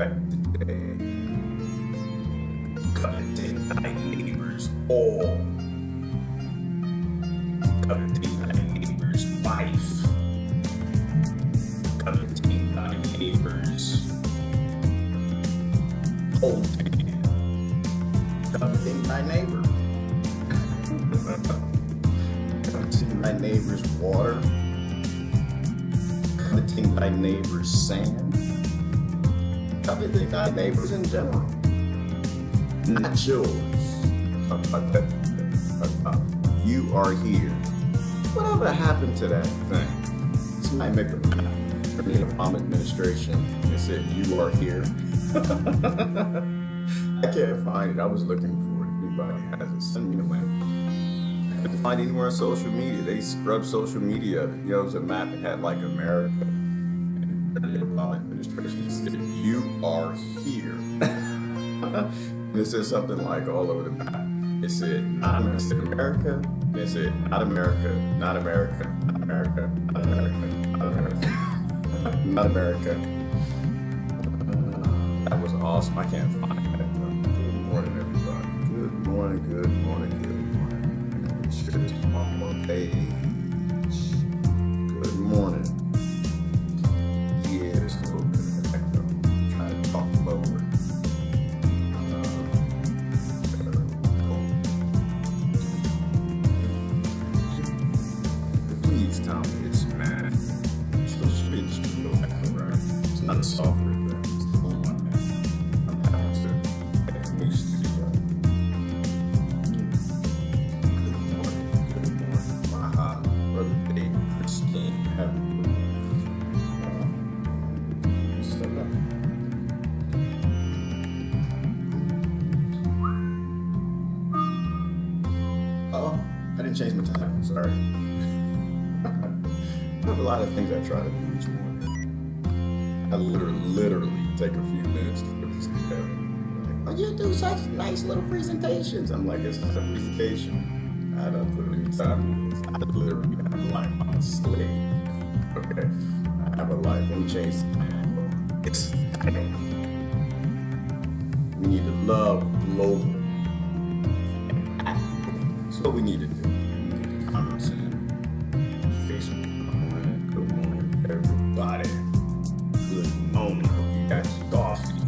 today. Coveting thy neighbor's all. Coveting thy neighbor's wife. Coveting thy neighbor's holding. Coveting thy neighbor. Coveting thy neighbor's water. Coveting thy neighbor's sand. Coveting thy neighbors in general. Not yours. Talk about that. Talk about you are here. Whatever happened to that thing? Somebody make a map from the Obama administration and said you are here. I can't find it. I was looking for it. If anybody has it, send me the link. I couldn't find it anywhere on social media. They scrubbed social media. You know, it was a map that had like America. And the Obama administration said you are here. It said something like all over the map. It said not America. It said not America, not America, not America, not America, not America, not America. That was awesome. I can't find that. Good morning, everybody. Good morning, good morning, good morning. Make sure this is one more page. Good morning. Yeah, there's a little bit of echo. Try to talk lower. Please tell me it's mad. It's supposed to be just a little echo, right? It's not a software thing. It's the whole one, man. I'm having to get from each studio. Good morning, Maha, Brother Dave, Christine, happy Oh, I didn't change my time. Sorry. I have a lot of things I try to do each morning. I literally take a few minutes to put this together. Like, oh, you do such nice little presentations. I'm like, it's not a presentation. I don't put any time in this. I literally have a life. I'm a slave. Okay? I have a life. Let me change the time. It's time. We need to love global. That's what we need to do. We need to comment in Facebook. Good morning, everybody. Good morning. Hope you got your coffee.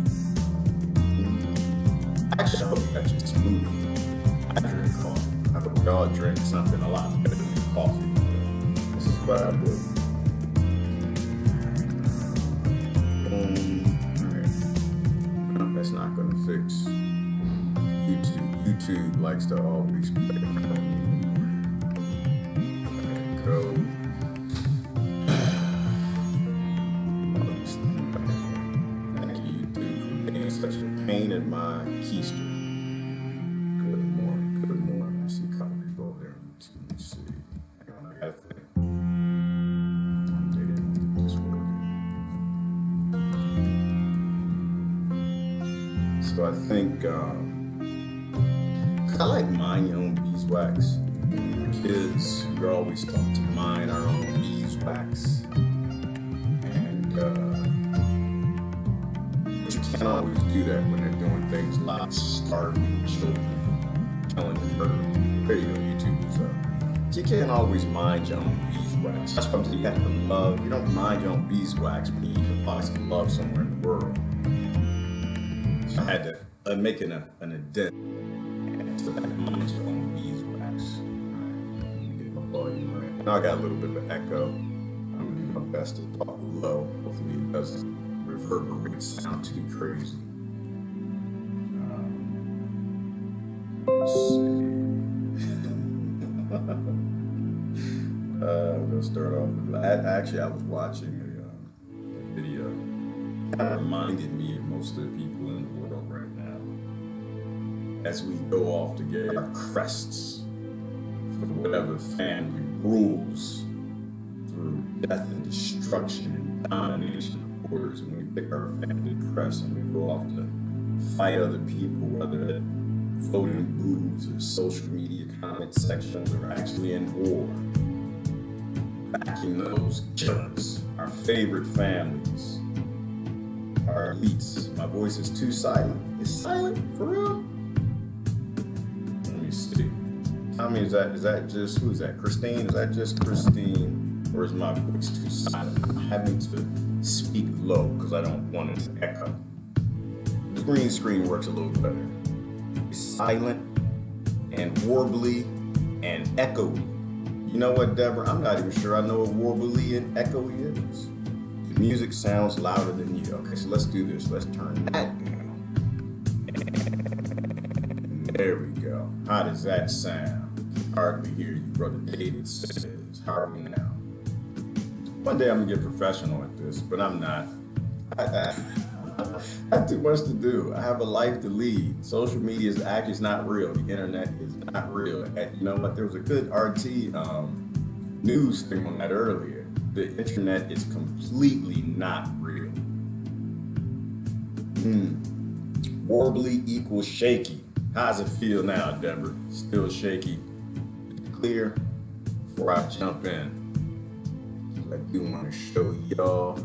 Actually, I hope you got your smoothie. I drink coffee. I hope y'all drink something a lot better than coffee. This is what I do. Alright. No, that's not gonna fix YouTube. YouTube likes to always play around me. There you go. Thank you, YouTube, for being such a pain in my keister. Good morning, good morning. I see a couple people over there on YouTube. Let's see. Hang on, I gotta think. They didn't get this working. So I think, I like mine your own beeswax. When we were kids, we were always taught to mine our own beeswax. And, but you can't always do that when they're doing things like starving children, killing and murdering. There you go, YouTube is up. So you can't always mind your own beeswax. That's what I'm saying. You have to love. You don't mind your own beeswax, but you need to apply some love somewhere in the world. So I had to make an addendum. So that mind your own beeswax. Let me get my volume right. Now I got a little bit of an echo. I'm doing my best to talk low. Hopefully it doesn't reverberate, sound too crazy. Let's see. I'm gonna start off with actually I was watching a video. It reminded me of most of the people in the world right now. As we go off to get our crests for whatever family rules through death and destruction and domination of borders, and we pick our family crest and we go off to fight other people, whether at voting booths or social media comment sections or actually in war, backing those killers, our favorite families. our elites. My voice is too silent. It's silent for real? Let me see. Tell me, is that just, who is that? Christine? Is that just Christine? Or is my voice too silent? I'm having to speak low because I don't want it to echo. The green screen works a little better. It's silent and warbly and echoey. You know what, Deborah? I'm not even sure I know what warbly and echoey is. The music sounds louder than you. Okay, so let's do this. Let's turn that down. And there we go. How does that sound? Hardly hear you, Brother David says. How are we now? One day I'm gonna get professional at this, but I'm not. I have too much to do. I have a life to lead. Social media is actually not real. The internet is not real. And you know what? There was a good RT news thing on that earlier. The internet is completely not real. Warbly equals shaky. How's it feel now, Deborah? Still shaky? Clear? Before I jump in, I do want to show y'all.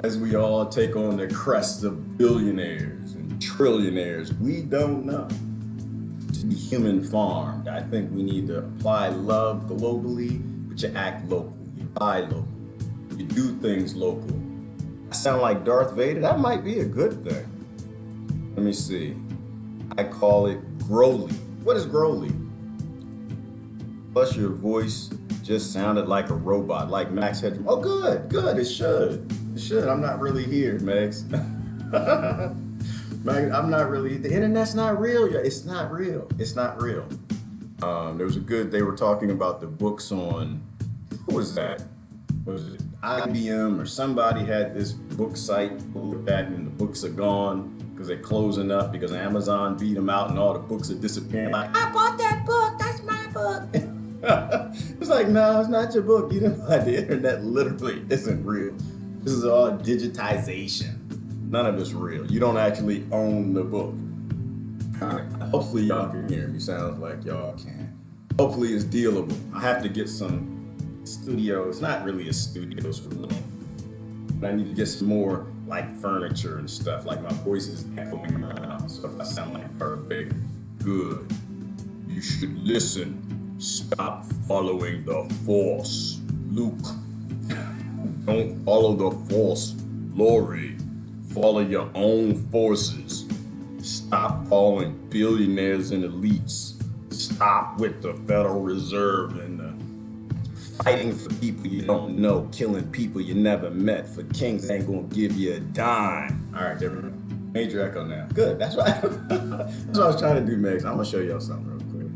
As we all take on the crests of billionaires and trillionaires, we don't know. To be human farmed, I think we need to apply love globally, but you act local, you buy local, you do things local. I sound like Darth Vader? That might be a good thing. Let me see. I call it growly. What is growly? Plus your voice just sounded like a robot, like Max Headroom. Oh, good, it should. It should. I'm not really here, Max. Max, I'm not really, the internet's not real. It's not real. It's not real. There was they were talking about the books on, who was that? Was it IBM or somebody had this book site that, and the books are gone because they're closing up because Amazon beat them out and all the books are disappearing. Like, I bought that book, that's my book. It's like, no, it's not your book. You know, the internet literally isn't real. This is all digitization. None of it's real. You don't actually own the book. Hopefully y'all can hear me. Sounds like y'all can. Hopefully it's dealable. I have to get some studio. It's not really a studio, it's for me. But I need to get some more like furniture and stuff. Like my voice is echoing around. So if I sound like perfect, good. You should listen. Stop following the Force, Luke. Don't follow the Force, Lori. Follow your own forces. Stop following billionaires and elites. Stop with the Federal Reserve and the fighting for people you don't know, killing people you never met. For kings ain't gonna give you a dime. All right, there we go. Major echo now. Good, that's right. That's what I was trying to do, Megs. I'm gonna show y'all something real quick.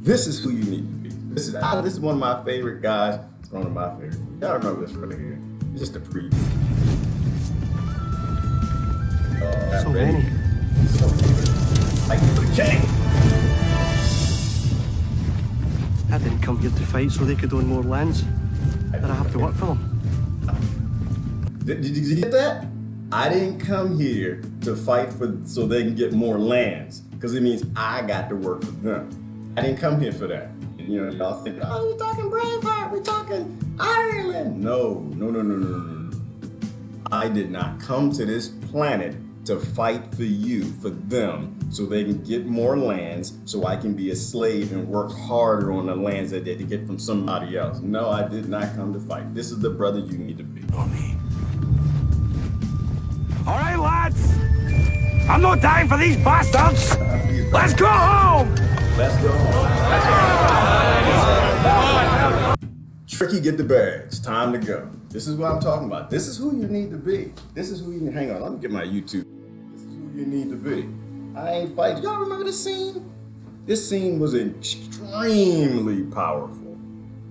This is who you need to be. This is one of my favorite guys. It's one of my favorites. Y'all remember this right here. It's just a preview. So many. Like for the king. I didn't come here to fight so they could own more lands. That I have to work for them. Did you get that? I didn't come here to fight so they can get more lands, because it means I got to work for them. I didn't come here for that. And, you know, y'all think, oh, we're talking Braveheart, we're talking Ireland. No. I did not come to this planet to fight for you, for them, so they can get more lands, so I can be a slave and work harder on the lands that they get from somebody else. No, I did not come to fight. This is the brother you need to be. For me. All right, lads. I'm not dying for these bastards. Let's go home. Let's go home. Tricky, get the bags. Time to go. This is what I'm talking about. This is who you need to be. This is who you need. Hang on, let me get my YouTube. This is who you need to be. I ain't fighting. Y'all remember this scene? This scene was extremely powerful.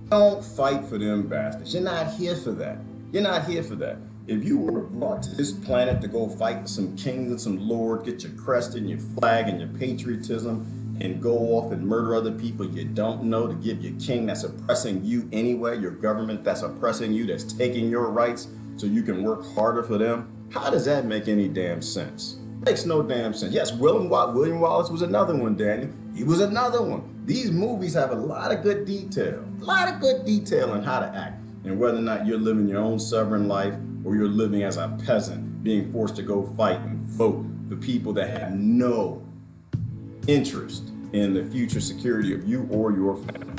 Don't fight for them bastards. You're not here for that. You're not here for that. If you were brought to this planet to go fight with some kings and some lords, get your crest and your flag and your patriotism, and go off and murder other people you don't know to give your king that's oppressing you anyway, your government that's oppressing you, that's taking your rights so you can work harder for them, how does that make any damn sense? Makes no damn sense. Yes, William Wallace was another one, Daniel. He was another one. These movies have a lot of good detail. A lot of good detail on how to act and whether or not you're living your own sovereign life or you're living as a peasant, being forced to go fight and vote for people that have no interest in the future security of you or your family.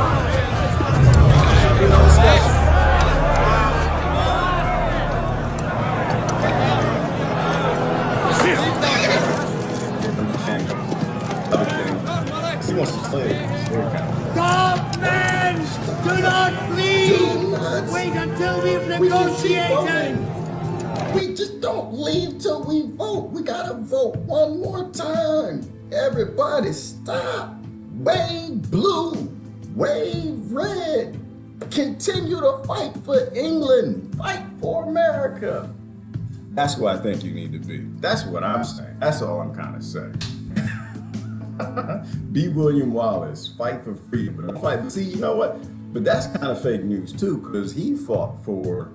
He wants to slay. Stop, men! Do not leave! Wait until we've negotiated! We just don't leave till we vote. We gotta vote one more time. Everybody stop. Wave blue. Wave red. Continue to fight for England. Fight for America. That's what I think you need to be. That's what I'm saying. That's all I'm kind of saying. Be William Wallace, fight for freedom. But fight. See, you know what? But that's kind of fake news too, because he fought for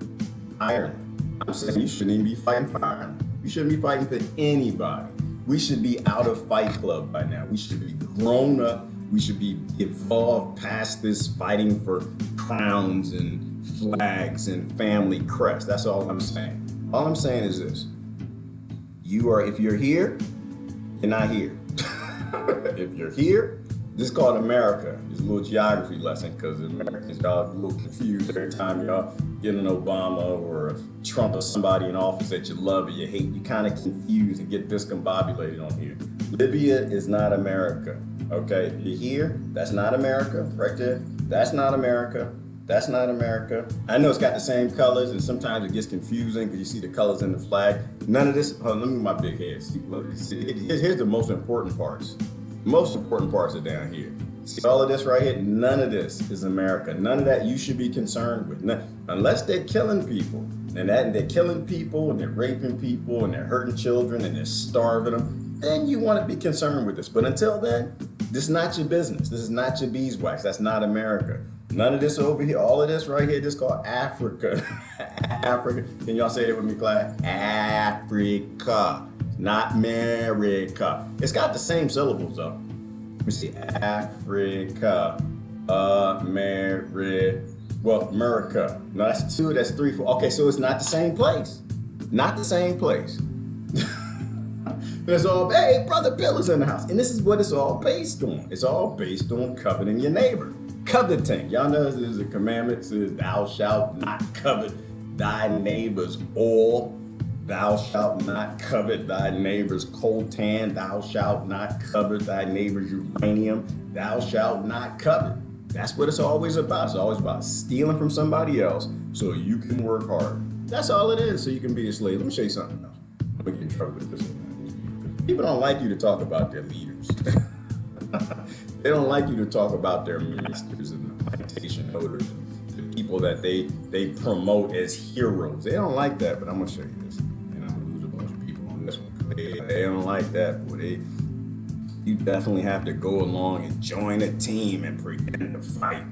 Ireland. I'm saying you shouldn't even be fighting for Ireland. You shouldn't be fighting for anybody. We should be out of Fight Club by now. We should be grown up. We should be evolved past this fighting for crowns and flags and family crests. That's all I'm saying. All I'm saying is this. If you're here, you're not here. If you're here, this is called America. It's a little geography lesson because Americans got a little confused every time y'all get an Obama or a Trump or somebody in office that you love or you hate. You kind of confused and get discombobulated on here. Libya is not America, okay? If you're here, that's not America right there. That's not America. That's not America. I know it's got the same colors and sometimes it gets confusing because you see the colors in the flag. None of this, hold on, let me move my big head. Here's the most important parts. The most important parts are down here. See all of this right here? None of this is America. None of that you should be concerned with. Unless they're killing people. And they're killing people and they're raping people and they're hurting children and they're starving them. Then you want to be concerned with this. But until then, this is not your business. This is not your beeswax. That's not America. None of this over here, all of this right here, this is called Africa. Africa. Can y'all say it with me, class? Africa, not America. It's got the same syllables though. Let me see, Africa, America. No, that's 2, that's 3, 4. Okay, so it's not the same place. Not the same place. It's all, hey, Brother Bill is in the house. And this is what it's all based on. It's all based on coveting your neighbor. Coveting. Y'all know there's a commandment that says, thou shalt not covet thy neighbor's oil. Thou shalt not covet thy neighbor's coltan. Thou shalt not covet thy neighbor's uranium. Thou shalt not covet. That's what it's always about. It's always about stealing from somebody else so you can work hard. That's all it is, so you can be a slave. Let me show you something else. I'm gonna get in trouble with this one. People don't like you to talk about their leaders. They don't like you to talk about their masters and the plantation owners, the people that they promote as heroes. They don't like that, but I'm gonna show you this. And I'm gonna lose a bunch of people on this one. They don't like that, boy. You definitely have to go along and join a team and pretend to fight.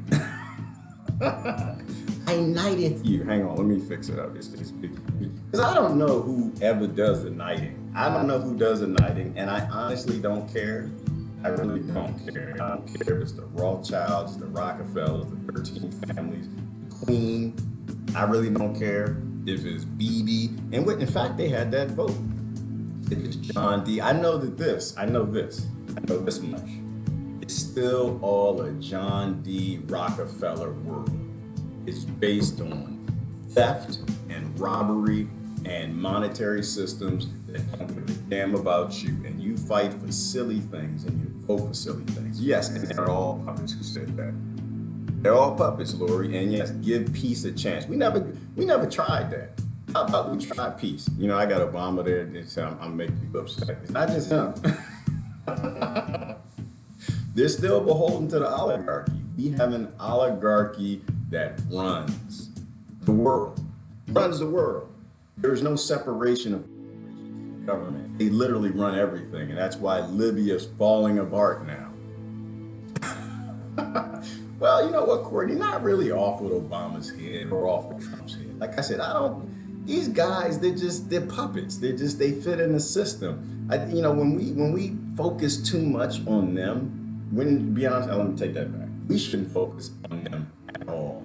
I knighteth you. Hang on, let me fix it up. Because I don't know who ever does the knighting. I don't know who does the knighting, and I honestly don't care. I really don't care. I don't care if it's the Rothschilds, the Rockefellers, the 13 families, the Queen. I really don't care if it's BB. And in fact, they had that vote. If it's John D. I know this much. It's still all a John D. Rockefeller world. It's based on theft and robbery and monetary systems that don't give a damn about you. And you fight for silly things and you vote for silly things. Yes, and they're all puppets who said that. They're all puppets, Lori. And yes, give peace a chance. We never tried that. How about we try peace? You know, I got Obama there and say I'm making people upset. It's not just him. They're still beholden to the oligarchy. We have an oligarchy that runs the world. Runs the world. There is no separation of government. They literally run everything, and that's why Libya is falling apart now. Well, you know what, Courtney? Not really off with Obama's head or off with Trump's head. Like I said, these guys, they're puppets. They fit in the system. When we focus too much on them, to be honest, let me take that back. We shouldn't focus on them at all.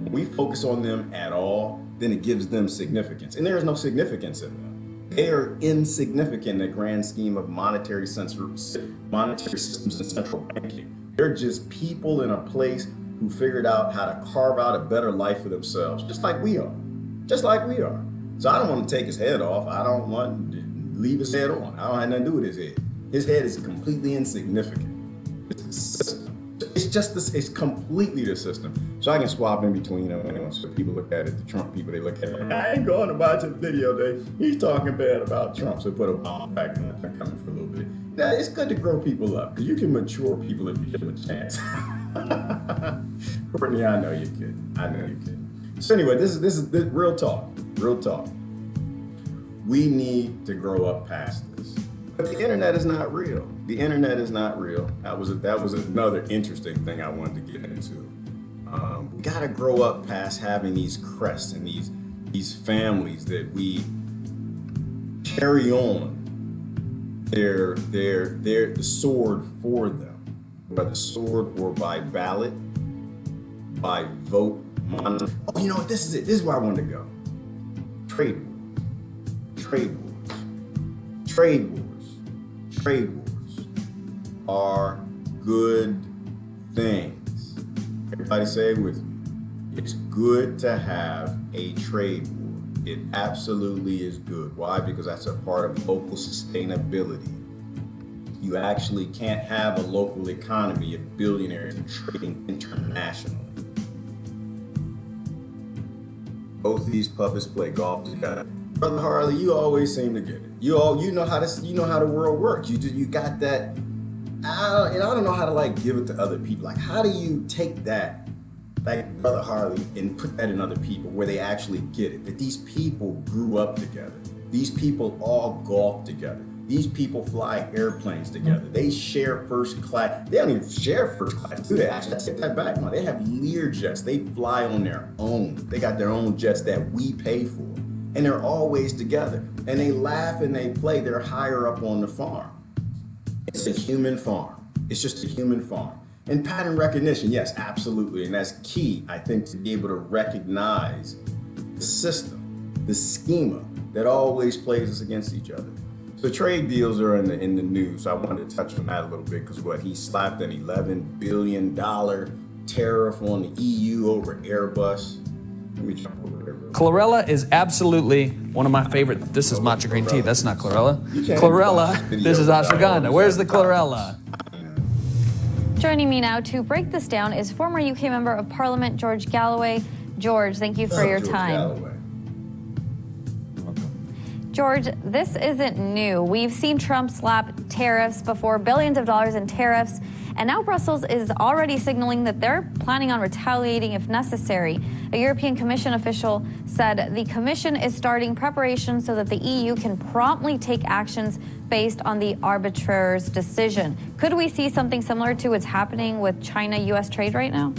When we focus on them at all, then it gives them significance. And there is no significance in them. They are insignificant in the grand scheme of monetary systems and central banking. They're just people in a place who figured out how to carve out a better life for themselves, just like we are. Just like we are. So I don't want to take his head off. I don't want to leave his head on. I don't have nothing to do with his head. His head is completely insignificant. It's a system. It's just this, it's completely the system. So I can swap in between them. And so people look at it, the Trump people, they look at it, I ain't going to watch a video today. He's talking bad about Trump. So put a bomb back in there coming for a little bit. Now, it's good to grow people up because you can mature people if you give them a chance. Brittany, I know you can. I know you can. So anyway, this is real talk. Real talk. We need to grow up past this. But the internet is not real. The internet is not real. That was another interesting thing I wanted to get into. We gotta grow up past having these crests and these families that we carry on the sword for them, by the sword or by ballot, by vote. Oh, you know what? This is it. This is where I wanted to go. Trade wars are good things. Everybody say it with me. It's good to have a trade war. It absolutely is good. Why? Because that's a part of local sustainability. You actually can't have a local economy if billionaires are trading internationally. Both these puppets play golf together. Brother Harley, you always seem to get it. You know how the world works. You got that. I don't know how to give it to other people. How do you take that, like Brother Harley, and put that in other people where they actually get it? That these people grew up together. These people all golf together. These people fly airplanes together. They share first class. They don't even share first class, do they? Actually, I take that back. No, they have Learjets. They fly on their own. They got their own jets that we pay for. And they're always together. And they laugh and they play. They're higher up on the farm. It's a human farm. It's just a human farm. And pattern recognition, yes, absolutely. And that's key, I think, to be able to recognize the system, the schema that always plays us against each other. So trade deals are in the news. So I wanted to touch on that a little bit because he slapped an $11 billion tariff on the EU over Airbus. Let me jump over there. Chlorella is absolutely one of my favorite. This is matcha green tea. That's not chlorella. Chlorella, this is ashwagandha. Where's the chlorella? Joining me now to break this down is former UK Member of Parliament George Galloway. George, thank you for your time. George, this isn't new. We've seen Trump slap tariffs before, billions of dollars in tariffs, and now Brussels is already signaling that they're planning on retaliating if necessary. A European Commission official said the Commission is starting preparations so that the EU can promptly take actions based on the arbitrator's decision. Could we see something similar to what's happening with China-US trade right now?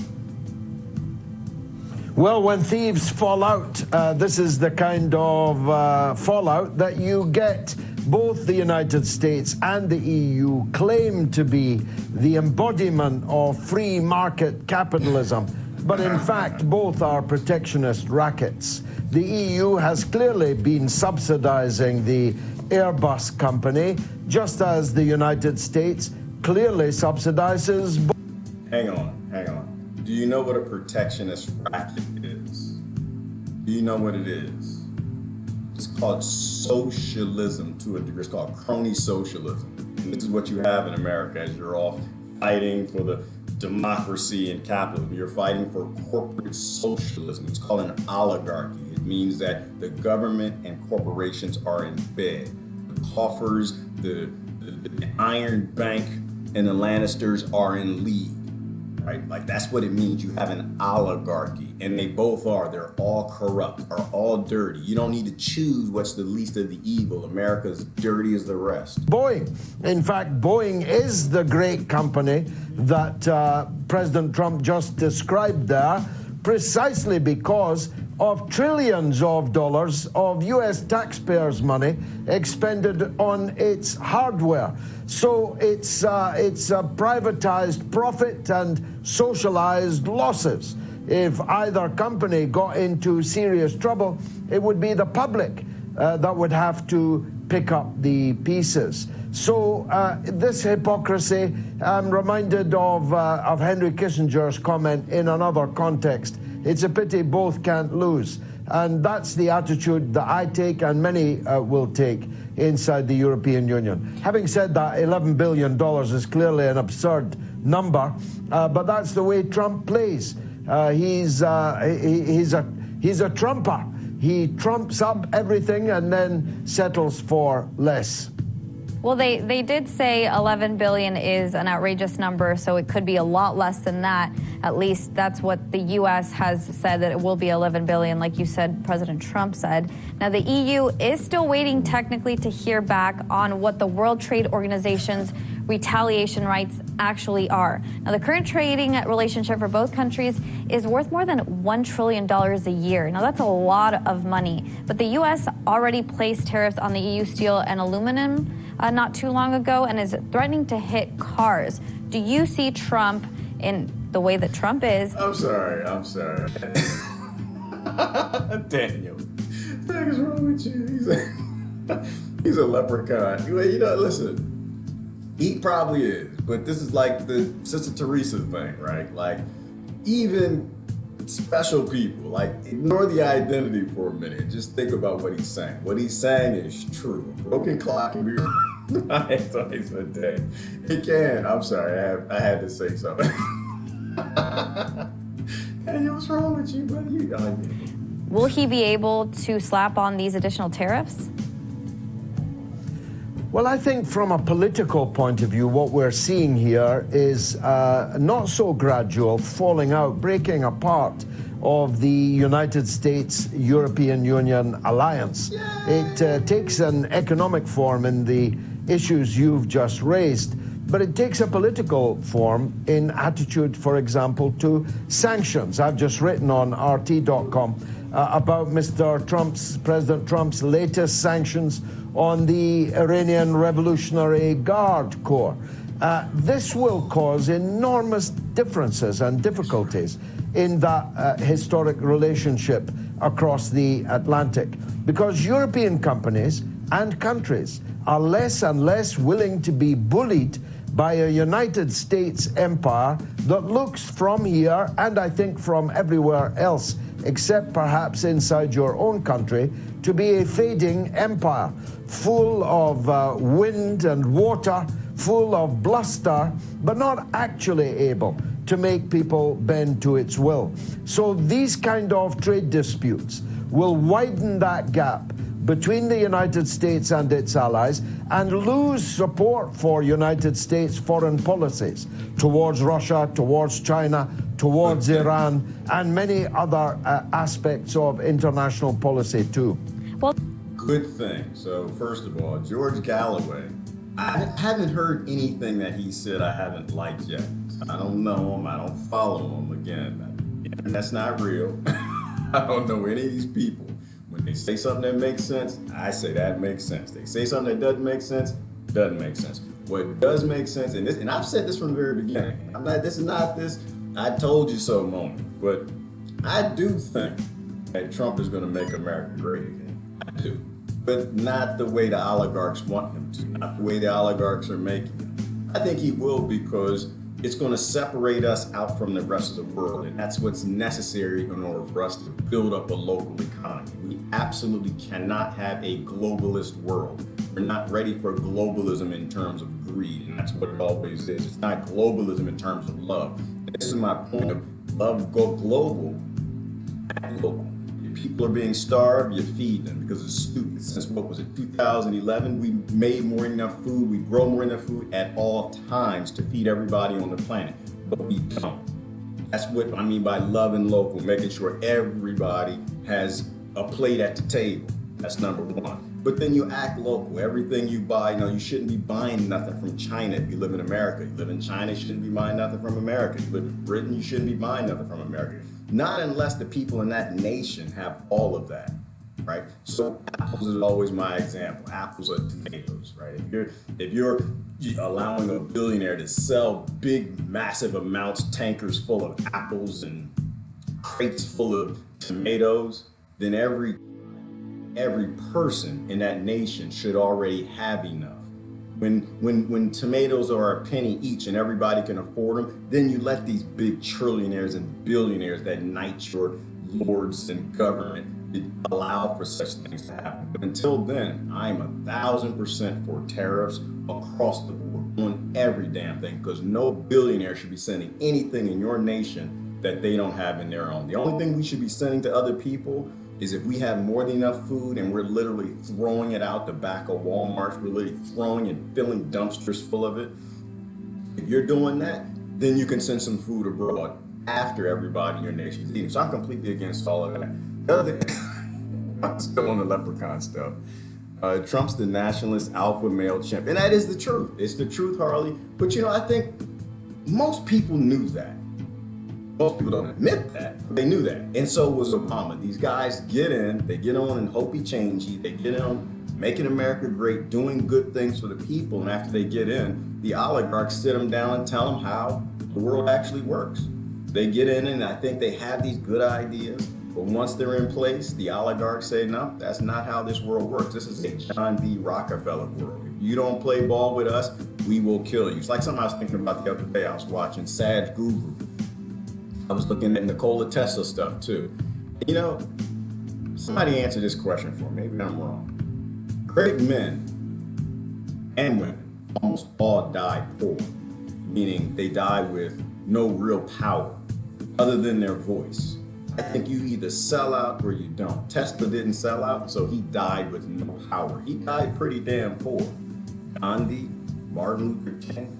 Well, when thieves fall out, this is the kind of fallout that you get. Both the United States and the EU claim to be the embodiment of free market capitalism, but in fact, both are protectionist rackets. The EU has clearly been subsidizing the Airbus company, just as the United States clearly subsidizes. Hang on. Do you know what a protectionist racket is? Do you know what it is? It's called socialism to a degree. It's called crony socialism. And this is what you have in America as you're all fighting for the democracy and capitalism. You're fighting for corporate socialism. It's called an oligarchy. It means that the government and corporations are in bed. The coffers, the Iron Bank, and the Lannisters are in league. Right? That's what it means. You have an oligarchy, and they both are. They're all corrupt, are all dirty. You don't need to choose what's the least of the evil. America's dirty as the rest. Boeing. In fact, Boeing is the great company that President Trump just described there, precisely because of trillions of dollars of U.S. taxpayers' money expended on its hardware. So it's a privatized profit and socialized losses. if either company got into serious trouble, it would be the public that would have to pick up the pieces. So this hypocrisy, I'm reminded of Henry Kissinger's comment in another context. It's a pity both can't lose. And that's the attitude that I take and many will take inside the European Union. Having said that, $11 billion is clearly an absurd number, but that's the way Trump plays. He's a trumper. He trumps up everything and then settles for less. Well, they did say 11 billion is an outrageous number, so it could be a lot less than that. At least that's what the U.S. has said, that it will be 11 billion, like you said, President Trump said. Now, the EU is still waiting technically to hear back on what the World Trade Organization's retaliation rights actually are. Now, the current trading relationship for both countries is worth more than $1 trillion a year. Now, that's a lot of money. But the U.S. already placed tariffs on the EU steel and aluminum not too long ago and is threatening to hit cars. Do you see Trump in the way that Trump is? I'm sorry. Daniel, what is wrong with you? He's a leprechaun. You know, listen. He probably is, but this is like the Sister Teresa thing, right? Like, even special people, like, ignore the identity for a minute. Just think about what he's saying. What he's saying is true. A broken clock can be right twice a day. It can. I'm sorry. I had to say something. Hey, what's wrong with you, buddy? You dying. Will he be able to slap on these additional tariffs? Well, I think from a political point of view, what we're seeing here is not so gradual falling out, breaking apart of the United States-European Union alliance. It takes an economic form in the issues you've just raised, but it takes a political form in attitude, for example, to sanctions. I've just written on RT.com about President Trump's latest sanctions on the Iranian Revolutionary Guard Corps. This will cause enormous differences and difficulties in that historic relationship across the Atlantic, because European companies and countries are less and less willing to be bullied by a United States empire that looks from here, and I think from everywhere else, except perhaps inside your own country, to be a fading empire, full of wind and water, full of bluster, but not actually able to make people bend to its will. So these kind of trade disputes will widen that gap between the United States and its allies and lose support for United States foreign policies towards Russia, towards China, towards Iran, and many other aspects of international policy too. Well, good thing. So first of all, George Galloway, I haven't heard anything that he said I haven't liked yet. I don't know him. I don't follow him. Again, that's not real. I don't know any of these people. When they say something that makes sense, I say that makes sense. They say something that doesn't make sense, doesn't make sense. What does make sense, and I've said this from the very beginning, this is not this I told you so moment, but I do think that Trump is going to make America great again. I do. But not the way the oligarchs want him to, not the way the oligarchs are making it. I think he will, because it's going to separate us out from the rest of the world, and that's what's necessary in order for us to build up a local economy. We absolutely cannot have a globalist world. We're not ready for globalism in terms of greed, and that's what it always is. It's not globalism in terms of love. This is my point of love, go global, act local. If people are being starved, you feed them, because it's stupid. Since, what was it, 2011, we made more than enough food, we grow more than enough food at all times to feed everybody on the planet, but we don't. That's what I mean by love and local, making sure everybody has a plate at the table. That's number one. But then you act local. Everything you buy, you shouldn't be buying nothing from China if you live in America. You live in China, you shouldn't be buying nothing from America. You live in Britain, you shouldn't be buying nothing from America. Not unless the people in that nation have all of that, right? So apples is always my example. Apples are tomatoes, right? If you're allowing a billionaire to sell big, massive amounts, tankers full of apples and crates full of tomatoes, then every person in that nation should already have enough. When tomatoes are a penny each and everybody can afford them, then you let these big trillionaires and billionaires that knight your lords and government allow for such things to happen. But until then, I'm 1,000% for tariffs across the board on every damn thing, because no billionaire should be sending anything in your nation that they don't have in their own. The only thing we should be sending to other people is if we have more than enough food and we're literally throwing it out the back of Walmarts, we're literally throwing and filling dumpsters full of it. If you're doing that, then you can send some food abroad after everybody in your nation is eating. So I'm completely against all of that. The other thing, I'm still on the leprechaun stuff. Trump's the nationalist alpha male champ. And that is the truth. It's the truth, Harley. But I think most people knew that. Most people don't admit that, but they knew that. And so was Obama. These guys get in, they get on and hope he changes. They get in, making America great, doing good things for the people. And after they get in, the oligarchs sit them down and tell them how the world actually works. They get in and I think they have these good ideas. But once they're in place, the oligarchs say, no, that's not how this world works. This is a John D. Rockefeller world. If you don't play ball with us, we will kill you. It's like something I was thinking about the other day. I was watching Sadhguru. I was looking at Nikola Tesla stuff too. Somebody answer this question for me. Maybe I'm wrong. Great men and women almost all died poor, meaning they died with no real power other than their voice. I think you either sell out or you don't. Tesla didn't sell out, so he died with no power. He died pretty damn poor. Gandhi, Martin Luther King.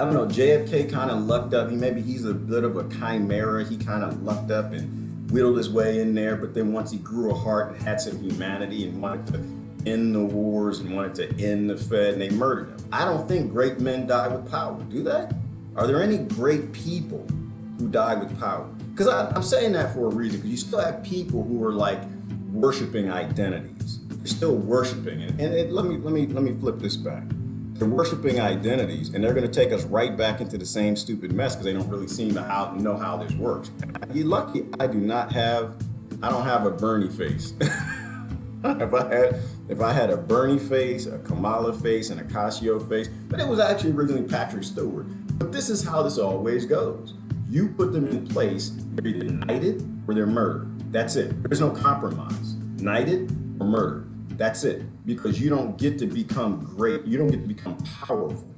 I don't know, JFK kind of lucked up. He's a bit of a chimera. He kind of lucked up and whittled his way in there, but then once he grew a heart and had some humanity and wanted to end the wars and wanted to end the Fed, and they murdered him. I don't think great men die with power, do they? Are there any great people who die with power? Because I'm saying that for a reason, because you still have people who are like worshiping identities. They're still worshiping, and let me flip this back. They're worshiping identities, and they're going to take us right back into the same stupid mess because they don't really seem to know how this works. You're lucky I don't have a Bernie face. If I had a Bernie face, a Kamala face, and a Casio face, but it was actually originally Patrick Stewart. But this is how this always goes. You put them in place, they're either knighted or they're murdered. That's it. There's no compromise. Knighted or murdered. That's it. Because you don't get to become great. You don't get to become powerful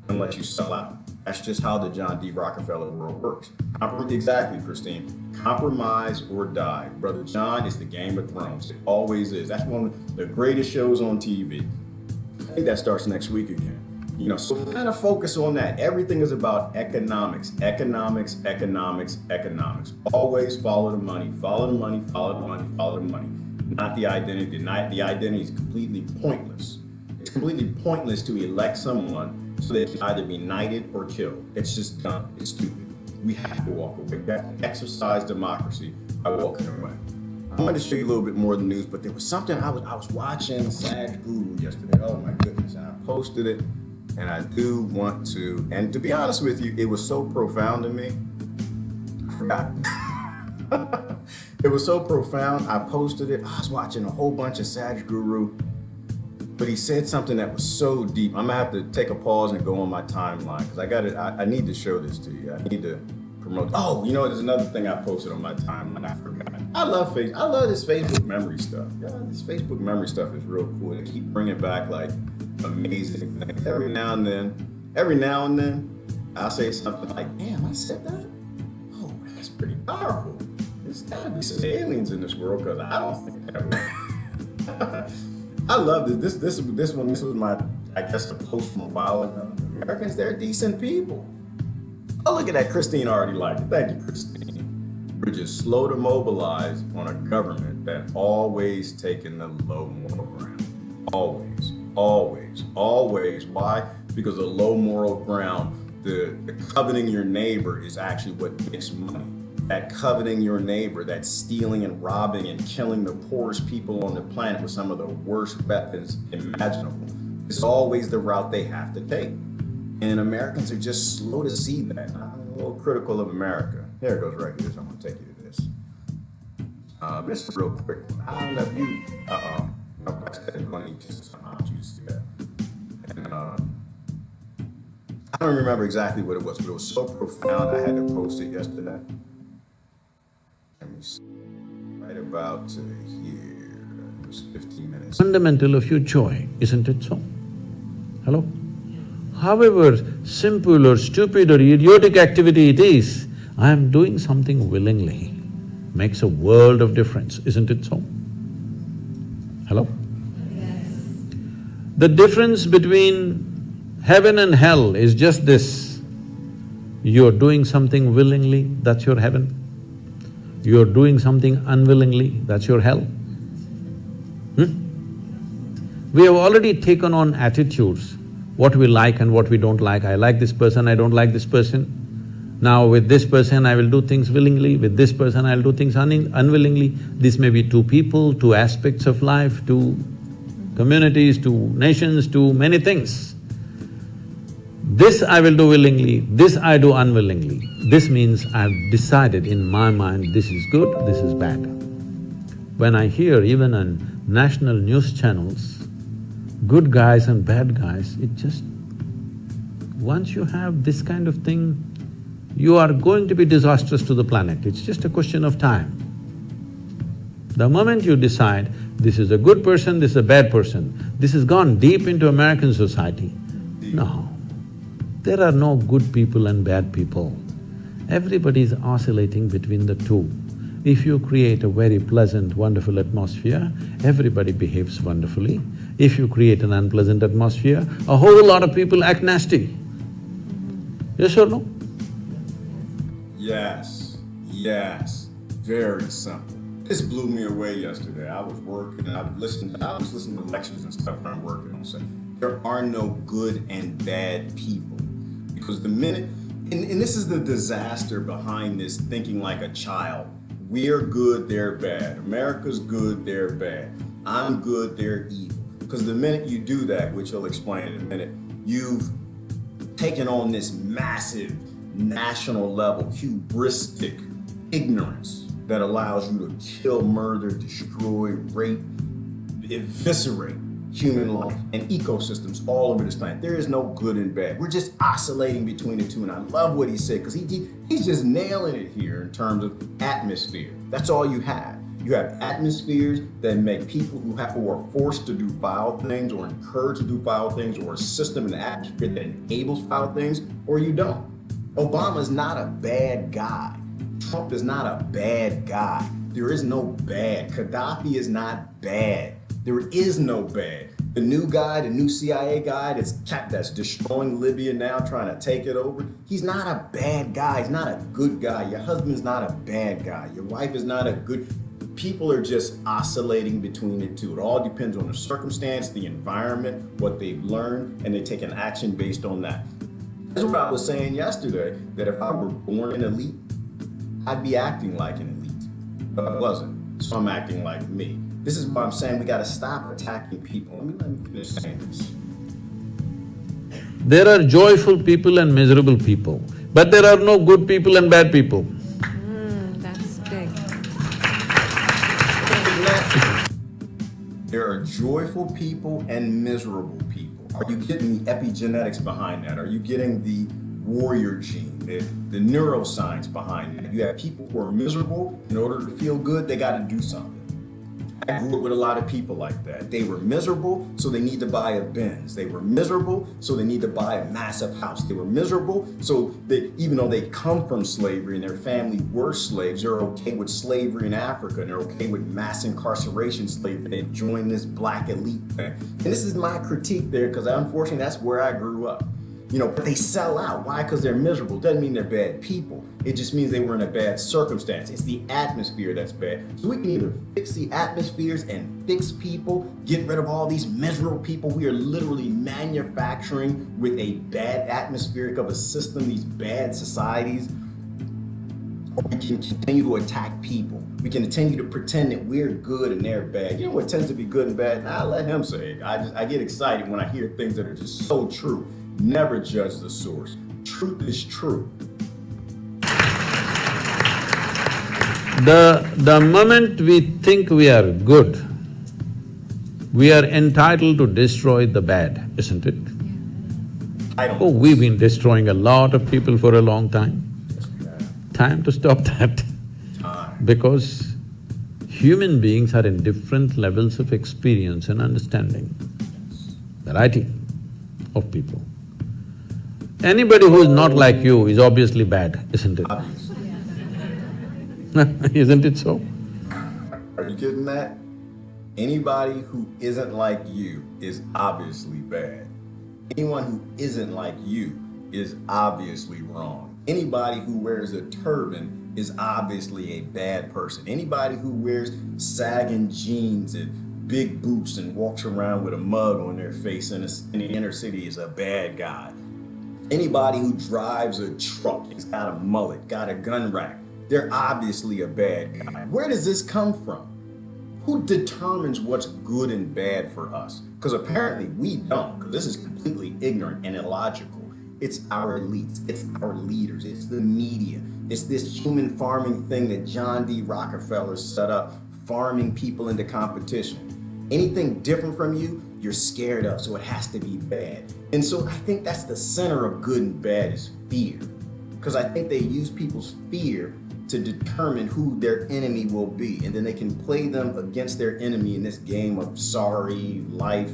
unless you sell out. That's just how the John D. Rockefeller world works. Exactly, Christine. Compromise or die. Brother John, it's the Game of Thrones. It always is. That's one of the greatest shows on TV. I think that starts next week again. So kind of focus on that. Everything is about economics, economics, economics, economics. Always follow the money, follow the money, follow the money, follow the money. Not the identity. The identity is completely pointless. It's completely pointless to elect someone so they can either be knighted or killed. It's just dumb. It's stupid. We have to walk away. We have to exercise democracy by walking away. I'm going to show you a little bit more of the news, but there was something I was watching Sadhguru yesterday. Oh my goodness. And I posted it. And I do want to, and to be honest with you, it was so profound to me. I forgot. It was so profound. I posted it. I was watching a whole bunch of Sadhguru, but he said something that was so deep. I'm gonna have to take a pause and go on my timeline because I need to show this to you. I need to promote. Oh, there's another thing I posted on my timeline. I forgot. I love this Facebook memory stuff. Yeah, this Facebook memory stuff is real cool. They keep bringing back like amazing things. Every now and then, I'll say something like, damn, I said that? Oh, that's pretty powerful. There's gotta be some aliens in this world because I don't think that. I love this. This was my, I guess, a post from a while ago. Americans, they're decent people. Oh, look at that. Christine already liked it. Thank you, Christine. We're just slow to mobilize on a government that always taking the low moral ground. Always. Always, always. Why? Because a low moral ground, the coveting your neighbor is actually what makes money. That coveting your neighbor, that stealing and robbing and killing the poorest people on the planet with some of the worst weapons imaginable is always the route they have to take. And Americans are just slow to see that. a little critical of America. Here it goes right here, so I'm gonna take you to this. This is real quick. I don't know if you, no, I said going to eat just somehow choose to do that. And I don't remember exactly what it was, but it was so profound I had to post it yesterday. Let me see. Right about here, it was 15 minutes. Fundamental of your joy, isn't it so? Hello? However simple or stupid or idiotic activity it is, I am doing something willingly, makes a world of difference, isn't it so? Hello? Yes. The difference between heaven and hell is just this: you're doing something willingly, that's your heaven. You're doing something unwillingly, that's your hell. We have already taken on attitudes, what we like and what we don't like. I like this person, I don't like this person. Now with this person I will do things willingly, with this person I'll do things unwillingly. This may be two people, two aspects of life, two communities, two nations, two many things. This I will do willingly, this I do unwillingly. This means I've decided in my mind this is good, this is bad. When I hear even on national news channels, good guys and bad guys, it just… once you have this kind of thing, you are going to be disastrous to the planet, it's just a question of time. The moment you decide, this is a good person, this is a bad person, this has gone deep into American society. No, there are no good people and bad people. Everybody is oscillating between the two. If you create a very pleasant, wonderful atmosphere, everybody behaves wonderfully. If you create an unpleasant atmosphere, a whole lot of people act nasty. Yes or no? Yes, yes, very simple. This blew me away yesterday. I was working and I was listening to lectures and stuff when I'm working on stuff. There are no good and bad people. Because the minute… and this is the disaster behind this thinking like a child. We're good, they're bad. America's good, they're bad. I'm good, they're evil. Because the minute you do that, which I'll explain in a minute, you've taken on this massive national level hubristic ignorance that allows you to kill, murder, destroy, rape, eviscerate human life and ecosystems all over this planet. There is no good and bad. We're just oscillating between the two, and I love what he said because he's just nailing it here in terms of atmosphere. That's all you have. You have atmospheres that make people who are forced to do foul things or encouraged to do foul things, or a system and atmosphere that enables foul things, or you don't. Obama's not a bad guy. Trump is not a bad guy. There is no bad. Gaddafi is not bad. There is no bad. The new guy, the new CIA guy that's destroying Libya now, trying to take it over, he's not a bad guy. He's not a good guy. Your husband's not a bad guy. Your wife is not a good… People are just oscillating between the two. It all depends on the circumstance, the environment, what they've learned, and they take an action based on that. That's what I was saying yesterday, that if I were born an elite, I'd be acting like an elite, but I wasn't, so I'm acting like me. This is why I'm saying we gotta stop attacking people. Let me finish saying this. There are joyful people and miserable people, but there are no good people and bad people. That's big. There are joyful people and miserable people. Are you getting the epigenetics behind that? Are you getting the warrior gene, the neuroscience behind that? You have people who are miserable. In order to feel good, they gotta do something. I grew up with a lot of people like that. They were miserable, so they need to buy a Benz. They were miserable, so they need to buy a massive house. They were miserable, so even though they come from slavery and their family were slaves, they're okay with slavery in Africa, and they're okay with mass incarceration slavery. They join this black elite thing. And this is my critique there, because unfortunately that's where I grew up. You know, but they sell out. Why? Because they're miserable. Doesn't mean they're bad people. It just means they were in a bad circumstance. It's the atmosphere that's bad. So we can either fix the atmospheres and fix people, get rid of all these miserable people. We are literally manufacturing with a bad atmospheric of a system, these bad societies. Or we can continue to attack people. We can continue to pretend that we're good and they're bad. You know what tends to be good and bad? Nah, let him say it. I get excited when I hear things that are just so true. Never judge the source. Truth is true. The moment we think we are good, we are entitled to destroy the bad, isn't it? Oh, we've been destroying a lot of people for a long time. Time to stop that. Because human beings are in different levels of experience and understanding, variety of people. Anybody who is not like you is obviously bad, isn't it? Isn't it so? Are you getting that? Anybody who isn't like you is obviously bad. Anyone who isn't like you is obviously wrong. Anybody who wears a turban is obviously a bad person. Anybody who wears sagging jeans and big boots and walks around with a mug on their face in the inner city is a bad guy. Anybody who drives a truck, has got a mullet, got a gun rack, they're obviously a bad guy. Where does this come from? Who determines what's good and bad for us? Because apparently we don't, because this is completely ignorant and illogical. It's our elites, it's our leaders, it's the media, it's this human farming thing that John D. Rockefeller set up, farming people into competition. Anything different from you, you're scared of, so it has to be bad. And so I think that's the center of good and bad is fear. Because I think they use people's fear to determine who their enemy will be. And then they can play them against their enemy in this game of sorry, life,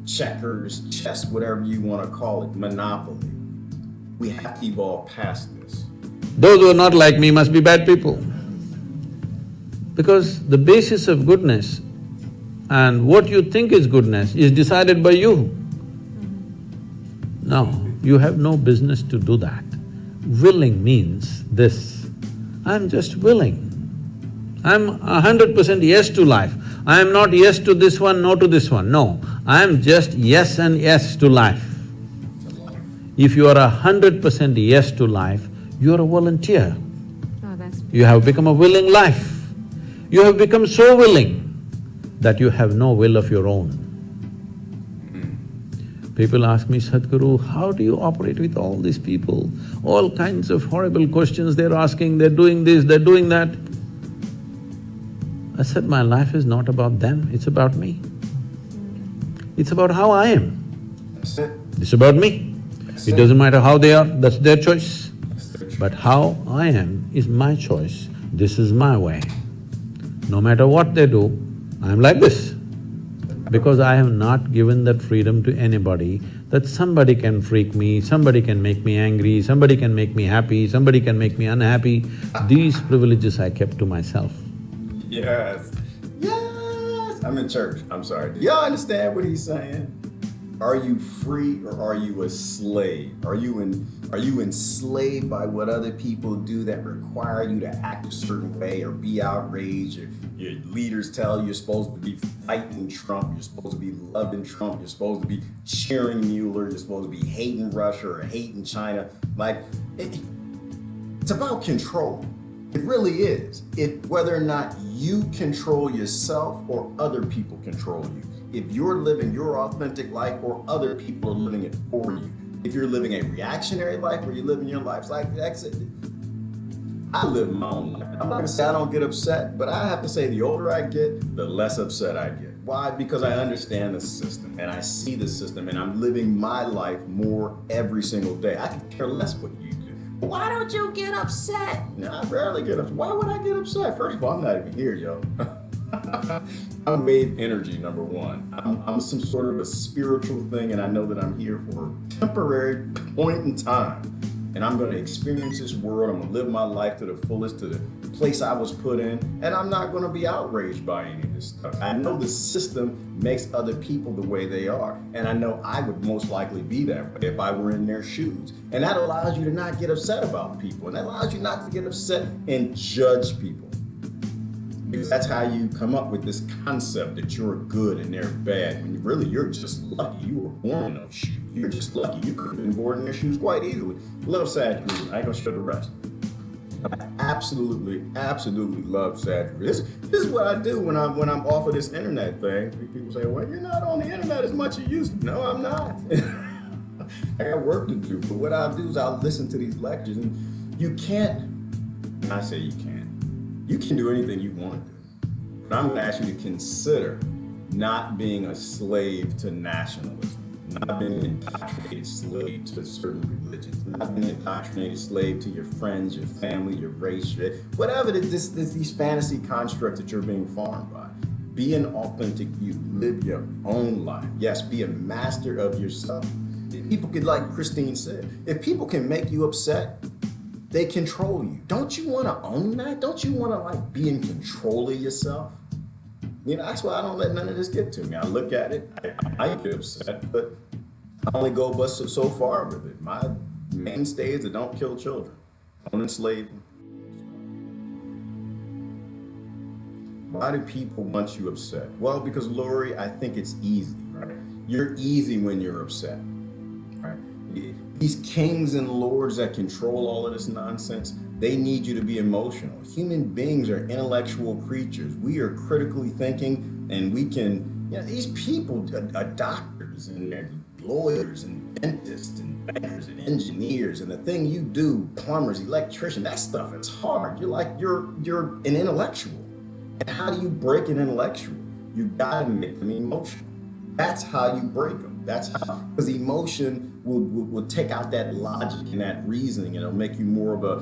checkers, chess, whatever you want to call it, monopoly. We have to evolve past this. Those who are not like me must be bad people. Because the basis of goodness and what you think is goodness is decided by you. No, you have no business to do that. Willing means this, I'm just willing. I'm 100% yes to life. I am not yes to this one, no to this one, no. I am just yes and yes to life. If you are 100% yes to life, you are a volunteer. Oh, that's… You have become a willing life. You have become so willing that you have no will of your own. People ask me, Sadhguru, how do you operate with all these people? All kinds of horrible questions they're asking, they're doing this, they're doing that. I said, my life is not about them, it's about me. It's about how I am. That's it. It's about me. It doesn't matter how they are, that's their choice. But how I am is my choice, this is my way. No matter what they do, I'm like this. Because I have not given that freedom to anybody, that somebody can freak me, somebody can make me angry, somebody can make me happy, somebody can make me unhappy. These privileges I kept to myself. Yes, yes! I'm in church, I'm sorry. Do y'all understand what he's saying? Are you free or are you a slave? Are you enslaved by what other people do that require you to act a certain way or be outraged? Your leaders tell you you're supposed to be fighting Trump, you're supposed to be loving Trump, you're supposed to be cheering Mueller, you're supposed to be hating Russia or hating China. Like, it's about control. It really is. Whether or not you control yourself or other people control you. If you're living your authentic life or other people are living it for you. If you're living a reactionary life or you're living your life like exit. I live my own life. I'm not gonna say I don't get upset, but I have to say the older I get, the less upset I get. Why? Because I understand the system and I see the system and I'm living my life more every single day. I can care less what you do. Why don't you get upset? No, I rarely get upset. Why would I get upset? First of all, I'm not even here, yo. I'm wave energy, number one. I'm some sort of a spiritual thing and I know that I'm here for a temporary point in time. And I'm gonna experience this world, I'm gonna live my life to the fullest, to the place I was put in, and I'm not gonna be outraged by any of this stuff. I know the system makes other people the way they are, and I know I would most likely be that way if I were in their shoes. And that allows you to not get upset about people, and that allows you not to get upset and judge people. Because that's how you come up with this concept that you're good and they're bad, when really you're just lucky. You were born in those shoes. You're just lucky. You could have been born in their shoes quite easily. Love Sadhguru. I ain't gonna show the rest. I absolutely love Sadhguru. This is what I do when I'm off of this internet thing. People say, well, you're not on the internet as much as you used to. No, I'm not. I got work to do. But what I'll do is I'll listen to these lectures, and you can't, I say you can't. You can do anything you want to do. But I'm going to ask you to consider not being a slave to nationalism, not being an indoctrinated slave to certain religions, not being an indoctrinated slave to your friends, your family, your race, whatever these fantasy constructs that you're being formed by. Be an authentic you. Live your own life. Yes, be a master of yourself. If people could, like Christine said, if people can make you upset, they control you. Don't you want to own that? Don't you want to like be in control of yourself? You know, that's why I don't let none of this get to me. I look at it, I get upset, but I only go but so far with it. My mainstay is to don't kill children, don't enslave them. Why do people want you upset? Well, because Lori, I think it's easy, right? You're easy when you're upset, right? These kings and lords that control all of this nonsense, they need you to be emotional. Human beings are intellectual creatures. We are critically thinking, and we can, you know, these people are doctors and they're lawyers and dentists and bankers and engineers, and the thing you do, plumbers, electricians, that stuff, it's hard. You're an intellectual. And how do you break an intellectual? You gotta make them emotional. That's how you break them. That's how, because emotion will take out that logic and that reasoning, and it'll make you more of a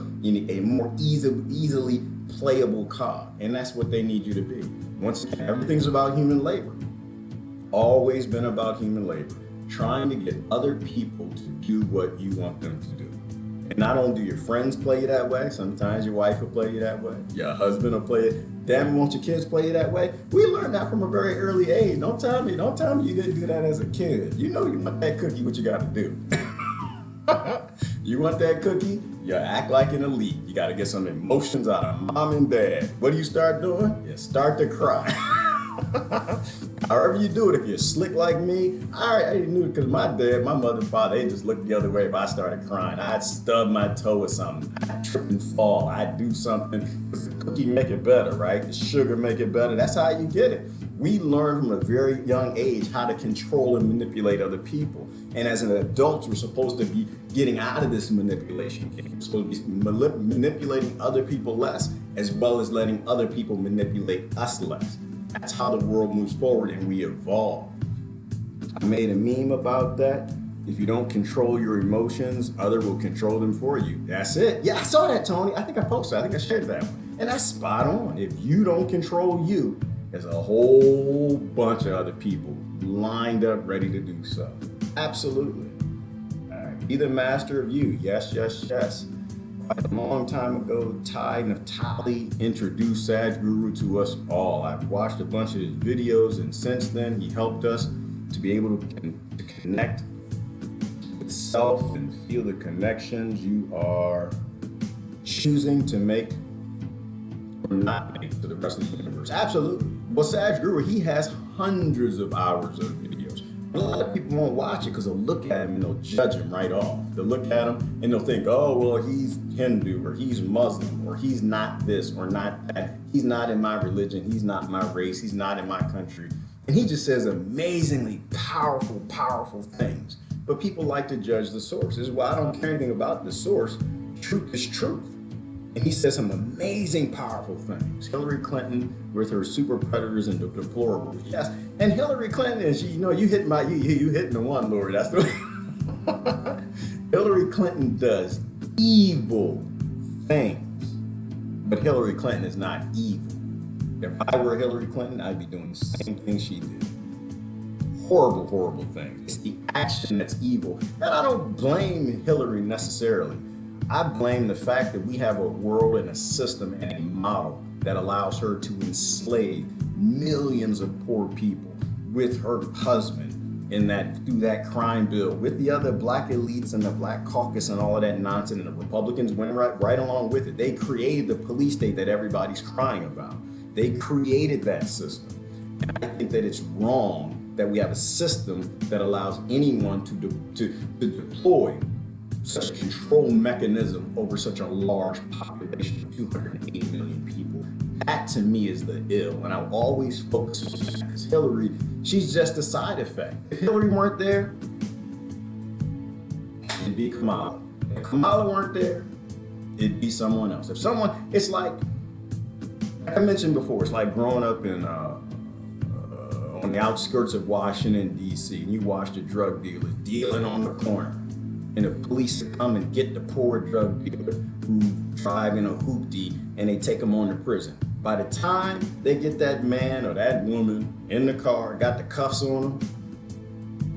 more easily playable cog. And that's what they need you to be. Once again, everything's about human labor. Always been about human labor. Trying to get other people to do what you want them to do. And not only do your friends play you that way, sometimes your wife will play you that way, your husband will play it. Damn, won't your kids play you that way? We learned that from a very early age. Don't tell me you didn't do that as a kid. You know you want that cookie, what you gotta do. You want that cookie, you act like an elite. You gotta get some emotions out of mom and dad. What do you start doing? You start to cry. However you do it, if you're slick like me, I already knew it because my dad, my mother and father, they just looked the other way if I started crying. I'd stub my toe or something. I'd trip and fall. I'd do something. Because the cookie make it better, right? The sugar make it better. That's how you get it. We learn from a very young age how to control and manipulate other people. And as an adult, we're supposed to be getting out of this manipulation game. We're supposed to be manipulating other people less, as well as letting other people manipulate us less. That's how the world moves forward and we evolve. I made a meme about that. If you don't control your emotions, others will control them for you. That's it. Yeah, I saw that, Tony. I think I posted. I think I shared that one. And that's spot on. If you don't control you, there's a whole bunch of other people lined up ready to do so. Absolutely. All right. Be the master of you. Yes, yes, yes. Quite a long time ago, Ty Naftali introduced Sadhguru to us all. I've watched a bunch of his videos, and since then, he helped us to be able to connect with self and feel the connections you are choosing to make or not make to the rest of the universe. Absolutely. Well, Sadhguru, he has hundreds of hours of videos. A lot of people won't watch it because they'll look at him and they'll judge him right off. They'll look at him and they'll think, oh, well, he's Hindu or he's Muslim or he's not this or not that. He's not in my religion. He's not my race. He's not in my country. And he just says amazingly powerful, powerful things. But people like to judge the source. This is why I don't care anything about the source. Truth is truth. And he says some amazing, powerful things. Hillary Clinton with her super predators and deplorables. Yes, and Hillary Clinton is, you hitting the one, Lord. That's the Hillary Clinton does evil things, but Hillary Clinton is not evil. If I were Hillary Clinton, I'd be doing the same thing she did. Horrible, horrible things. It's the action that's evil. And I don't blame Hillary necessarily. I blame the fact that we have a world and a system and a model that allows her to enslave millions of poor people with her husband through that crime bill, with the other black elites and the black caucus and all of that nonsense, and the Republicans went right along with it. They created the police state that everybody's crying about. They created that system. And I think that it's wrong that we have a system that allows anyone to deploy such a control mechanism over such a large population of 280 million people. That to me is the ill, and I'll always focus on that because Hillary, she's just a side effect. If Hillary weren't there, it'd be Kamala. If Kamala weren't there, it'd be someone else. If someone, it's like Like I mentioned before, it's like growing up in on the outskirts of Washington, D.C., and you watch the drug dealers dealing on the corner, and the police come and get the poor drug dealer who's driving a hoopty, and they take him on to prison. By the time they get that man or that woman in the car, got the cuffs on them,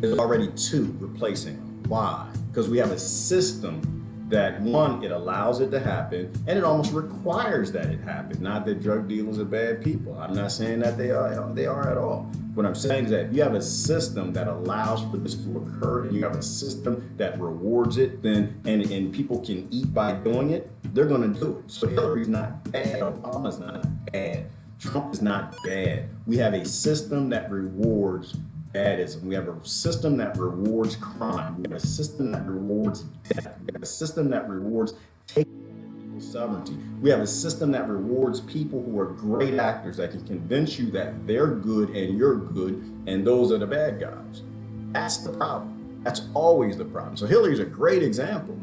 there's already two replacing them. Why? Because we have a system that, one, it allows it to happen, and it almost requires that it happen. Not that drug dealers are bad people. I'm not saying that they are at all. What I'm saying is that if you have a system that allows for this to occur, and you have a system that rewards it, then and people can eat by doing it, they're gonna do it. So Hillary's not bad, Obama's not bad, Trump is not bad. We have a system that rewards badism. We have a system that rewards crime. We have a system that rewards death. We have a system that rewards taking people's sovereignty. We have a system that rewards people who are great actors that can convince you that they're good and you're good and those are the bad guys. That's the problem. That's always the problem. So Hillary's a great example.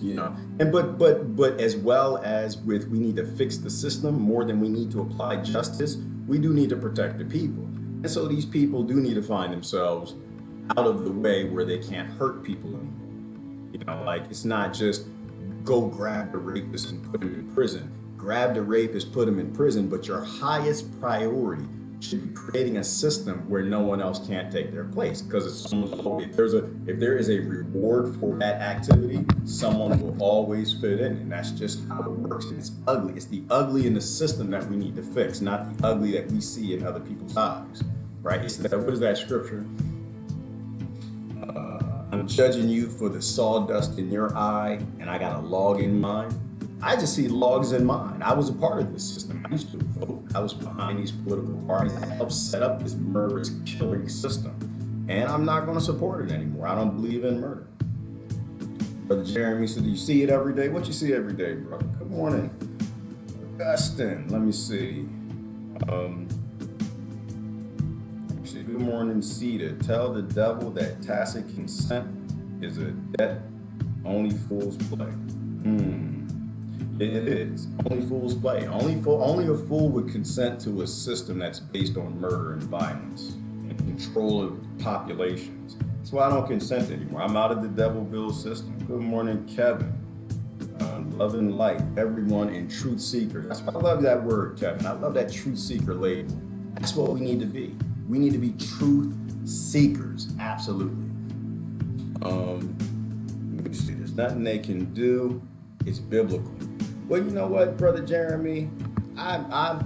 You know, and but as well as with we need to fix the system more than we need to apply justice, we do need to protect the people. And so these people do need to find themselves out of the way where they can't hurt people anymore. You know, like it's not just go grab the rapist and put him in prison. Grab the rapist, put him in prison, but your highest priority should be creating a system where no one else can't take their place. Because it's almost, if there is a reward for that activity, someone will always fit in, and that's just how it works. And it's ugly. It's the ugly in the system that we need to fix, not the ugly that we see in other people's lives. Right? What is that scripture? I'm judging you for the sawdust in your eye, and I got a log in mine. I just see logs in mine. I was a part of this system. I used to vote. I was behind these political parties that helped set up this murderous killing system. And I'm not going to support it anymore. I don't believe in murder. Brother Jeremy said, you see it every day? What you see every day, brother? Good morning. Augustine, let me see. Good morning, Cedar. Tell the devil that tacit consent is a debt only fools play. It is. Only fools play. Only a fool would consent to a system that's based on murder and violence and control of populations. That's why I don't consent anymore. I'm out of the devil bill system. Good morning, Kevin. Love and light, everyone in truth seekers. That's why I love that word, Kevin. I love that truth seeker label. That's what we need to be. We need to be truth seekers. Absolutely. Let me see. There's nothing they can do. It's biblical. Well, you know what, Brother Jeremy? I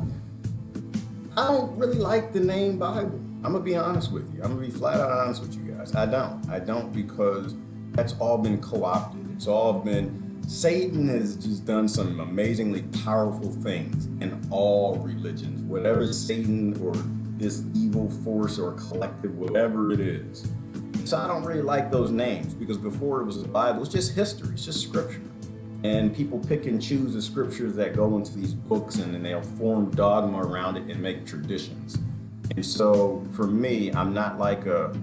don't really like the name Bible. I'm going to be honest with you. I'm going to be flat out honest with you guys. I don't because that's all been co-opted. It's all been, Satan has just done some amazingly powerful things in all religions. Whatever Satan or this evil force or collective, whatever it is. So I don't really like those names because before it was the Bible, it's just history. It's just scripture. And people pick and choose the scriptures that go into these books and then they'll form dogma around it and make traditions. And so for me, I'm not like a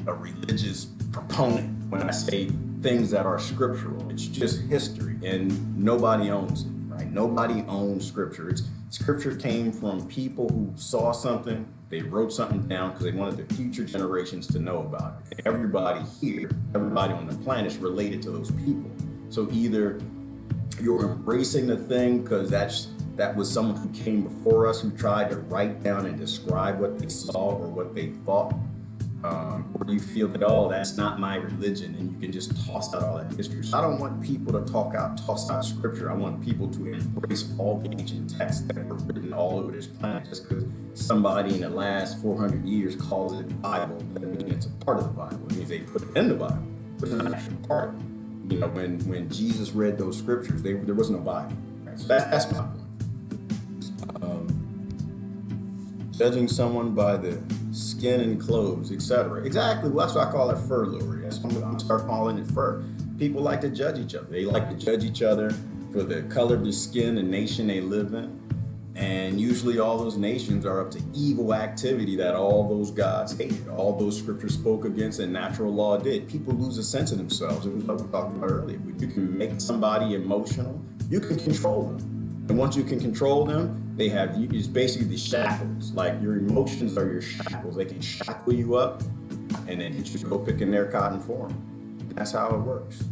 religious proponent when I say things that are scriptural. It's just history and nobody owns it, right? Nobody owns scripture. Scripture came from people who saw something, they wrote something down because they wanted the future generations to know about it. Everybody here, everybody on the planet is related to those people. So either you're embracing the thing because that was someone who came before us who tried to write down and describe what they saw or what they thought, or you feel that, oh, that's not my religion, and you can just toss out all that history. So I don't want people to toss out scripture. I want people to embrace all the ancient texts that were written all over this planet. Just because somebody in the last 400 years calls it the Bible doesn't mean it's a part of the Bible. It means they put it in the Bible, but it's not actually part of it. You know, when Jesus read those scriptures, there was no Bible. Right? So that's my point. Judging someone by the skin and clothes, etc. Exactly. Well, that's why I call it fur lorry. That's why I'm going to start calling it fur. People like to judge each other. They like to judge each other for the color of the skin and nation they live in. And usually all those nations are up to evil activity that all those gods hated, all those scriptures spoke against and natural law did. People lose a sense of themselves. It was what we talked about earlier. You can make somebody emotional. You can control them. And once you can control them, they have, it's basically the shackles. Like your emotions are your shackles. They can shackle you up and then get you to go picking their cotton for them. That's how it works.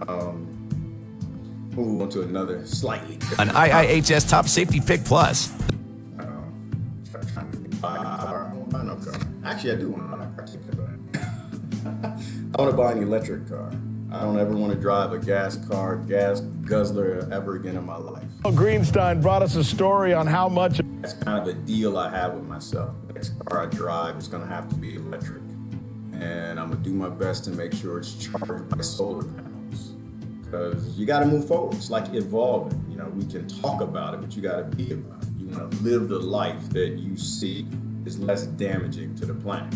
We'll move on to another slightly An IIHS Top Safety Pick Plus. Actually, I do want to buy a car. I want to buy an electric car. I don't ever want to drive a gas guzzler ever again in my life. Greenstein brought us a story on how much... That's kind of a deal I have with myself. The next car I drive is going to have to be electric. And I'm going to do my best to make sure it's charged by solar panels. Because you got to move forward. It's like evolving. You know, we can talk about it, but you got to be about it. You want to live the life that you see is less damaging to the planet.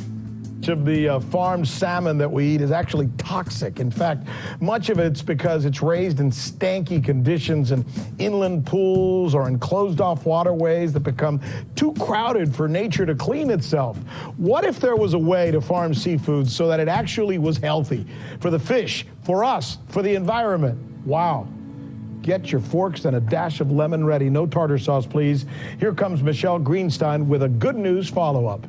Much of the farmed salmon that we eat is actually toxic. In fact, much of it's because it's raised in stanky conditions in inland pools or in closed-off waterways that become too crowded for nature to clean itself. What if there was a way to farm seafood so that it actually was healthy for the fish, for us, for the environment? Wow. Get your forks and a dash of lemon ready. No tartar sauce, please. Here comes Michelle Greenstein with a good news follow-up.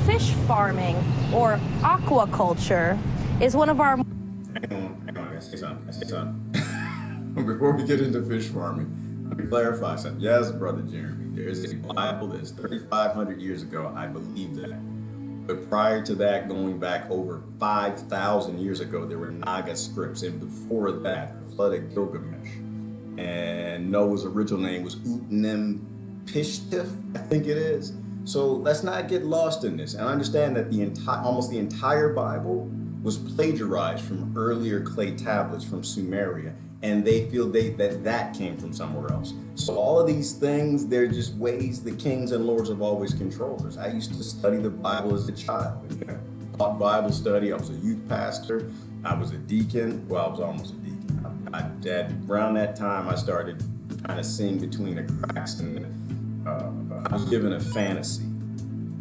Fish farming, or aquaculture, is one of our... Hang on, I gotta say something. Before we get into fish farming, let me clarify something. Yes, Brother Jeremy, there is a Bible that's 3,500 years ago. I believe that. But prior to that, going back over 5,000 years ago, there were Naga scripts, and before that, the flood of Gilgamesh. And Noah's original name was Utnapishtim, I think it is. So let's not get lost in this. And understand that almost the entire Bible was plagiarized from earlier clay tablets from Sumeria, and they feel that came from somewhere else. So all of these things, they're just ways the kings and lords have always controlled us. I used to study the Bible as a child. I taught Bible study. I was a youth pastor. I was a deacon. Well, I was almost a deacon. Around that time, I started kind of seeing between the cracks, and I was given a fantasy.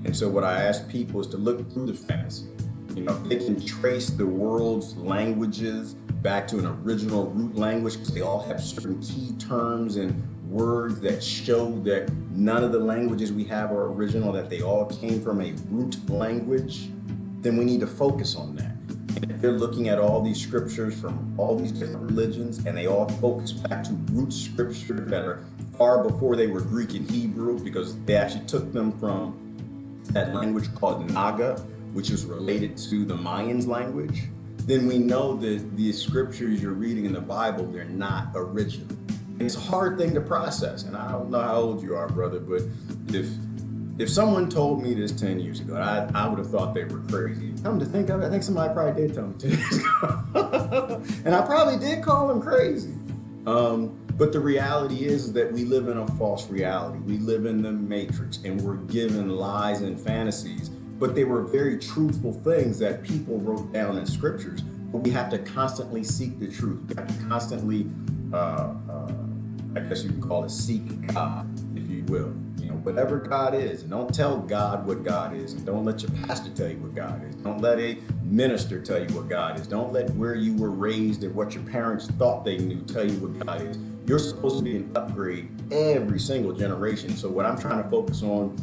And so what I ask people is to look through the fantasy. You know, they can trace the world's languages back to an original root language, because they all have certain key terms and words that show that none of the languages we have are original, that they all came from a root language. Then we need to focus on that. And if they're looking at all these scriptures from all these different religions, and they all focus back to root scriptures that are far before they were Greek and Hebrew, because they actually took them from that language called Naga, which is related to the Mayans language, then we know that the scriptures you're reading in the Bible, they're not original. And it's a hard thing to process. And I don't know how old you are, brother, but if someone told me this 10 years ago, I would have thought they were crazy. Come to think of it, I think somebody probably did tell me 10 years ago. And I probably did call them crazy. But the reality is that we live in a false reality. We live in the matrix, and we're given lies and fantasies. But they were very truthful things that people wrote down in scriptures. But we have to constantly seek the truth. We have to constantly, I guess you can call it, seek God, if you will. You know, whatever God is. And don't tell God what God is. And don't let your pastor tell you what God is. Don't let a minister tell you what God is. Don't let where you were raised and what your parents thought they knew tell you what God is. You're supposed to be an upgrade every single generation. So what I'm trying to focus on,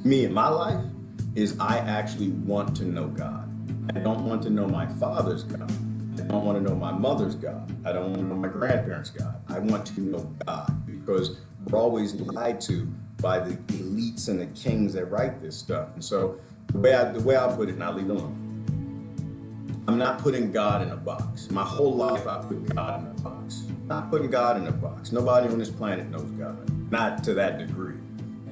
me in my life, is I actually want to know God. I don't want to know my father's God. I don't want to know my mother's God. I don't want to know my grandparents' God. I want to know God, because we're always lied to by the elites and the kings that write this stuff. And so the way I put it, and I'll leave it alone, I'm not putting God in a box. My whole life I put God in a box. I'm not putting God in a box. Nobody on this planet knows God, not to that degree.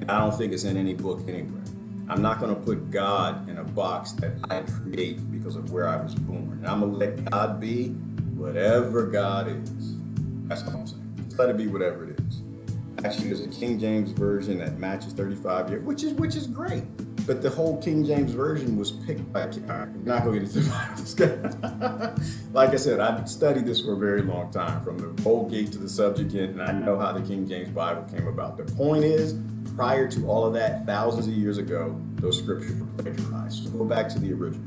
And I don't think it's in any book anywhere. I'm not going to put God in a box that I create because of where I was born. And I'm going to let God be whatever God is. That's all I'm saying. Just let it be whatever it is. Actually, there's a King James version that matches 35 years, which is great. But the whole King James version was picked by, I'm not going to get into this. Like I said, I've studied this for a very long time, from the Old Gate to the Subjugate, and I know how the King James Bible came about. The point is, prior to all of that, thousands of years ago, those scriptures were plagiarized. So go back to the original.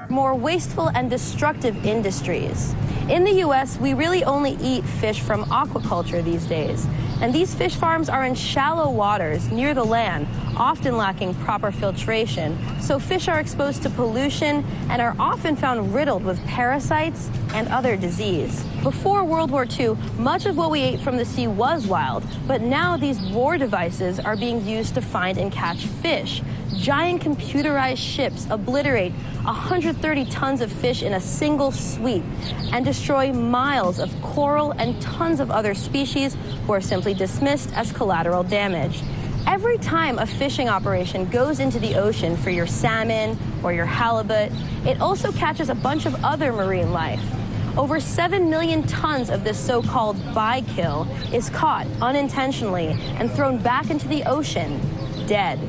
more wasteful and destructive industries. In the US, we really only eat fish from aquaculture these days. And these fish farms are in shallow waters near the land, often lacking proper filtration. So fish are exposed to pollution and are often found riddled with parasites and other disease. Before World War II, much of what we ate from the sea was wild, but now these war devices are being used to find and catch fish. Giant computerized ships obliterate 130 tons of fish in a single sweep and destroy miles of coral and tons of other species who are simply dismissed as collateral damage. Every time a fishing operation goes into the ocean for your salmon or your halibut, it also catches a bunch of other marine life. Over 7 million tons of this so-called bykill is caught unintentionally and thrown back into the ocean, dead.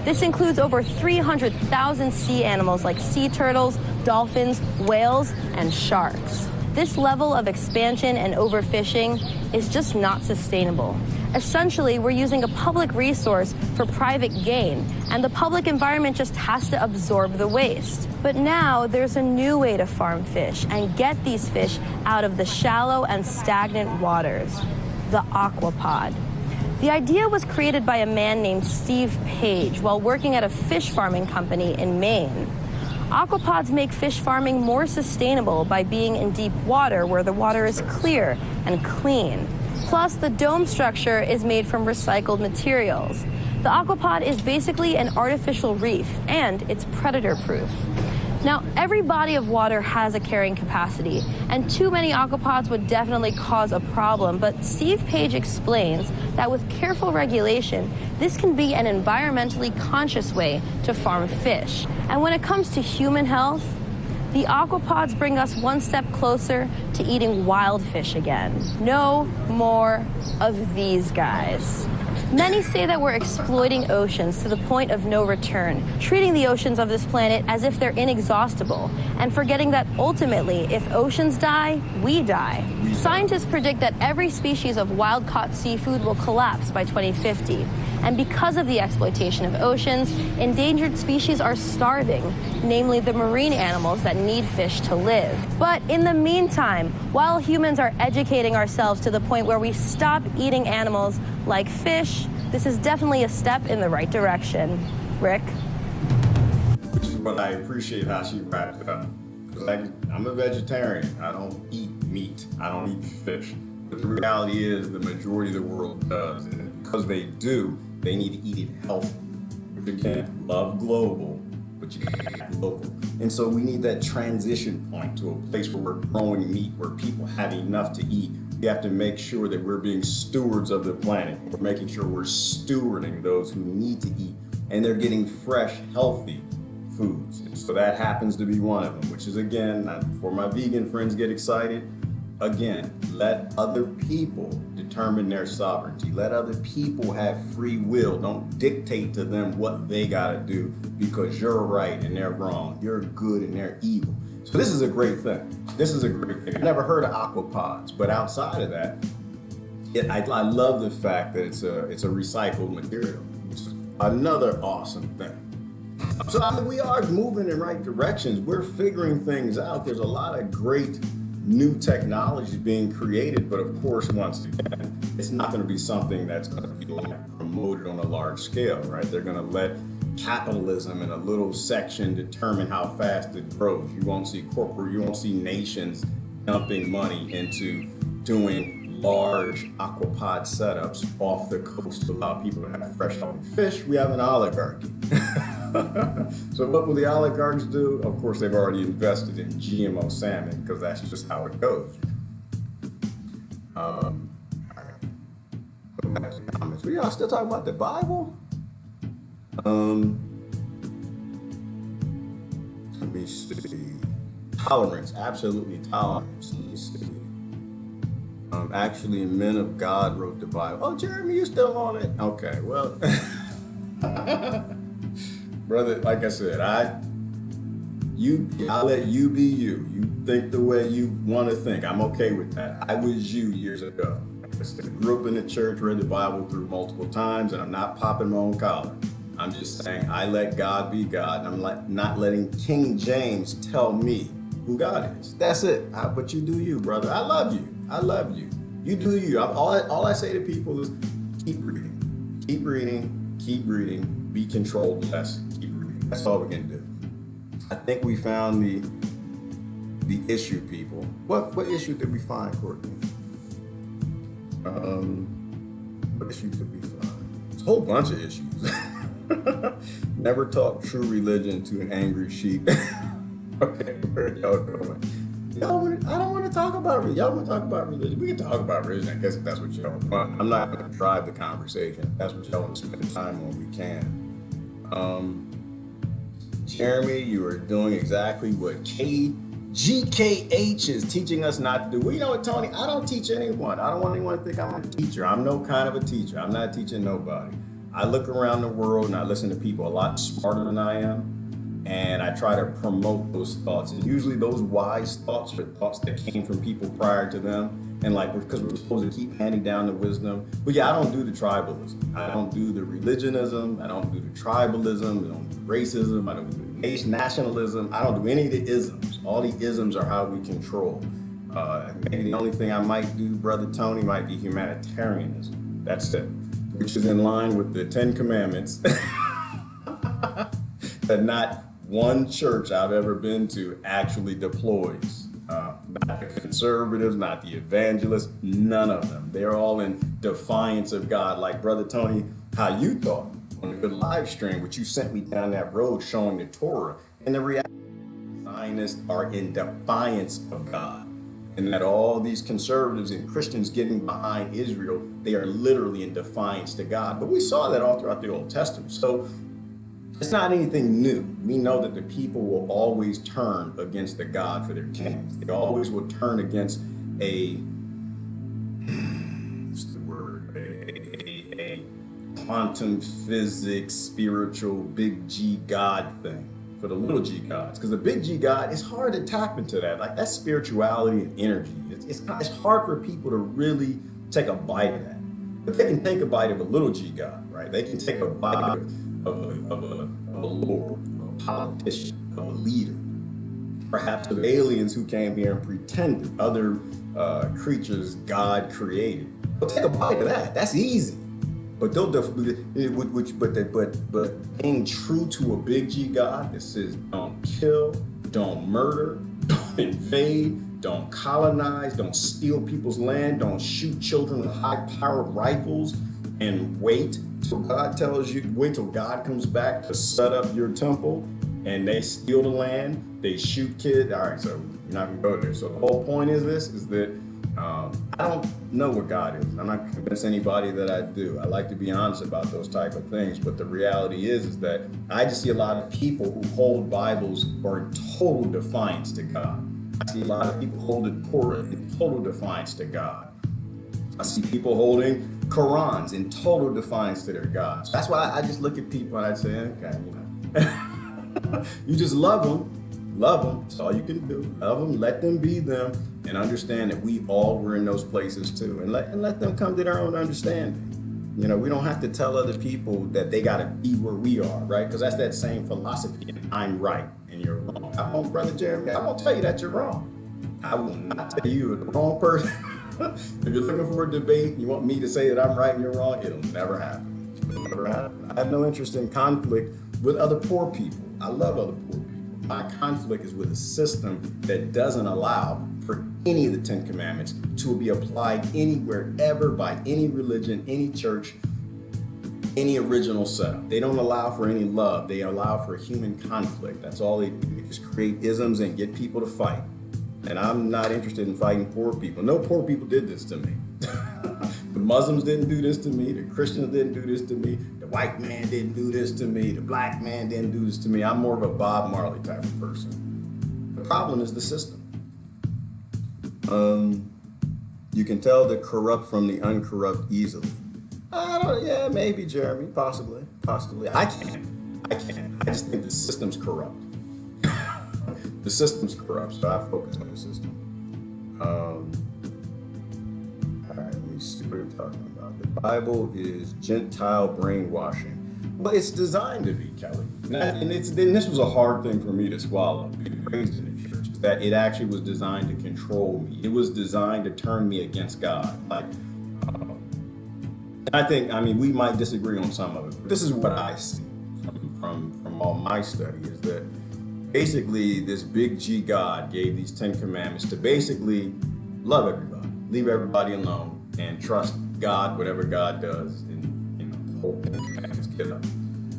This includes over 300,000 sea animals like sea turtles, dolphins, whales, and sharks. This level of expansion and overfishing is just not sustainable. Essentially, we're using a public resource for private gain, and the public environment just has to absorb the waste. But now there's a new way to farm fish and get these fish out of the shallow and stagnant waters, the aquapod. The idea was created by a man named Steve Page while working at a fish farming company in Maine. Aquapods make fish farming more sustainable by being in deep water where the water is clear and clean. Plus, the dome structure is made from recycled materials. The aquapod is basically an artificial reef, and it's predator-proof. Now, every body of water has a carrying capacity, and too many aquapods would definitely cause a problem, but Steve Page explains that with careful regulation, this can be an environmentally conscious way to farm fish. And when it comes to human health, the aquapods bring us one step closer to eating wild fish again. No more of these guys. Many say that we're exploiting oceans to the point of no return, treating the oceans of this planet as if they're inexhaustible, and forgetting that ultimately, if oceans die, we die. Scientists predict that every species of wild-caught seafood will collapse by 2050. And because of the exploitation of oceans, endangered species are starving, namely the marine animals that need fish to live. But in the meantime, while humans are educating ourselves to the point where we stop eating animals like fish, this is definitely a step in the right direction. Rick? Which is what I appreciate how she wrapped it up. Because I'm a vegetarian. I don't eat meat. I don't eat fish. But the reality is the majority of the world does. And because they do, they need to eat it healthy. You can't love global, but you can't eat local. And so we need that transition point to a place where we're growing meat, where people have enough to eat. We have to make sure that we're being stewards of the planet. We're making sure we're stewarding those who need to eat, and they're getting fresh, healthy foods. And so that happens to be one of them, which is, again, before my vegan friends get excited, again, let other people determine their sovereignty. Let other people have free will. Don't dictate to them what they gotta do because you're right and they're wrong. You're good and they're evil. So this is a great thing. This is a great thing. I've never heard of aquapods, but outside of that, I love the fact that it's a recycled material, which is another awesome thing. So I mean, we are moving in right directions. We're figuring things out. There's a lot of great new technology being created, but of course, once again, it's not going to be something that's going to be promoted on a large scale, right? They're going to let capitalism in a little section determine how fast it grows. You won't see nations dumping money into doing large aquapod setups off the coast to allow people to have fresh healthy fish. We have an oligarchy. So what will the oligarchs do? Of course, they've already invested in GMO salmon because that's just how it goes. All right. Comments. We are still talking about the Bible? Let me see. Tolerance, absolutely tolerance. Let me see. Actually, men of God wrote the Bible. Oh, Jeremy, you still on it? Okay, well, brother, like I said, I'll let you be you. You think the way you want to think. I'm okay with that. I was you years ago. I grew up in the church, read the Bible through multiple times, and I'm not popping my own collar. I'm just saying I let God be God, and I'm not letting King James tell me who God is. That's it. But you do you, brother. I love you. I love you. You do you. All I say to people is keep reading. Keep reading. Keep reading. Be controlled less. Keep reading. That's all we can do. I think we found the issue, people. What issue did we find, Courtney? What issue did we find? It's a whole bunch of issues. Never talk true religion to an angry sheep. Okay, where are y'all going? I don't want to talk about religion. Y'all want to talk about religion? We can talk about religion, I guess, if that's what y'all want. I'm not going to drive the conversation. If that's what y'all want to spend time on, we can. Jeremy, you are doing exactly what GKH is teaching us not to do. Well, you know what, Tony? I don't teach anyone. I don't want anyone to think I'm a teacher. I'm no kind of a teacher. I'm not teaching nobody. I look around the world and I listen to people a lot smarter than I am, and I try to promote those thoughts. And usually those wise thoughts are thoughts that came from people prior to them. And like, because we're supposed to keep handing down the wisdom. But yeah, I don't do the tribalism. I don't do the religionism. I don't do the tribalism. I don't do racism. I don't do nationalism. I don't do any of the isms. All the isms are how we control. Maybe the only thing I might do, Brother Tony, might be humanitarianism. That's it. Which is in line with the 10 Commandments. That not one church I've ever been to actually deploys. Not the conservatives, not the evangelists, none of them. They're all in defiance of God. Like Brother Tony, how you thought on the live stream, which you sent me down that road showing the Torah. And the reality, Zionists are in defiance of God. And that all these conservatives and Christians getting behind Israel, they are literally in defiance to God. But we saw that all throughout the Old Testament. So it's not anything new. We know that the people will always turn against the God for their kings. They always will turn against a quantum physics, spiritual, big G God thing for the little G gods. Because the big G God, it's hard to tap into that. Like that's spirituality and energy. It's hard for people to really take a bite of that. But they can take a bite of a little G God, right? They can take a bite of a lord, of a politician, of a leader, perhaps of aliens who came here and pretended, other creatures God created. They'll take a bite of that. That's easy. But they'll but being true to a big G God that says don't kill, don't murder, don't invade, don't colonize, don't steal people's land, don't shoot children with high-powered rifles, and wait till God tells you, wait till God comes back to set up your temple, and they steal the land, they shoot kids. All right, so you're not gonna go there. So the whole point is that I don't know what God is. I'm not convinced anybody that I do. I like to be honest about those type of things, but the reality is that I just see a lot of people who hold Bibles are in total defiance to God. I see a lot of people holding Torah in total defiance to God. I see people holding Qurans in total defiance to their gods. That's why I just look at people and I'd say, okay, you know, you just love them. Love them. That's all you can do. Love them. Let them be them, and understand that we all were in those places too. And let them come to their own understanding. You know, we don't have to tell other people that they got to be where we are, right? Because that's that same philosophy. I'm right and you're wrong. I won't, Brother Jeremy. I won't tell you that you're wrong. I will not tell you you're the wrong person. If you're looking for a debate, you want me to say that I'm right and you're wrong, it'll never happen. It'll never happen. I have no interest in conflict with other poor people. I love other poor people. My conflict is with a system that doesn't allow for any of the 10 Commandments to be applied anywhere ever by any religion, any church, any original setup. They don't allow for any love. They allow for human conflict. That's all they do. They just create isms and get people to fight. And I'm not interested in fighting poor people. No poor people did this to me. The Muslims didn't do this to me. The Christians didn't do this to me. The white man didn't do this to me. The black man didn't do this to me. I'm more of a Bob Marley type of person. The problem is the system. You can tell the corrupt from the uncorrupt easily. Yeah, maybe, Jeremy, possibly. I can't. I just think the system's corrupt. The system's corrupt, so I focus on the system. All right, let me see what we're talking about. The Bible is Gentile brainwashing. Well, it's designed to be, Kelly. And this was a hard thing for me to swallow, being raised in the church, that it actually was designed to control me. It was designed to turn me against God. Like, I think, I mean, we might disagree on some of it, but this is what I see from all my study, is that basically this big G God gave these 10 commandments to basically love everybody, leave everybody alone, and trust God, whatever God does, and the whole 10 commandments get up.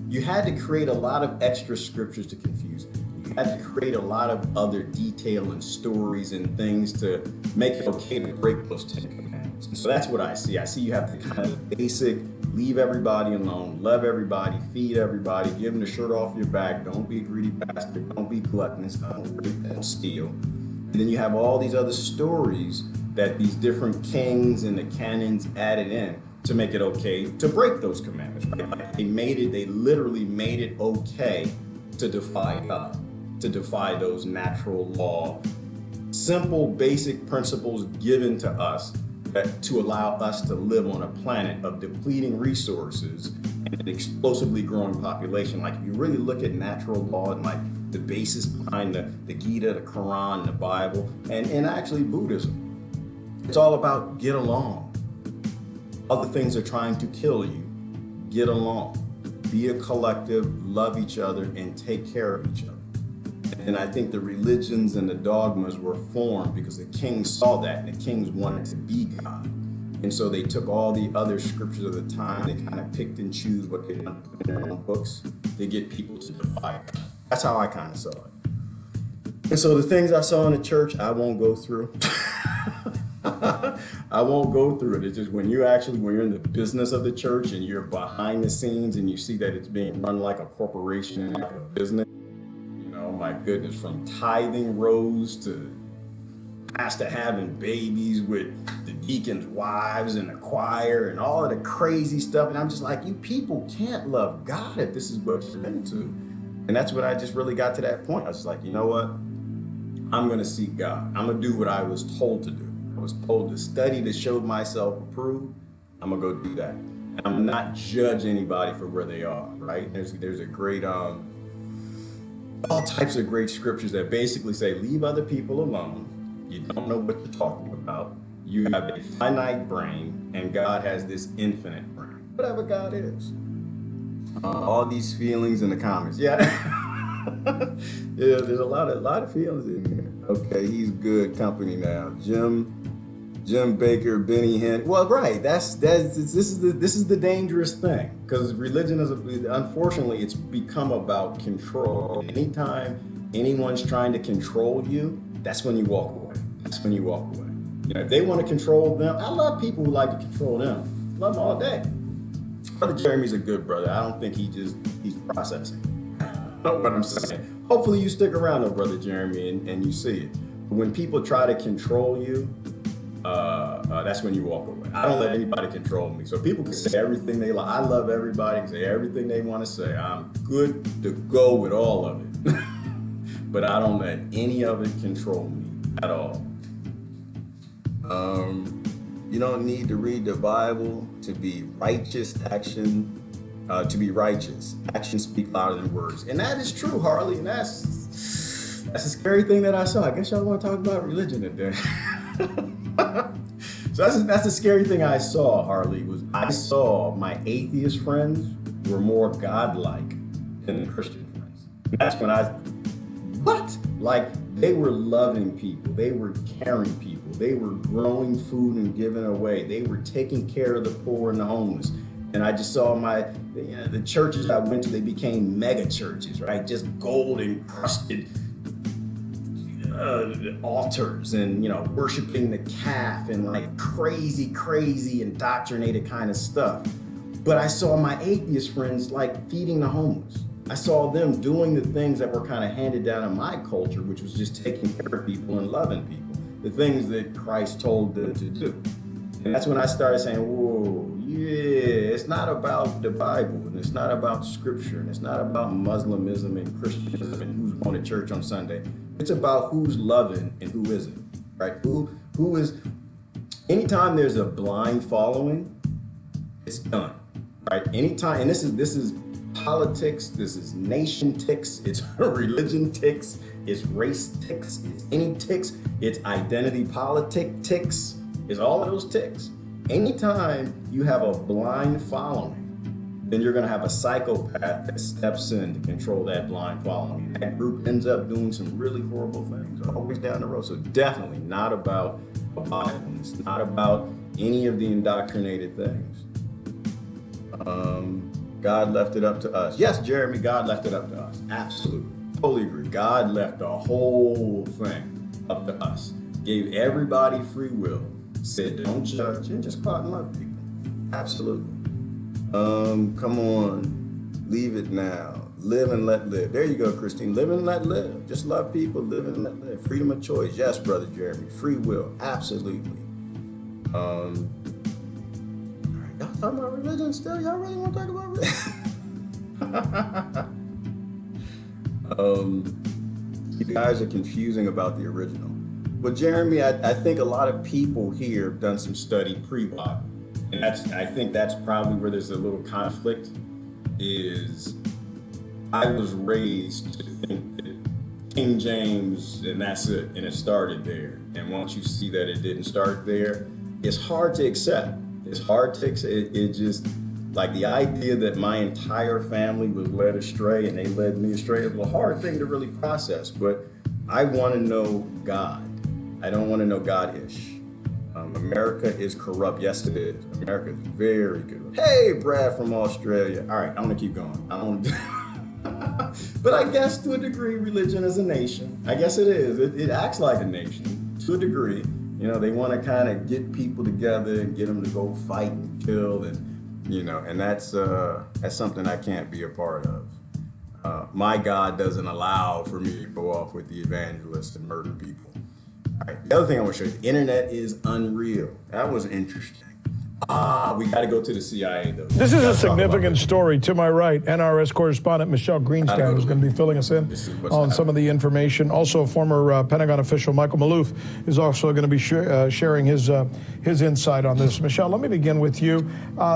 You had to create a lot of extra scriptures to confuse people. You had to create a lot of other detail and stories and things to make it okay to break those 10 commandments. And so that's what I see. I see you have the kind of basic, leave everybody alone, love everybody, feed everybody, give them the shirt off your back, don't be a greedy bastard, don't be gluttonous, don't steal. And then you have all these other stories that these different kings and the canons added in to make it okay to break those commandments. Right? Like they literally made it okay to defy God, to defy those natural law, simple basic principles given to us to allow us to live on a planet of depleting resources and an explosively growing population. Like if you really look at natural law and like the basis behind the Gita, the Quran, the Bible, and actually Buddhism, it's all about get along. Other things are trying to kill you. Get along. Be a collective, love each other, and take care of each other. And I think the religions and the dogmas were formed because the kings saw that, and the kings wanted to be God. And so they took all the other scriptures of the time, they kind of picked and choose what they wanted to put in their own books to get people to defy God. That's how I kind of saw it. And so the things I saw in the church, I won't go through. I won't go through it. It's just when you're in the business of the church and you're behind the scenes and you see that it's being run like a corporation, like a business, you know, my goodness, from tithing rows to pastor having babies with the deacons' wives and the choir and all of the crazy stuff. And I'm just like, you people can't love God if this is what you're into. And that's when I just really got to that point. I was like, you know what? I'm going to seek God. I'm going to do what I was told to do. I was told to study to show myself approved. I'm gonna go do that. And I'm not judge anybody for where they are, right? There's a great, all types of great scriptures that basically say, leave other people alone. You don't know what you're talking about. You have a finite brain and God has this infinite brain, whatever God is. All these feelings in the comments. Yeah. Yeah, there's a lot of feelings in here. Okay, he's good company now. Jim Baker, Benny Hinn. Well, right. This is the dangerous thing, because religion is unfortunately it's become about control. Anytime anyone's trying to control you, that's when you walk away. That's when you walk away. You know, if they want to control them, I love people who like to control them. Love them all day. Brother Jeremy's a good brother. I don't think he's processing. Know what I'm saying? Hopefully you stick around, though, Brother Jeremy, and you see it. When people try to control you, that's when you walk away. I don't let anybody control me. So people can say everything they like. I love everybody, can say everything they want to say. I'm good to go with all of it. But I don't let any of it control me at all. You don't need to read the Bible to be righteous action. To be righteous. Actions speak louder than words. And that is true, Harley, and that's a scary thing that I saw. I guess y'all want to talk about religion today. So that's the scary thing I saw, Harley, was I saw my atheist friends were more godlike than the Christian friends. That's when what? Like, they were loving people. They were caring people. They were growing food and giving away. They were taking care of the poor and the homeless. And I just saw the churches I went to, they became mega churches, right? Just gold encrusted altars and, worshiping the calf and like crazy indoctrinated kind of stuff. But I saw my atheist friends like feeding the homeless. I saw them doing the things that were kind of handed down in my culture, which was just taking care of people and loving people, the things that Christ told them to do. And that's when I started saying, whoa, yeah, it's not about the Bible, and it's not about scripture, and it's not about Muslimism and Christianism and who's going to church on Sunday. It's about who's loving and who isn't, right? Who is, anytime there's a blind following, it's done, right? Anytime, and this is politics, this is nation ticks, it's religion ticks, it's race ticks, it's any ticks, it's identity politic ticks, it's all of those ticks. Anytime you have a blind following, then you're going to have a psychopath that steps in to control that blind following. And that group ends up doing some really horrible things always down the road. So definitely not about a Bible. It's not about any of the indoctrinated things. God left it up to us. Yes, Jeremy, God left it up to us. Absolutely. Totally agree. God left the whole thing up to us. Gave everybody free will. Said don't judge and just go out and love people. Absolutely. Come on. Leave it now. Live and let live. There you go, Christine. Live and let live. Just love people. Live and let live. Freedom of choice. Yes, Brother Jeremy. Free will. Absolutely. All right, y'all talking about religion still? Y'all really want to talk about religion? You guys are confusing about the original. Well, Jeremy, I think a lot of people here have done some study pre-Bible. And I think that's probably where there's a little conflict, is I was raised to think that King James and that's it, and it started there. And once you see that it didn't start there, it's hard to accept. It's hard to accept. It just, like the idea that my entire family was led astray and they led me astray is a hard thing to really process. But I want to know God. I don't want to know God-ish. America is corrupt. Yes, it is. America is very good. Hey, Brad from Australia. All right, I'm going to keep going. I don't. But I guess to a degree, religion is a nation. I guess it is. It acts like a nation to a degree. You know, they want to kind of get people together and get them to go fight and kill, and you know, and that's something I can't be a part of. My God doesn't allow for me to go off with the evangelists and murder people. All right, the other thing I want to show you, the internet is unreal. That was interesting. We got to go to the CIA, though. This is a significant story. To my right, NRS correspondent Michelle Greenspan is going to be filling us in on some of the information. Also, former Pentagon official Michael Maloof is also going to be sharing his insight on this. Michelle, let me begin with you.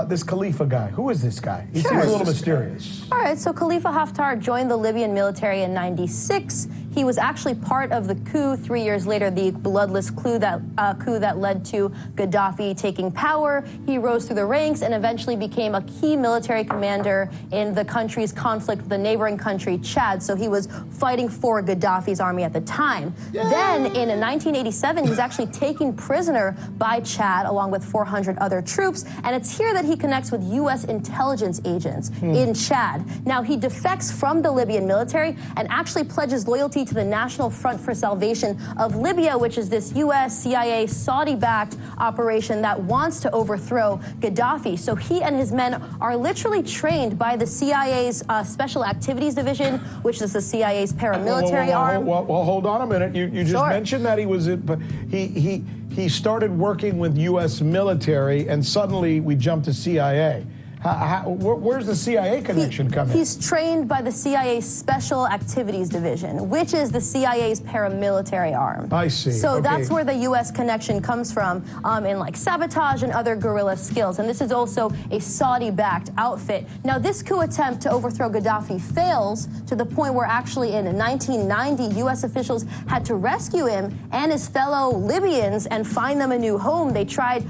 This Khalifa guy, who is this guy? He seems a little mysterious. All right, so Khalifa Haftar joined the Libyan military in '96. He was actually part of the coup 3 years later, the bloodless coup that led to Gaddafi taking power. He rose through the ranks and eventually became a key military commander in the country's conflict with the neighboring country, Chad. So he was fighting for Gaddafi's army at the time. Yay! Then in 1987, he was actually taken prisoner by Chad along with 400 other troops. And it's here that he connects with U.S. intelligence agents in Chad. Now, he defects from the Libyan military and actually pledges loyalty to the National Front for Salvation of Libya, which is this U.S., CIA, Saudi-backed operation that wants to overthrow Gaddafi. So he and his men are literally trained by the CIA's Special Activities Division, which is the CIA's paramilitary arm. Well, hold on a minute. You just mentioned that he was, but he started working with U.S. military, and suddenly we jumped to CIA. Where's the CIA connection coming? He's trained by the CIA's Special Activities Division, which is the CIA's paramilitary arm. I see. So that's where the U.S. connection comes from in like sabotage and other guerrilla skills. And this is also a Saudi-backed outfit. Now, this coup attempt to overthrow Gaddafi fails to the point where actually in 1990, U.S. officials had to rescue him and his fellow Libyans and find them a new home. They tried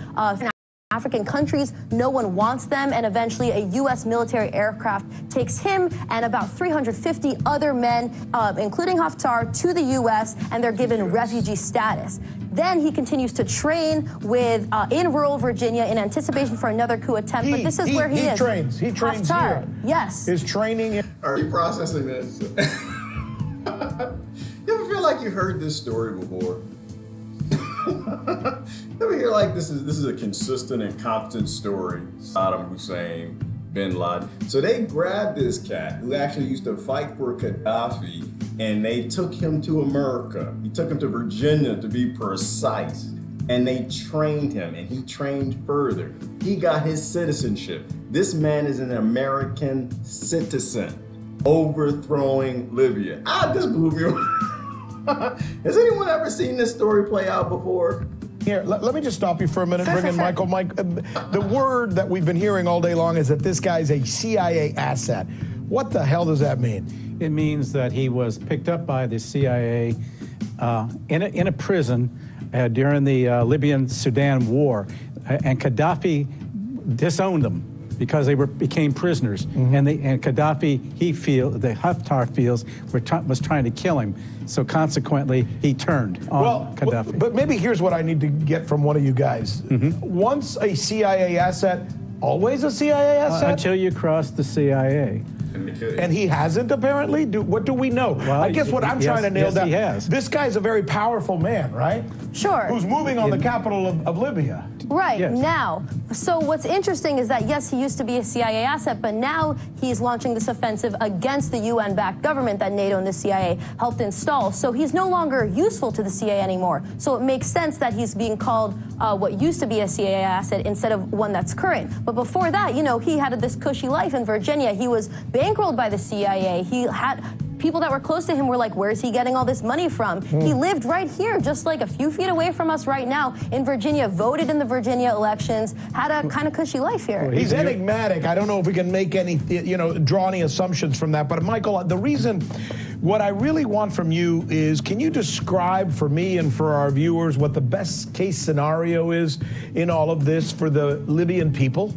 African countries, no one wants them, and eventually a U.S. military aircraft takes him and about 350 other men, including Haftar, to the U.S., and they're given refugee status. Then he continues to train with in rural Virginia in anticipation for another coup attempt, but this is where he is. He trains Haftar, here. yes. His training. Are you processing this? You ever feel like you heard this story before? Ever hear like this is a consistent and constant story? Saddam Hussein, Bin Laden. So they grabbed this cat who actually used to fight for Gaddafi, and they took him to America. He took him to Virginia, to be precise, and they trained him, and he trained further. He got his citizenship. This man is an American citizen, overthrowing Libya. This blew me away. Has anyone ever seen this story play out before? Here, let me just stop you for a minute, bring in Michael. Mike, the word that we've been hearing all day long is that this guy's a CIA asset. What the hell does that mean? It means that he was picked up by the CIA in a prison during the Libyan-Sudan war, and Gaddafi disowned them because they became prisoners. And Gaddafi, the Haftar feels, was trying to kill him. So consequently, he turned on Gaddafi. But maybe here's what I need to get from one of you guys. Once a CIA asset, always a CIA asset? Until you cross the CIA. And he hasn't, apparently? What do we know? Well, I guess what I'm trying to nail down. He has. This guy's a very powerful man, right? Sure. Who's moving on the capital of Libya. Right, Yes. now. So what's interesting is that, yes, he used to be a CIA asset, but now he's launching this offensive against the UN-backed government that NATO and the CIA helped install. So he's no longer useful to the CIA anymore. So it makes sense that he's being called what used to be a CIA asset instead of one that's current. But before that, you know, he had this cushy life in Virginia. He was bankrolled by the CIA. He had... people that were close to him were like, where's he getting all this money from? He lived right here, just like a few feet away from us right now in Virginia, voted in the Virginia elections, had a kind of cushy life here. He's enigmatic. I don't know if we can make any, draw any assumptions from that. But Michael, the reason, what I really want from you is, can you describe for me and for our viewers what the best case scenario is in all of this for the Libyan people?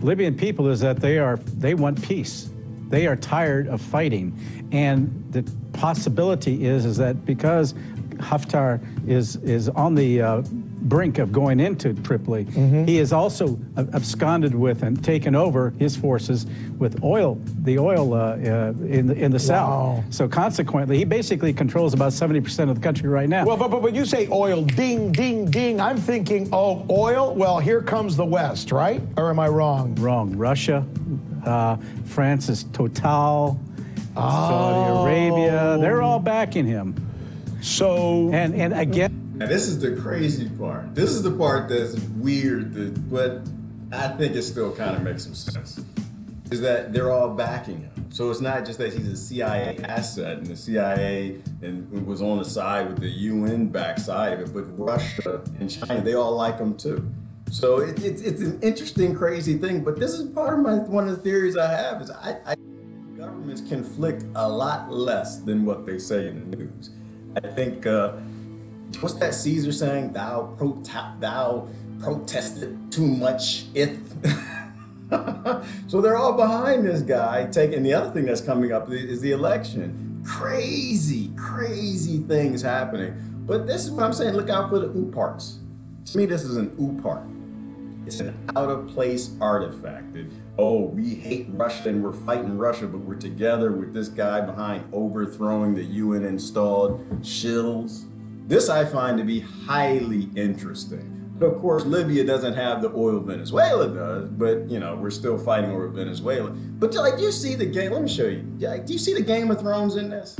Libyan people is that they want peace. They are tired of fighting. And the possibility is that because Haftar is on the brink of going into Tripoli, he is also absconded with and taken over his forces with the oil in the south. So consequently, he basically controls about 70% of the country right now. Well, but when you say oil, ding, ding, ding, I'm thinking, oh, oil? Well, here comes the West, right? Or am I wrong? Wrong. Russia, France's Total, Saudi Arabia, they're all backing him. So... And again... Now, this is the crazy part. This is the part that's weird, but I think it still kind of makes some sense. Is that they're all backing him. So it's not just that he's a CIA asset and the CIA was on the side with the UN backside of it, but Russia and China, they all like him too. So it's an interesting, crazy thing. But this is part of one of the theories I have is I governments conflict a lot less than what they say in the news. I think, what's that Caesar saying? Thou protested too much ith. So they're all behind this guy taking. The other thing that's coming up is the election. Crazy, crazy things happening. But this is what I'm saying. Look out for the ooh parts. To me, this is an ooh part. It's an out-of-place artifact that, oh, we hate Russia and we're fighting Russia, but we're together with this guy behind overthrowing the UN-installed shills. This I find to be highly interesting. But of course, Libya doesn't have the oil Venezuela does, but we're still fighting over Venezuela. But do you see the game? Let me show you. Do you see the Game of Thrones in this?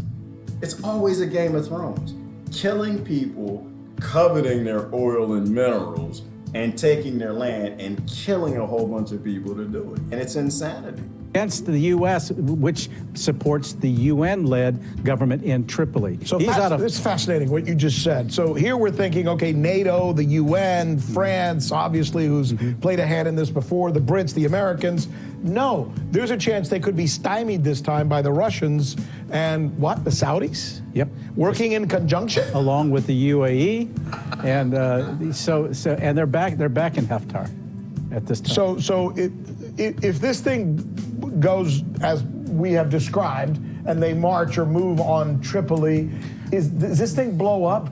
It's always a Game of Thrones. Killing people, coveting their oil and minerals, and taking their land and killing a whole bunch of people to do it. And it's insanity. Against the U.S., which supports the UN-led government in Tripoli. So it's fascinating what you just said. So here we're thinking, okay, NATO, the UN, France, obviously, who's played a hand in this before, the Brits, the Americans. No, there's a chance they could be stymied this time by the Russians and what, the Saudis? Yep. Working in conjunction? Along with the UAE, and and they're back in Haftar at this time. So if this thing goes as we have described, and they march or move on Tripoli, does this thing blow up?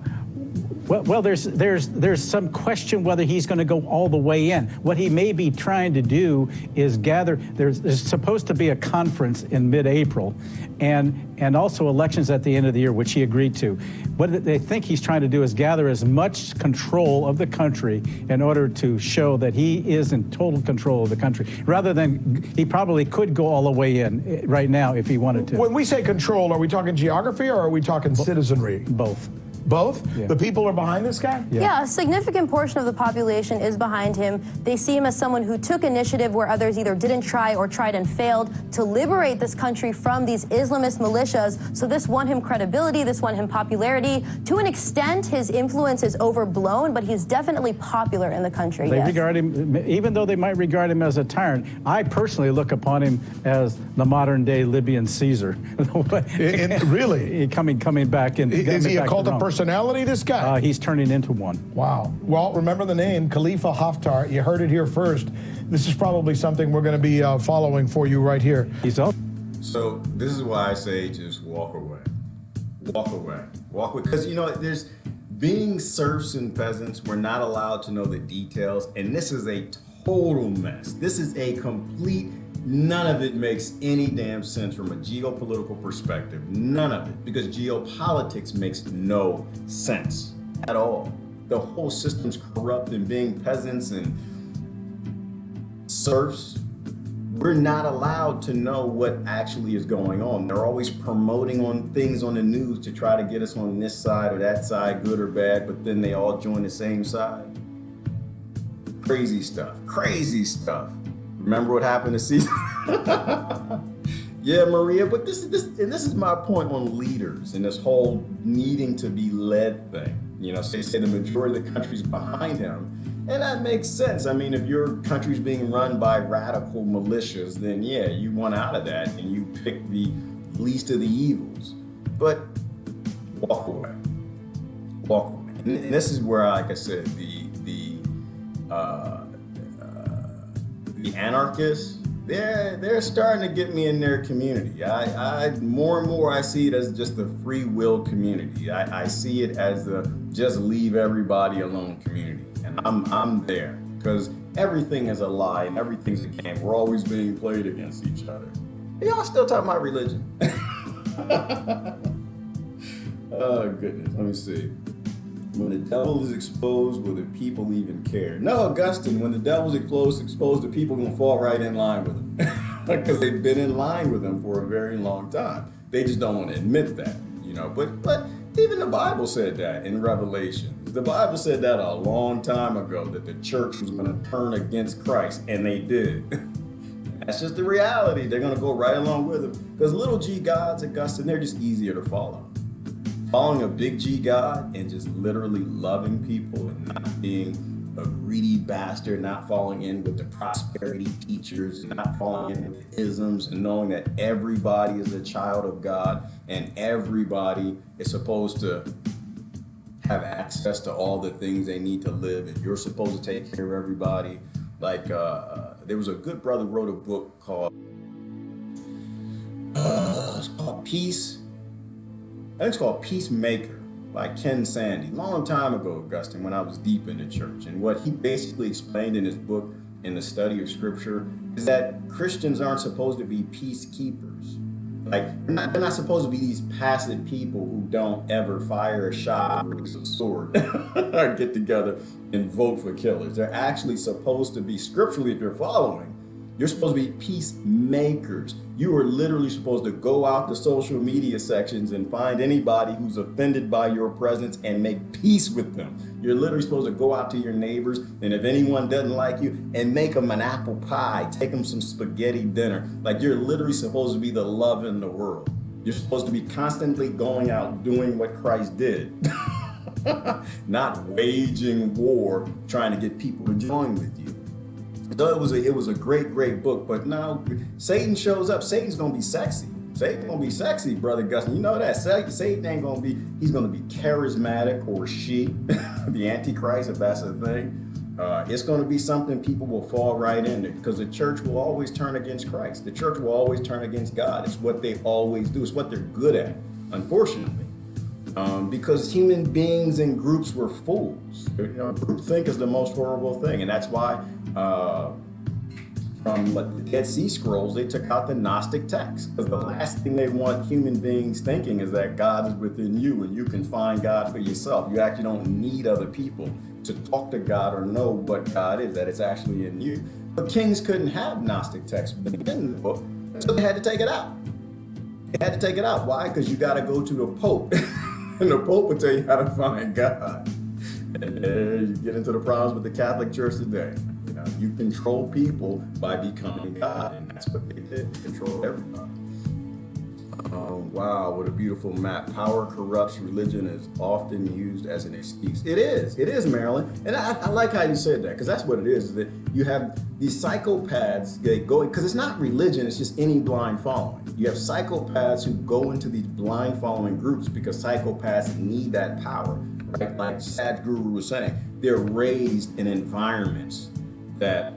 Well, there's some question whether he's going to go all the way in. What he may be trying to do is gather. There's supposed to be a conference in mid-April, and also elections at the end of the year, which he agreed to. What they think he's trying to do is gather as much control of the country in order to show that he is in total control of the country, rather than he probably could go all the way in right now if he wanted to. When we say control, are we talking geography or are we talking citizenry? Both. Both? Yeah. The people are behind this guy? Yeah, a significant portion of the population is behind him. They see him as someone who took initiative where others either didn't try or tried and failed to liberate this country from these Islamist militias. So this won him credibility, this won him popularity. To an extent, his influence is overblown, but he's definitely popular in the country. They yes. regard him, even though they might regard him as a tyrant, I personally look upon him as the modern-day Libyan Caesar. Really? Coming back in. Is he a cult of personality, this guy? He's turning into one. Wow. Well, remember the name, Khalifa Haftar. You heard it here first. This is probably something we're going to be following for you right here. So this is why I say just walk away. Walk away. Walk away. Because, you know, there's being serfs and peasants, we're not allowed to know the details. And this is a total mess. This is a complete, none of it makes any damn sense from a geopolitical perspective. None of it. Because geopolitics makes no sense at all. The whole system's corrupt, and being peasants and serfs, we're not allowed to know what actually is going on. They're always promoting on things on the news to try to get us on this side or that side, good or bad, but then they all join the same side. Crazy stuff. Crazy stuff. Remember what happened to Caesar? Yeah, Maria, but this is my point on leaders and this whole needing to be led thing. You know, they say the majority of the country's behind him. And that makes sense. I mean, if your country's being run by radical militias, then yeah, you want out of that and you pick the least of the evils. But walk away. Walk away. And this is where, like I said, the anarchists, they're starting to get me in their community. I more and more I see it as just the free will community. I see it as the just leave everybody alone community. And I'm there because everything is a lie and everything's a game. We're always being played against each other. And y'all still talking about religion. Oh goodness, let me see. When the devil is exposed, will the people even care? No, Augustine, when the devil's exposed, the people are gonna fall right in line with him. Because they've been in line with him for a very long time. They just don't want to admit that, you know. But even the Bible said that in Revelation. The Bible said that a long time ago, that the church was going to turn against Christ, and they did. That's just the reality. They're going to go right along with him. Because little g gods, Augustine, they're just easier to follow. Following a big G God and just literally loving people and not being a greedy bastard, not falling in with the prosperity teachers, not falling in with isms, and knowing that everybody is a child of God and everybody is supposed to have access to all the things they need to live, and you're supposed to take care of everybody. Like there was a good brother who wrote a book called it's called Peace. I think it's called Peacemaker by Ken Sandy. Long time ago, Augustine, when I was deep in the church. And what he basically explained in his book, in the study of scripture, is that Christians aren't supposed to be peacekeepers. Like, they're not supposed to be these passive people who don't ever fire a shot or use a sword or get together and vote for killers. They're actually supposed to be, scripturally, if you're following, you're supposed to be peacemakers. You are literally supposed to go out to social media sections and find anybody who's offended by your presence and make peace with them. You're literally supposed to go out to your neighbors, and if anyone doesn't like you, and make them an apple pie, take them some spaghetti dinner. Like, you're literally supposed to be the love in the world. You're supposed to be constantly going out doing what Christ did. Not waging war, trying to get people to join with you. So it was a great book, but now Satan shows up. Satan's gonna be sexy. Satan's gonna be sexy, Brother Gustin. You know that. Satan ain't gonna be, he's gonna be charismatic, or she, the Antichrist, if that's a thing. It's gonna be something people will fall right into, because the church will always turn against Christ. The church will always turn against God. It's what they always do. It's what they're good at, unfortunately. Because human beings and groups were fools. You know, groupthink is the most horrible thing, and that's why from the Dead Sea Scrolls, they took out the Gnostic text, because the last thing they want human beings thinking is that God is within you and you can find God for yourself. You actually don't need other people to talk to God or know what God is, that it's actually in you. But kings couldn't have Gnostic text in the book, so they had to take it out. They had to take it out. Why? Because you got to go to the Pope And the Pope will tell you how to find God. And there you get into the problems with the Catholic Church today. You know, you control people by becoming God, and that's what they did, control everybody. Wow, what a beautiful map. Power corrupts. Religion is often used as an excuse. It is, Marilyn. And I like how you said that, because that's what it is that you have these psychopaths, they go, because it's not religion, it's just any blind following. You have psychopaths who go into these blind following groups because psychopaths need that power, right? Like Sadhguru was saying, they're raised in environments that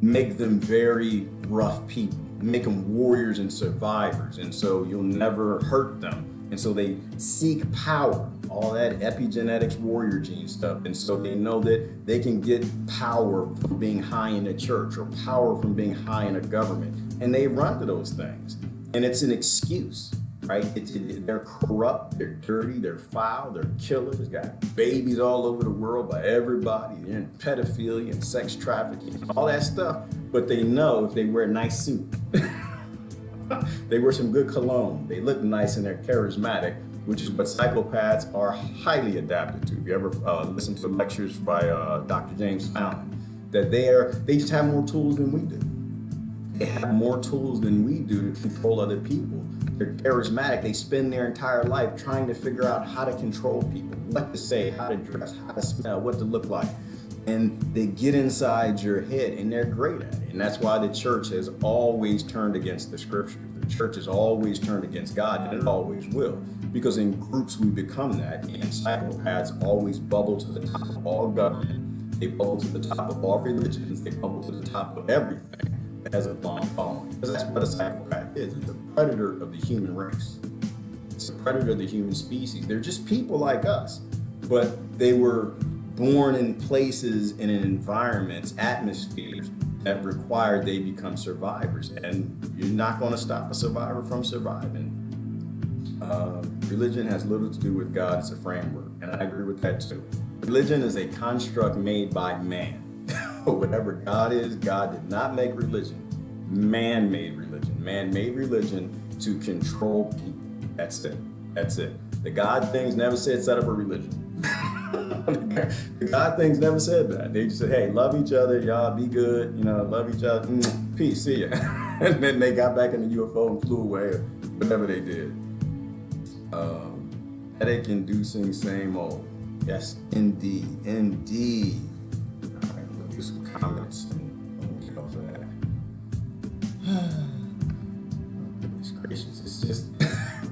make them very rough people, make them warriors and survivors, and so you'll never hurt them. And so they seek power, all that epigenetics warrior gene stuff, and so they know that they can get power from being high in the church or power from being high in a government, and they run to those things. And it's an excuse, right? They're corrupt, they're dirty, they're foul, they're killers, got babies all over the world by everybody, they're in pedophilia and sex trafficking, all that stuff. But they know if they wear a nice suit, they wear some good cologne, they look nice and they're charismatic, which is what psychopaths are highly adapted to. If you ever listen to lectures by Dr. James Fallon, that they just have more tools than we do. They have more tools than we do to control other people. They're charismatic. They spend their entire life trying to figure out how to control people, what to say, how to dress, how to smell, what to look like. And they get inside your head, and they're great at it. And that's why the church has always turned against the scriptures. The church has always turned against God, and it always will. Because in groups we become that, and psychopaths always bubble to the top of all government. They bubble to the top of all religions. They bubble to the top of everything that has a long following. Because that's what a psychopath is. It's a predator of the human race. It's a predator of the human species. They're just people like us, but they were born in places and in environments, atmospheres that required they become survivors. And you're not going to stop a survivor from surviving. Religion has little to do with God as a framework, and I agree with that too. Religion is a construct made by man. Whatever God is, God did not make religion. Man made religion. Man made religion to control people. That's it. That's it. The God things never said set up a religion. The God things never said that. They just said, hey, love each other, y'all, be good, you know, love each other, peace, see ya. And then they got back in the UFO and flew away, or whatever they did. Headache inducing, same old. Yes, indeed, indeed. All right, we'll do some comments and get off of that. Goodness gracious, it's just,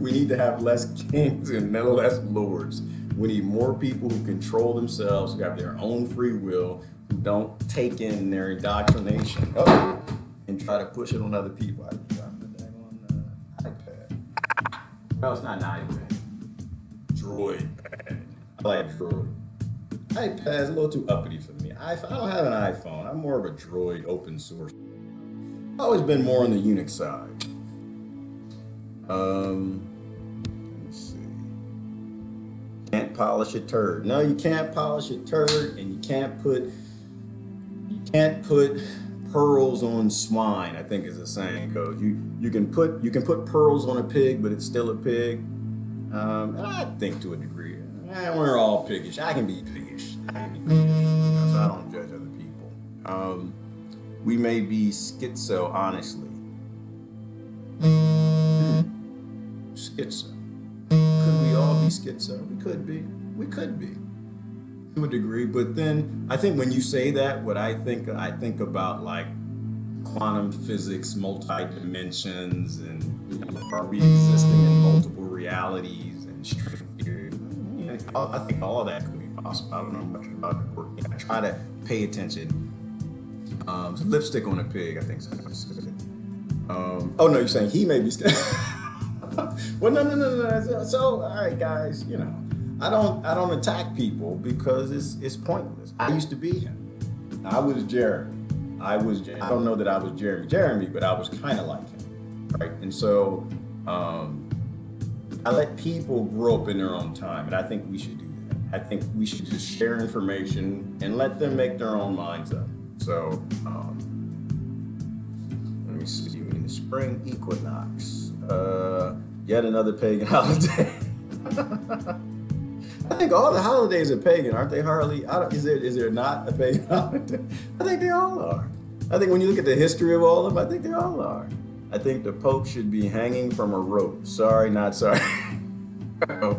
we need to have less kings and less lords. We need more people who control themselves, who have their own free will, who don't take in their indoctrination and try to push it on other people. I dropped the bag on the iPad. No, it's not an iPad. Droid. I like Droid. iPad's a little too uppity for me. I don't have an iPhone. I'm more of a Droid open source. I've always been more on the Unix side. Let me see. Can't polish a turd. No, you can't polish a turd, and you can't put pearls on swine, I think is the saying goes. You can put pearls on a pig, but it's still a pig. I think to a degree. We're all piggish. I can be piggish. So I don't judge other people. We may be schizo, honestly. Schizo. Could we all be schizo? We could be. We could be. To a degree. But then I think when you say that, what I think about like quantum physics, multi-dimensions, and are we existing in multiple realities and string theory? I think all of that could be possible. I don't know much about it. I try to pay attention. Lipstick on a pig, I think sounds good. Oh no, you're saying he may be scared. Well, no. So, all right, guys, you know, I don't attack people because it's pointless. I used to be him. I was Jeremy. I don't know that I was Jeremy, but I was kind of like him, right? And so I let people grow up in their own time, and I think we should do that. I think we should just share information and let them make their own minds up. So let me see. In the spring equinox, yet another pagan holiday. I think all the holidays are pagan, aren't they, Harley? Is there not a pagan holiday? I think they all are. I think when you look at the history of all of them, I think they all are. I think the Pope should be hanging from a rope. Sorry, not sorry. All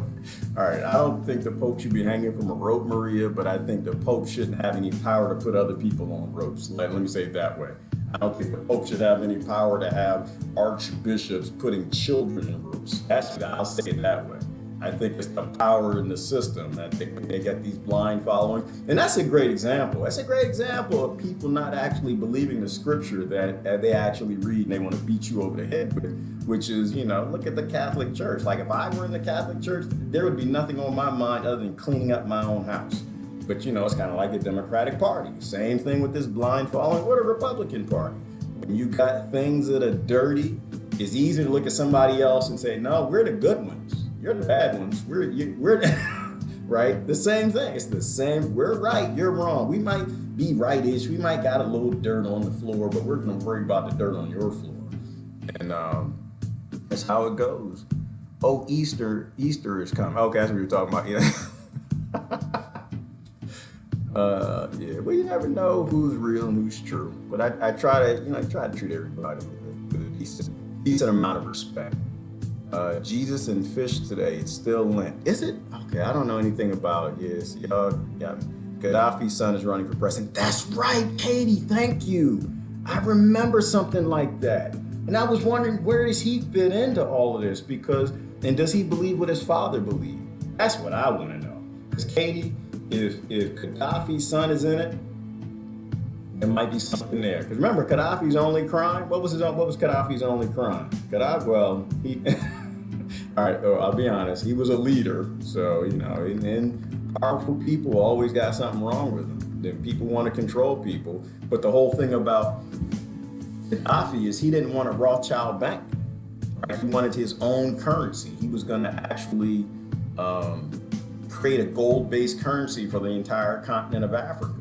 right, I don't think the Pope should be hanging from a rope, Maria, but I think the Pope shouldn't have any power to put other people on ropes. Let me say it that way. I don't think the Pope should have any power to have archbishops putting children in ropes. I'll say it that way. I think it's the power in the system that they get these blind following. And that's a great example. That's a great example of people not actually believing the scripture that they actually read and they want to beat you over the head with, which is, look at the Catholic Church. Like if I were in the Catholic Church, there would be nothing on my mind other than cleaning up my own house. But it's kind of like the Democratic Party. Same thing with this blind following or the Republican Party. When you got things that are dirty, it's easy to look at somebody else and say, no, we're the good ones. You're the bad ones. We're right? The same thing. It's the same. We're right. You're wrong. We might be right-ish. We might got a little dirt on the floor, but we're going to worry about the dirt on your floor. And that's how it goes. Oh, Easter is coming. Okay, that's what we were talking about. Yeah. Well, you never know who's real and who's true. But I try to treat everybody with a decent amount of respect. Jesus and fish today, it's still Lent. Is it? Okay, I don't know anything about it. Yes, yeah. Gaddafi's son is running for president. That's right, Katie, thank you. I remember something like that. And I was wondering, where does he fit into all of this? And does he believe what his father believed? That's what I want to know. Because Katie, if Gaddafi's son is in it, there might be something there. Because remember, Gaddafi's only crime? What was Gaddafi's only crime? He all right, I'll be honest, he was a leader. So, and powerful people always got something wrong with them. Then people want to control people. But the whole thing about Gaddafi is he didn't want a Rothschild bank. Right? He wanted his own currency. He was going to actually create a gold-based currency for the entire continent of Africa.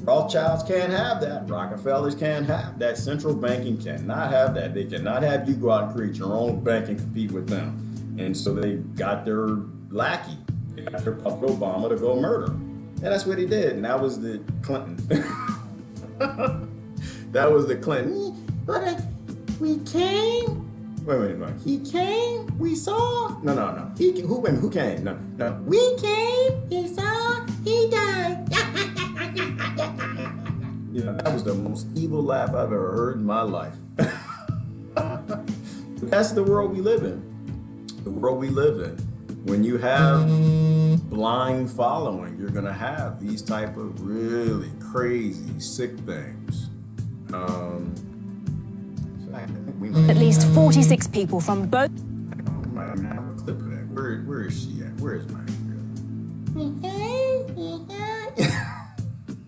Rothschilds can't have that. Rockefellers can't have that. Central banking cannot have that. They cannot have you go out and create your own bank and compete with them. And so they got their lackey. They got their Puppet Obama to go murder him. And that's what he did. And that was the Clinton. That was the Clinton. We came. Wait. He came. We saw. No. Who came? No. We came. He saw. He died. That was the most evil laugh I've ever heard in my life. That's the world we live in. The world we live in. When you have blind following, you're going to have these type of really crazy, sick things. At least 46 people from both. Where is she at? Where is my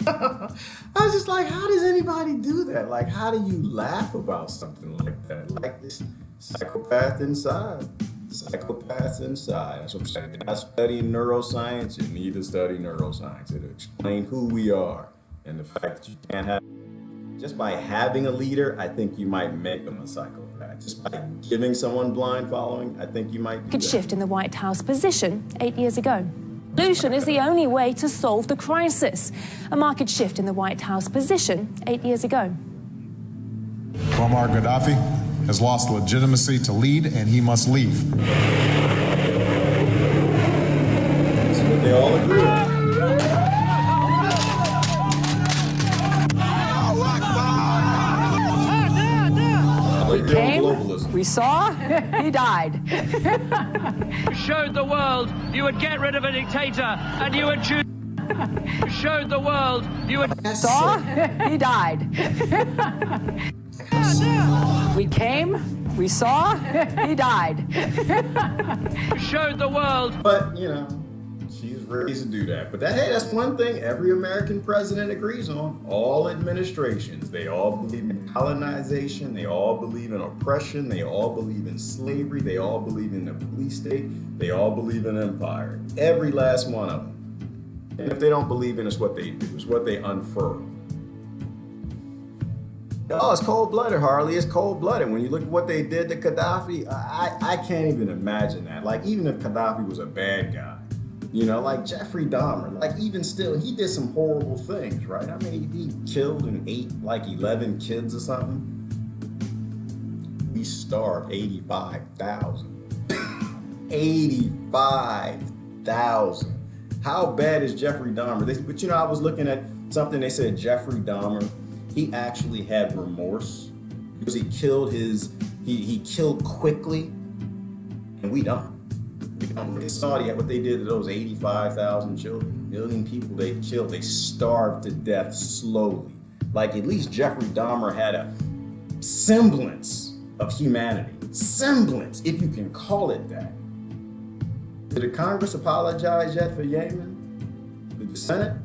I was just like, how does anybody do that? Like, how do you laugh about something like that? Like this psychopath inside. Psychopaths inside. That's what I'm saying. You're not studying neuroscience. You need to study neuroscience. It'll explain who we are. And the fact that you can't have, just by having a leader, I think you might make them a psychopath. Just by giving someone blind following, I think you might do that. Shift in the White House position 8 years ago. Solution is the only way to solve the crisis. A market shift in the White House position 8 years ago. Muammar Gaddafi has lost legitimacy to lead, and he must leave. That's what they all agree on. We came, we saw, he died. You showed the world you would get rid of a dictator, and you would choose. You showed the world you would. Saw, he died. We came, we saw, he died. You showed the world. But, she's ready to do that. But that's one thing every American president agrees on. All administrations, they all believe in colonization, they all believe in oppression, they all believe in slavery, they all believe in the police state, they all believe in empire. Every last one of them. And if they don't believe in it, it's what they do, it's what they unfurl. Oh, it's cold-blooded, Harley. It's cold-blooded. When you look at what they did to Gaddafi, I can't even imagine that. Like, even if Gaddafi was a bad guy, you know, like Jeffrey Dahmer, like even still, he did some horrible things, right? I mean, he killed and ate like 11 kids or something. We starved 85,000. 85,000. How bad is Jeffrey Dahmer? But you know, I was looking at something, they said Jeffrey Dahmer, he actually had remorse because he killed he killed quickly, and we don't. Look at Saudi, what they did to those 85,000 children, million people they killed, they starved to death slowly. Like at least Jeffrey Dahmer had a semblance of humanity. Semblance, if you can call it that. Did the Congress apologize yet for Yemen? Did the Senate?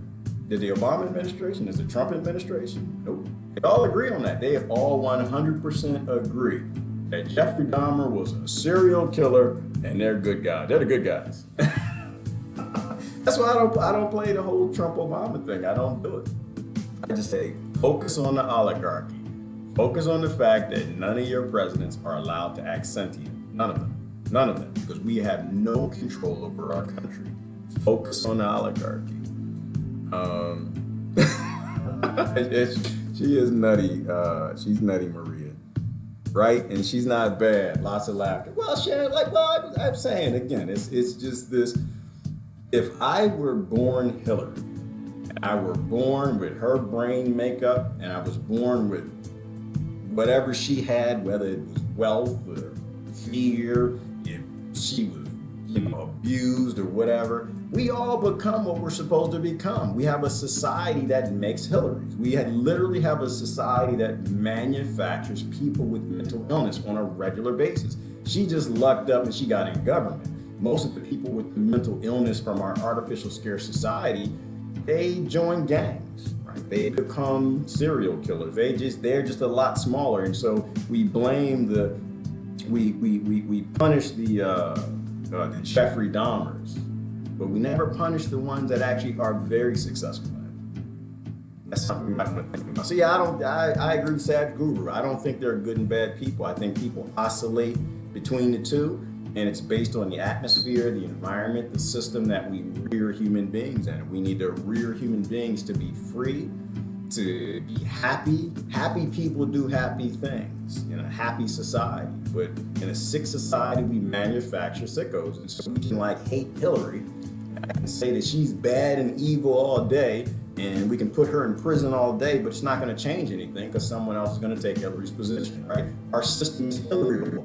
Did the Obama administration? Is the Trump administration? Nope. They all agree on that. They have all 100% agree that Jeffrey Dahmer was a serial killer and they're good guys. They're the good guys. That's why I don't play the whole Trump-Obama thing. I don't do it. I just say, focus on the oligarchy. Focus on the fact that none of your presidents are allowed to act sentient. None of them. None of them. Because we have no control over our country. Focus on the oligarchy. She is nutty. She's Nutty Maria. Right? And she's not bad. Lots of laughter. Well, Sharon, like, well, I'm saying again, it's just this. If I were born Hillary, and I were born with her brain makeup, and I was born with whatever she had, whether it was wealth or fear, if she was, abused or whatever, we all become what we're supposed to become. We have a society that makes Hillaries. We literally have a society that manufactures people with mental illness on a regular basis. She just lucked up and she got in government. Most of the people with mental illness from our artificial scarce society, they join gangs, right? They become serial killers. They're just a lot smaller. And so we blame we punish the Jeffrey Dahmers, but we never punish the ones that actually are very successful at it. That's something we might want to think about. So yeah, I agree with Sadhguru. I don't think they're good and bad people. I think people oscillate between the two, and it's based on the atmosphere, the environment, the system that we rear human beings in. We need to rear human beings to be free, to be happy. Happy people do happy things in a happy society. But in a sick society, we manufacture sickos. And so we can hate Hillary. I can say that she's bad and evil all day, and we can put her in prison all day, but it's not going to change anything because someone else is going to take Hillary's position, right? Our system is Hillary.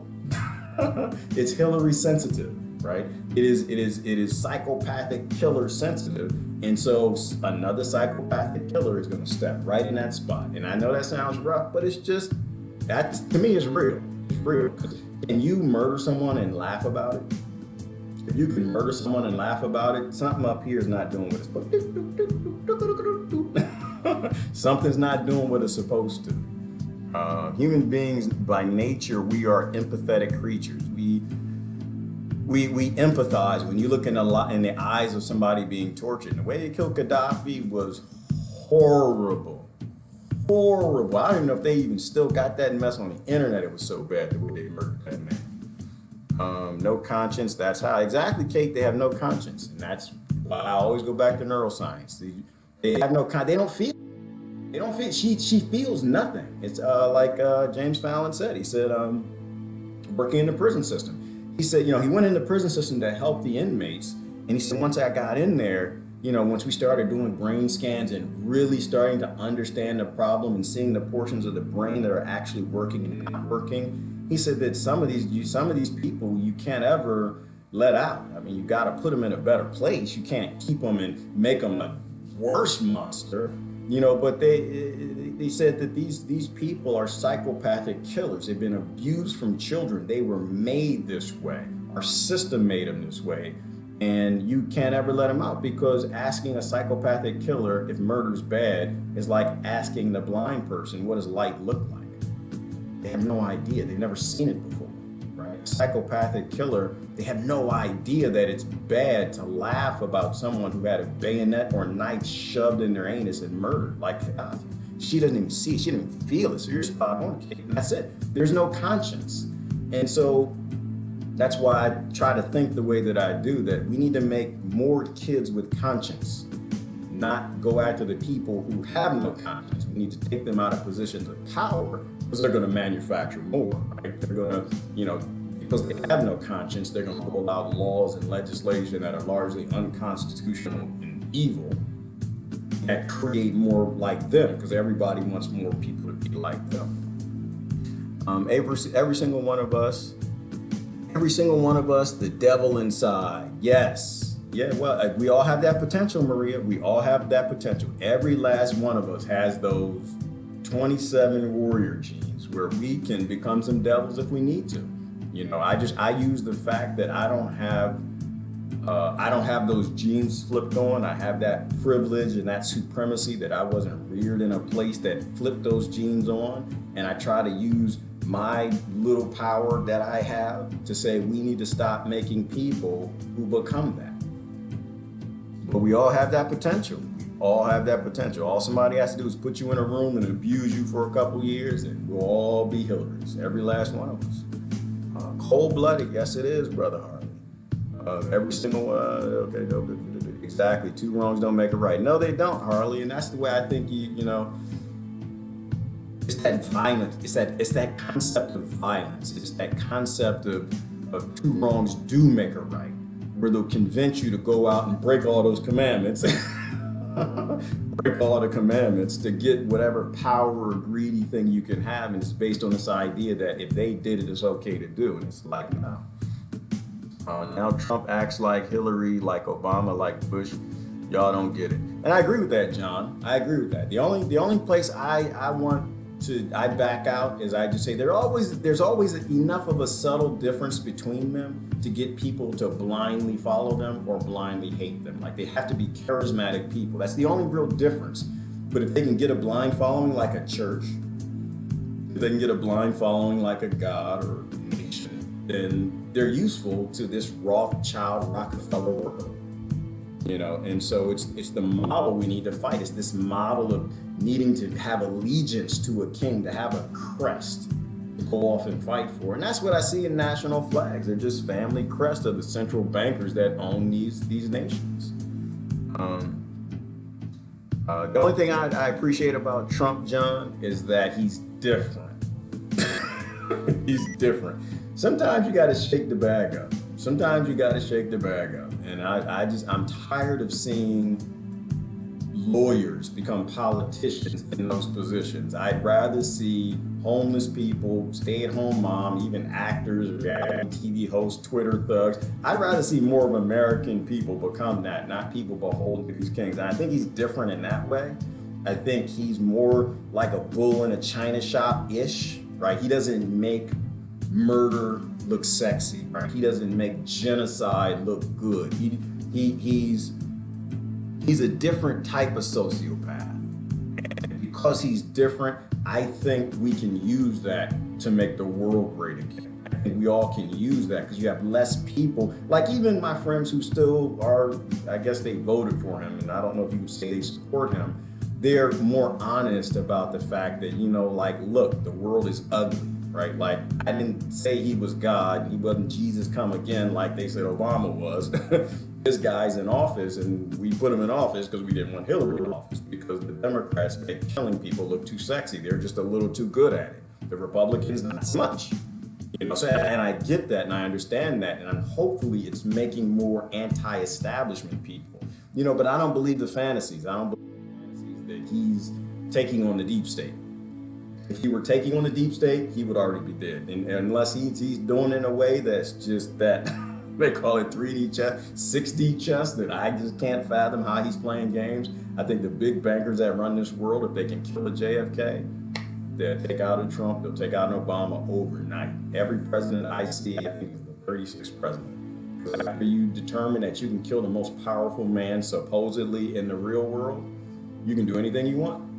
It's Hillary sensitive, right? It is psychopathic killer sensitive. And so another psychopathic killer is going to step right in that spot. And I know that sounds rough, but it's just, that to me is real. It's real. Can you murder someone and laugh about it? If you can murder someone and laugh about it, something up here is not doing what it's supposed to. Something's not doing what it's supposed to. Human beings, by nature, we are empathetic creatures. We empathize when you look in the eyes of somebody being tortured. And the way they killed Gaddafi was horrible. Horrible. I don't even know if they even still got that mess on the internet. It was so bad the way they murdered that man. No conscience. That's how. Exactly, Kate. They have no conscience. And that's why I always go back to neuroscience. They have no conscience. They don't feel. They don't feel. She feels nothing. It's like James Fallon said. He said, working in the prison system. He said, he went in the prison system to help the inmates. And he said, once I got in there, once we started doing brain scans and really starting to understand the problem and seeing the portions of the brain that are actually working and not working, he said that some of these people you can't ever let out. I mean, you got to put them in a better place. You can't keep them and make them a worse monster. But they said that these people are psychopathic killers. They've been abused from children. They were made this way. Our system made them this way. And you can't ever let them out, because asking a psychopathic killer if murder's bad is like asking the blind person, what does light look like? They have no idea. They've never seen it before, right? A psychopathic killer, they have no idea that it's bad to laugh about someone who had a bayonet or a knife shoved in their anus and murdered like Gaddafi. She doesn't even see it. She doesn't even feel it. So you're spot on, kid. And that's it. There's no conscience. And so that's why I try to think the way that I do, that we need to make more kids with conscience, not go after the people who have no conscience. We need to take them out of positions of power because they're going to manufacture more, right? They're going to, you know, because they have no conscience, they're going to roll out laws and legislation that are largely unconstitutional and evil that create more like them, because everybody wants more people to be like them. Every single one of us, the devil inside, yes. Yeah, well, we all have that potential, Maria. We all have that potential. Every last one of us has those 27 warrior genes where we can become some devils if we need to. You know, I use the fact that I don't have those genes flipped on. I have that privilege and that supremacy that I wasn't reared in a place that flipped those genes on. And I try to use my little power that I have to say we need to stop making people who become that. But we all have that potential. We all have that potential. All somebody has to do is put you in a room and abuse you for a couple years, and we'll all be Hillarys, every last one of us. Cold-blooded, yes it is, Brother Harley. Every single one, exactly. 2 wrongs don't make it right. No, they don't, Harley, and that's the way I think you know. It's that violence. It's that concept of violence. It's that concept of 2 wrongs do make it right, where they'll convince you to go out and break all those commandments, break all the commandments to get whatever power or greedy thing you can have, and it's based on this idea that if they did it, it's okay to do, and it's like, no. Now Trump acts like Hillary, like Obama, like Bush. Y'all don't get it. And I agree with that, John. I agree with that. The only place I back out is I just say there's always enough of a subtle difference between them to get people to blindly follow them or blindly hate them. Like, they have to be charismatic people. That's the only real difference. But if they can get a blind following like a church, if they can get a blind following like a God or a nation, then they're useful to this Rothschild Rockefeller world. You know, and so it's the model we need to fight. It's this model of needing to have allegiance to a king, to have a crest to go off and fight for. And that's what I see in national flags. They're just family crests of the central bankers that own these nations. The only thing I appreciate about Trump, John, is that he's different. He's different. Sometimes you got to shake the bag up. Sometimes you got to shake the bag up. And I'm tired of seeing lawyers become politicians in those positions. I'd rather see homeless people, stay-at-home mom, even actors, TV hosts, Twitter thugs. I'd rather see more of American people become that, not people beholden to these kings. And I think he's different in that way. I think he's more like a bull in a china shop-ish, right? He doesn't make murder look sexy, right? He doesn't make genocide look good. He's a different type of sociopath. And because he's different, I think we can use that to make the world great again. I think we all can use that because you have less people, like even my friends who still are, I guess they voted for him, and I don't know if you would say they support him, they're more honest about the fact that, you know, like, look, the world is ugly. Right? Like, I didn't say he was God. He wasn't Jesus come again like they said Obama was. This guy's in office, and we put him in office because we didn't want Hillary in office, because the Democrats make killing people look too sexy. They're just a little too good at it. The Republicans, not so much. You know, and I get that, and I understand that, and hopefully it's making more anti-establishment people. You know, but I don't believe the fantasies. I don't believe the fantasies that he's taking on the deep state. If he were taking on the deep state, he would already be dead. And unless he's doing it in a way that's just that, they call it 3D chess, 6D chess, that I just can't fathom how he's playing games. I think the big bankers that run this world, if they can kill a JFK, they'll take out a Trump, they'll take out an Obama overnight. Every president I see, I think, is the 36th president. Because after you determine that you can kill the most powerful man supposedly in the real world, you can do anything you want.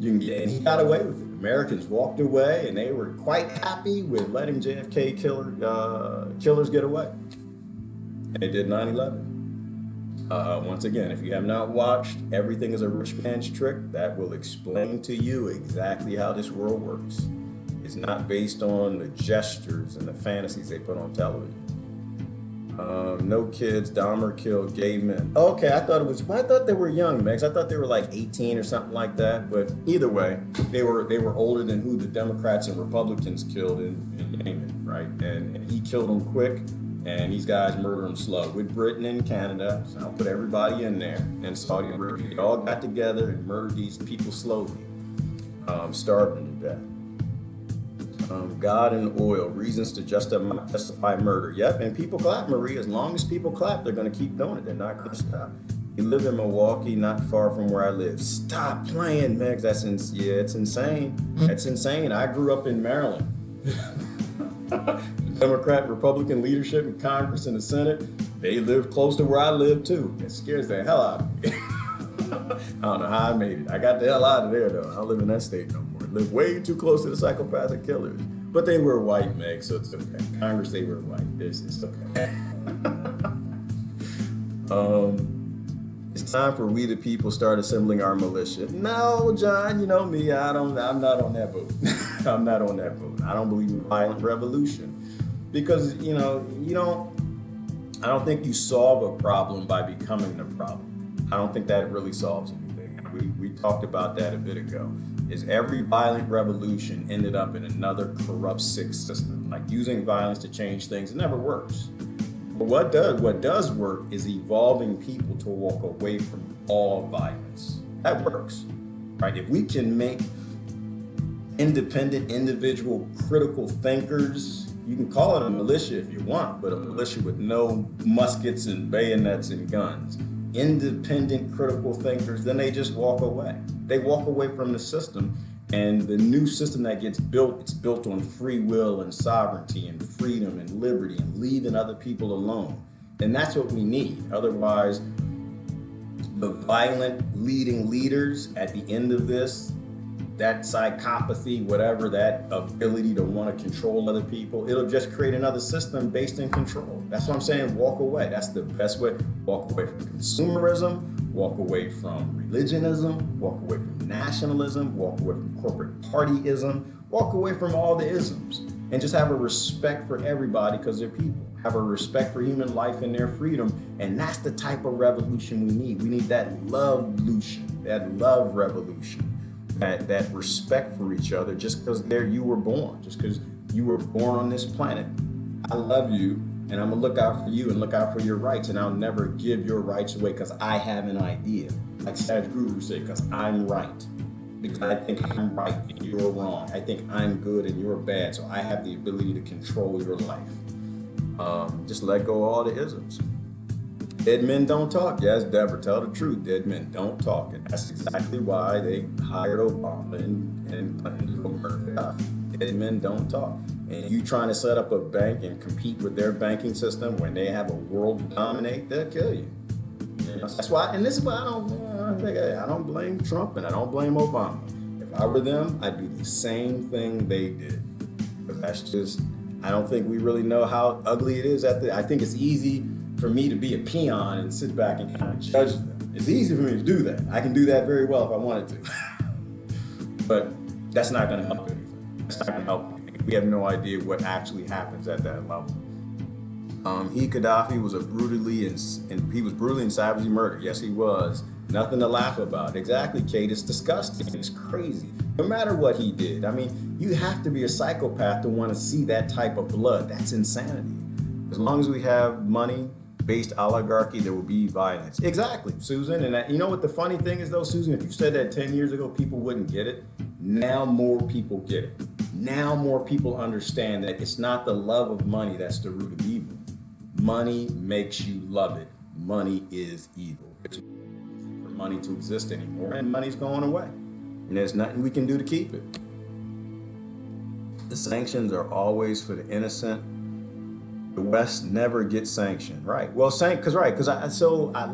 And he got away with it. Americans walked away, and they were quite happy with letting JFK killers get away. And they did 9/11. Once again, if you have not watched Everything is a Rich Man's Trick, that will explain to you exactly how this world works. It's not based on the gestures and the fantasies they put on television. No kids, Dahmer killed gay men. Okay, I thought they were young, Megs. I thought they were like 18 or something like that. But either way, they were older than who the Democrats and Republicans killed in Yemen, right? And he killed them quick, and these guys murder them slow. With Britain and Canada, so I'll put everybody in there, and Saudi Arabia, they all got together and murdered these people slowly, starving to death. God and oil, reasons to justify murder. Yep, and people clap, Marie. As long as people clap, they're going to keep doing it. They're not going to stop. You live in Milwaukee, not far from where I live. Stop playing, Megs. It's insane. That's insane. I grew up in Maryland. Democrat, Republican leadership in Congress and the Senate, they live close to where I live too. It scares the hell out of me. I don't know how I made it. I got the hell out of there though. I don't live in that state no more. I live way too close to the psychopathic killers. But they were white, Meg, so it's okay. Congress, they were white. It's okay. It's time for we the people start assembling our militia. No, John, you know me, I'm not on that boat. I'm not on that boat. I don't believe in violent revolution. Because, I don't think you solve a problem by becoming the problem. I don't think that really solves anything. We talked about that a bit ago. Is every violent revolution ended up in another corrupt, sick system. Like using violence to change things, it never works. But what does work is evolving people to walk away from all violence. That works, right? If we can make independent, individual, critical thinkers, you can call it a militia if you want, but a militia with no muskets and bayonets and guns. Independent, critical thinkers, then they just walk away. They walk away from the system, and the new system that gets built, it's built on free will and sovereignty and freedom and liberty and leaving other people alone. And that's what we need. Otherwise, the violent leading leaders at the end of this, that psychopathy, whatever, that ability to want to control other people, it'll just create another system based in control. That's what I'm saying, walk away. That's the best way. Walk away from consumerism, walk away from religionism, walk away from nationalism, walk away from corporate partyism, walk away from all the isms, and just have a respect for everybody because they're people. Have a respect for human life and their freedom, and that's the type of revolution we need. We need that love-lution, that love revolution. That respect for each other just because you were born, just because you were born on this planet. I love you, and I'm gonna look out for you and look out for your rights, and I'll never give your rights away because I have an idea. Like Sadhguru said, because I'm right. Because I think I'm right and you're wrong. I think I'm good and you're bad, so I have the ability to control your life. Just let go of all the isms. Dead men don't talk. Yes, Deborah, tell the truth. Dead men don't talk. And that's exactly why they hired Obama and Clinton to go murder us. Dead men don't talk. And you trying to set up a bank and compete with their banking system when they have a world to dominate, they'll kill you. That's why, and this is why I don't blame Trump and I don't blame Obama. If I were them, I'd do the same thing they did. But that's just, I don't think we really know how ugly it is. I think it's easy for me to be a peon and sit back and kind of judge them. It's easy for me to do that. I can do that very well if I wanted to. But that's not gonna help anything. That's not gonna help anything. We have no idea what actually happens at that level. Gaddafi was brutally and savagely murdered. Yes, he was. Nothing to laugh about. Exactly, Kate. It's disgusting. It's crazy. No matter what he did. I mean, you have to be a psychopath to want to see that type of blood. That's insanity. As long as we have money-based oligarchy, there will be violence. Exactly, Susan. And you know what the funny thing is, though, Susan? If you said that 10 years ago, people wouldn't get it. Now more people get it. Now more people understand that it's not the love of money that's the root of evil. Money makes you love it. Money is evil. It's for money to exist anymore, and money's going away. And there's nothing we can do to keep it. The sanctions are always for the innocent. The West never gets sanctioned, right? Well, because I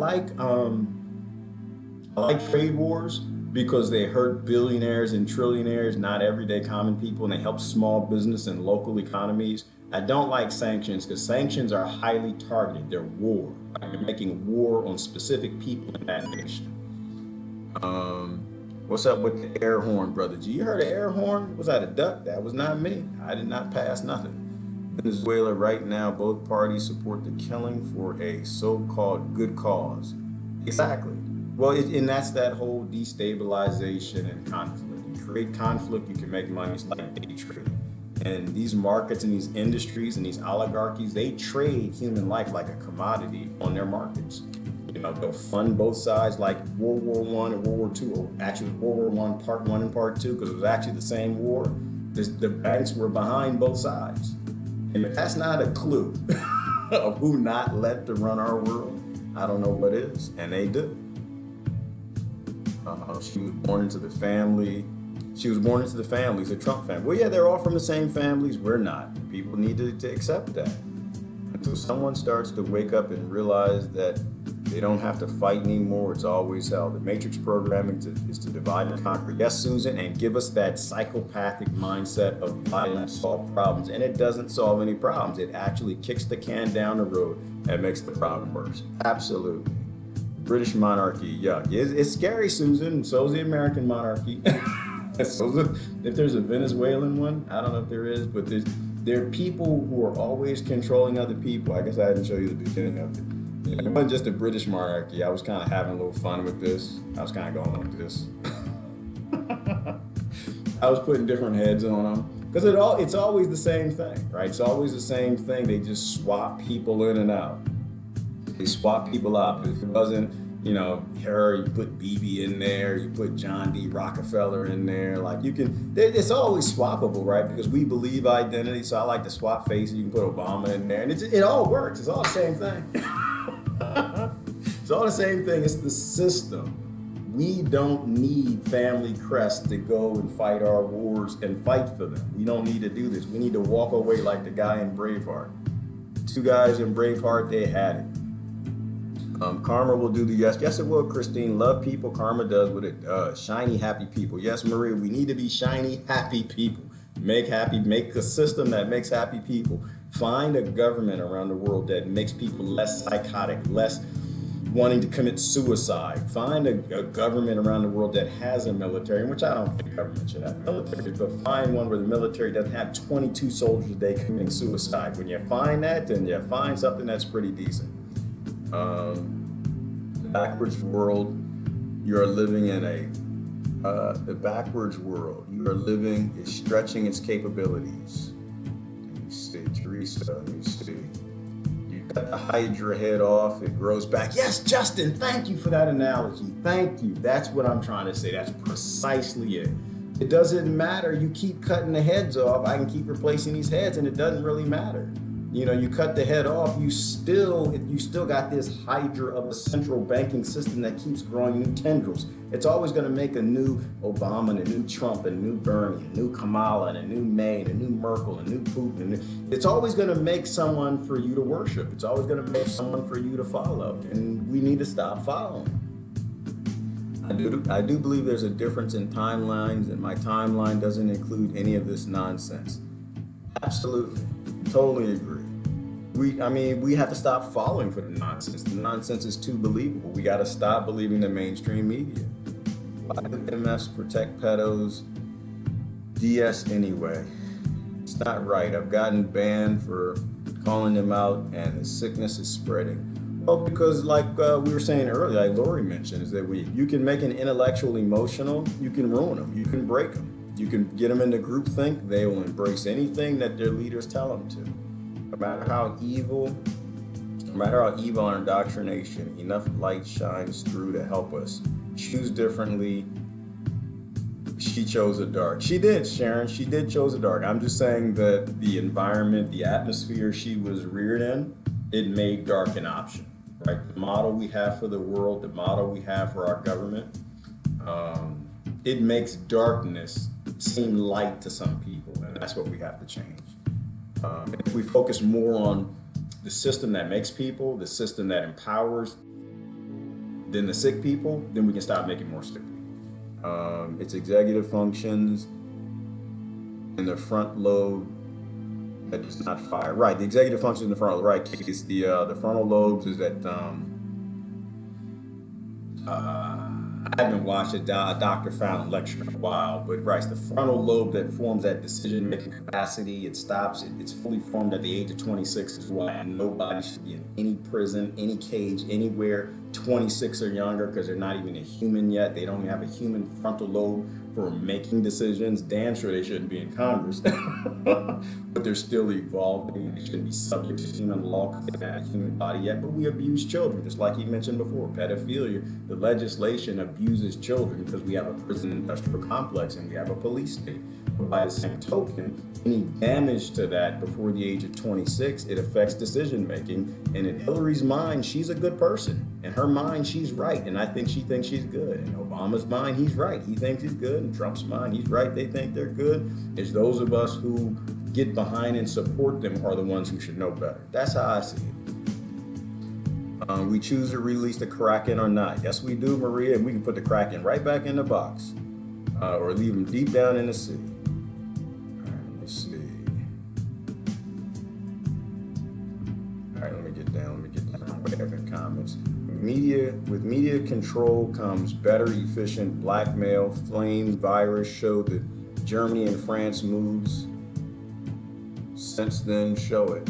like trade wars because they hurt billionaires and trillionaires, not everyday common people, and they help small business and local economies. I don't like sanctions because sanctions are highly targeted. They're war. Right? They're making war on specific people in that nation. What's up with the air horn, brother G? You heard of air horn? Was that a duck? That was not me. I did not pass nothing. Venezuela right now, both parties support the killing for a so-called good cause. Exactly. Well, and that's that whole destabilization and conflict. You create conflict, you can make money. It's like day trading. And these markets and these industries and these oligarchies, they trade human life like a commodity on their markets. You know, they'll fund both sides like World War I and World War II, or actually World War I Part 1 and Part 2, because it was actually the same war. The banks were behind both sides. And if that's not a clue of who not let to run our world, I don't know what is, and they do. She was born into the family. She was born into the families, the Trump family. Well, yeah, they're all from the same families. We're not. People need to accept that. Until someone starts to wake up and realize that they don't have to fight anymore, it's always hell. The matrix programming is to divide and conquer. Yes, Susan, and give us that psychopathic mindset of violence solve problems. And it doesn't solve any problems. It actually kicks the can down the road and makes the problem worse. Absolutely. British monarchy, yuck. It's scary, Susan. So is the American monarchy. If there's a Venezuelan one, I don't know if there is, but there are people who are always controlling other people. I guess I didn't show you the beginning of it. It wasn't just a British monarchy. I was kind of having a little fun with this. I was kind of going like this. I was putting different heads on them. Because it's always the same thing, right? It's always the same thing. They just swap people in and out. They swap people out. If it wasn't, you know, her, you put BB in there, you put John D. Rockefeller in there. Like you can, it's always swappable, right? Because we believe identity. So I like to swap faces. You can put Obama in there, and it all works. It's all the same thing. It's all the same thing. It's the system. We don't need family crests to go and fight our wars and fight for them. We don't need to do this. We need to walk away like the guy in Braveheart. Two guys in Braveheart, they had it. Karma will do the yes. Yes, it will, Christine. Love people. Karma does what it does. Shiny, happy people. Yes, Maria, we need to be shiny, happy people. Make a system that makes happy people. Find a government around the world that makes people less psychotic, less wanting to commit suicide. Find a government around the world that has a military, which I don't think government should have military, but find one where the military doesn't have 22 soldiers a day committing suicide. When you find that, then you find something that's pretty decent. The backwards world, you are living in the backwards world you are living is stretching its capabilities. Let me see, Teresa, let me see. You cut the Hydra head off, it grows back. Yes, Justin, thank you for that analogy. Thank you. That's what I'm trying to say. That's precisely it. It doesn't matter. You keep cutting the heads off. I can keep replacing these heads and it doesn't really matter. You know, you cut the head off, you still got this hydra of a central banking system that keeps growing new tendrils. It's always going to make a new Obama and a new Trump and a new Bernie, a new Kamala and a new May and a new Merkel and a new Putin. It's always going to make someone for you to worship. It's always going to make someone for you to follow. And we need to stop following. I do believe there's a difference in timelines, and my timeline doesn't include any of this nonsense. Absolutely. Totally agree. We have to stop falling for the nonsense. The nonsense is too believable. We got to stop believing the mainstream media. Why do MS protect pedos? DS anyway. It's not right. I've gotten banned for calling them out, and the sickness is spreading. Well, because like we were saying earlier, like Lori mentioned, is that you can make an intellectual emotional, you can ruin them, you can break them. You can get them into groupthink, they will embrace anything that their leaders tell them to. No matter how evil our indoctrination, enough light shines through to help us choose differently. She chose the dark. She did, Sharon, she did chose the dark. I'm just saying that the environment, the atmosphere she was reared in, it made dark an option, right? The model we have for the world, the model we have for our government, it makes darkness seem light to some people, and that's what we have to change. If we focus more on the system that makes people, the system that empowers, than the sick people, then we can stop making more sick people. It's executive functions in the front lobe that does not fire. Right, the executive function in the frontal, right, it's the frontal lobes is that, I haven't watched a Dr. Fallon lecture in a while, but right, it's the frontal lobe that forms that decision-making capacity. It stops, it's fully formed at the age of 26 is why nobody should be in any prison, any cage, anywhere, 26 or younger, because they're not even a human yet. They don't have a human frontal lobe for making decisions. Damn sure they shouldn't be in Congress, but they're still evolving. They shouldn't be subject to human law because they don't have a human body yet, but we abuse children, just like you mentioned before. Pedophilia, the legislation abuses children because we have a prison industrial complex and we have a police state. But by the same token, any damage to that before the age of 26, it affects decision making. And in Hillary's mind, she's a good person. In her mind, she's right. And I think she thinks she's good. In Obama's mind, he's right. He thinks he's good. In Trump's mind, he's right. They think they're good. It's those of us who get behind and support them are the ones who should know better. That's how I see it. We choose to release the Kraken or not. Yes, we do, Maria. And we can put the Kraken right back in the box or leave them deep down in the sea. All right, let me see. All right, let me get down. Way up in comments. With media control comes better, efficient blackmail. Flame virus showed that Germany and France moves since then show it.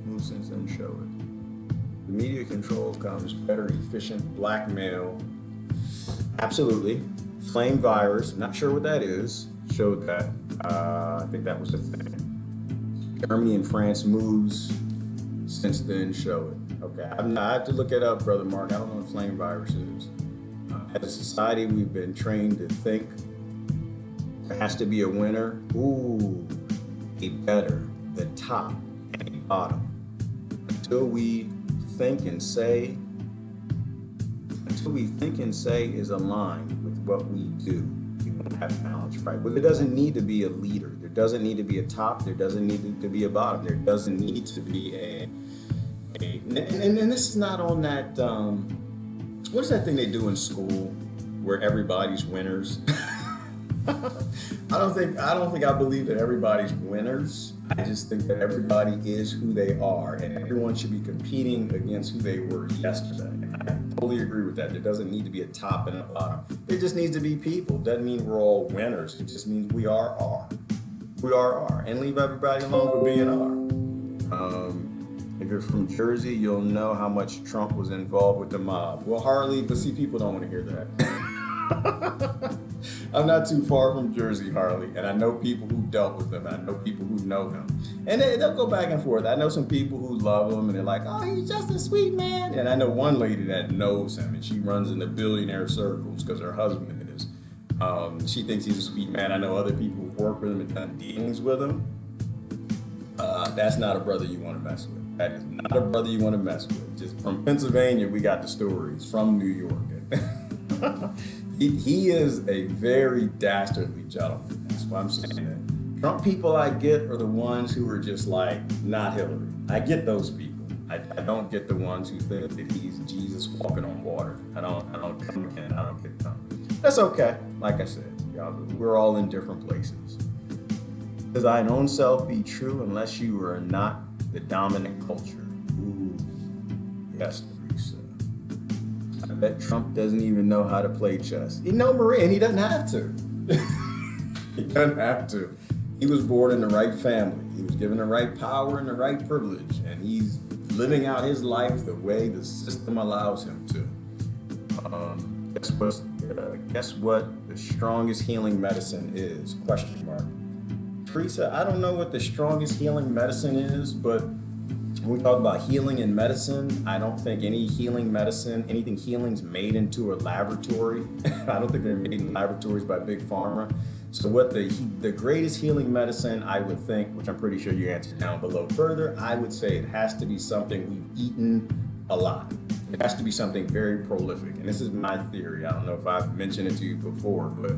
Moves since then show it. With media control comes better, efficient blackmail. Absolutely. Flame virus, not sure what that is, showed that. I think that was the thing. Germany and France moves since then show it. Okay, I have to look it up, Brother Mark. I don't know what flame virus is. As a society, we've been trained to think there has to be a winner. Ooh, a better, the top, and a bottom. Until we think and say is aligned with what we do, we won't have knowledge, right? But there doesn't need to be a leader. There doesn't need to be a top. There doesn't need to be a bottom. There doesn't need to be and this is not on that, what is that thing they do in school where everybody's winners? I don't think I believe that everybody's winners. I just think that everybody is who they are and everyone should be competing against who they were yesterday. And I totally agree with that. There doesn't need to be a top and a bottom. There just needs to be people. Doesn't mean we're all winners. It just means we are. We are. And leave everybody alone for being are. If you're from Jersey, you'll know how much Trump was involved with the mob. Well, Harley, but see, people don't want to hear that. I'm not too far from Jersey, Harley, and I know people who dealt with him. I know people who know him. And they'll go back and forth. I know some people who love him, and they're like, oh, he's just a sweet man. And I know one lady that knows him, and she runs in the billionaire circles because her husband is. She thinks he's a sweet man. I know other people who work with him and done dealings with him. That's not a brother you want to mess with. That is not a brother you want to mess with. Just from Pennsylvania, we got the stories. From New York. He is a very dastardly gentleman. That's why I'm saying that. Trump people I get are the ones who are just like, not Hillary. I get those people. I don't get the ones who think that he's Jesus walking on water. I don't get them. That's okay. Like I said, y'all, we're all in different places. Does thine own self be true unless you are not the dominant culture? Ooh, yes, Teresa. I bet Trump doesn't even know how to play chess. You know, Maria, and he doesn't have to. He doesn't have to. He was born in the right family. He was given the right power and the right privilege, and he's living out his life the way the system allows him to. Guess what the strongest healing medicine is? Question mark. Teresa, I don't know what the strongest healing medicine is, but when we talk about healing in medicine, I don't think any healing medicine, anything healing's made into a laboratory. I don't think they're made in laboratories by Big Pharma. So what the greatest healing medicine, I would think, which I'm pretty sure you answered down below further, I would say it has to be something we've eaten a lot. It has to be something very prolific. And this is my theory. I don't know if I've mentioned it to you before, but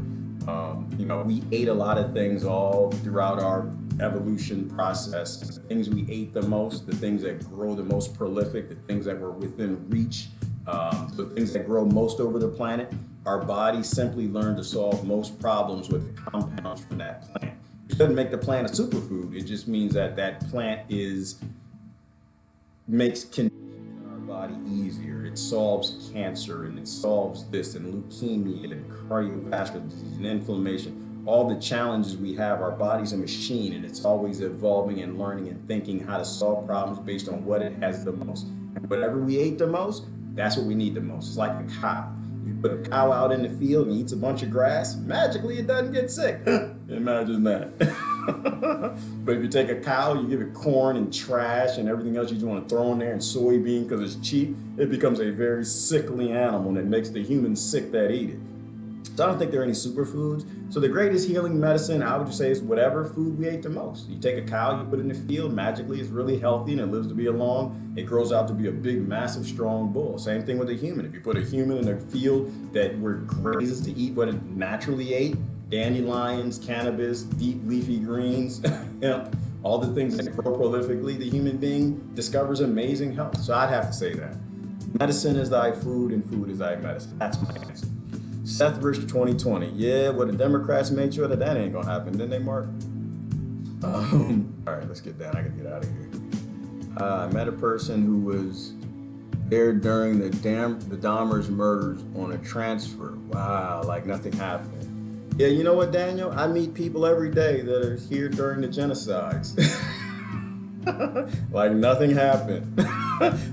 we ate a lot of things all throughout our evolution process. The things we ate the most, the things that grow the most prolific, the things that were within reach, the things that grow most over the planet, our body simply learned to solve most problems with compounds from that plant. It doesn't make the plant a superfood. It just means that that plant makes conditions in our body easier. It solves cancer, and it solves this, and leukemia, and cardiovascular disease, and inflammation. All the challenges we have, our body's a machine, and it's always evolving and learning and thinking how to solve problems based on what it has the most. And whatever we ate the most, that's what we need the most. It's like a cow. You put a cow out in the field and eats a bunch of grass, magically it doesn't get sick. Imagine that. But if you take a cow, you give it corn and trash and everything else you just want to throw in there, and soybean because it's cheap, it becomes a very sickly animal that makes the humans sick that eat it. So I don't think there are any superfoods. So the greatest healing medicine, I would just say, is whatever food we ate the most. You take a cow, you put it in the field, magically it's really healthy and it lives to be long. It grows out to be a big, massive, strong bull. Same thing with a human. If you put a human in a field that where it grazes to eat what it naturally ate, dandelions, cannabis, deep leafy greens, hemp, all the things that grow prolifically, the human being discovers amazing health. So I'd have to say that. Medicine is thy food and food is thy medicine. That's my answer. Seth Rich 2020. Yeah, well, the Democrats made sure that that ain't gonna happen, didn't they, Mark? All right, let's get down. I gotta get out of here. I met a person who was there during the Dahmer's murders on a transfer. Wow, like nothing happened. Yeah, you know what, Daniel? I meet people every day that are here during the genocides. Like nothing happened.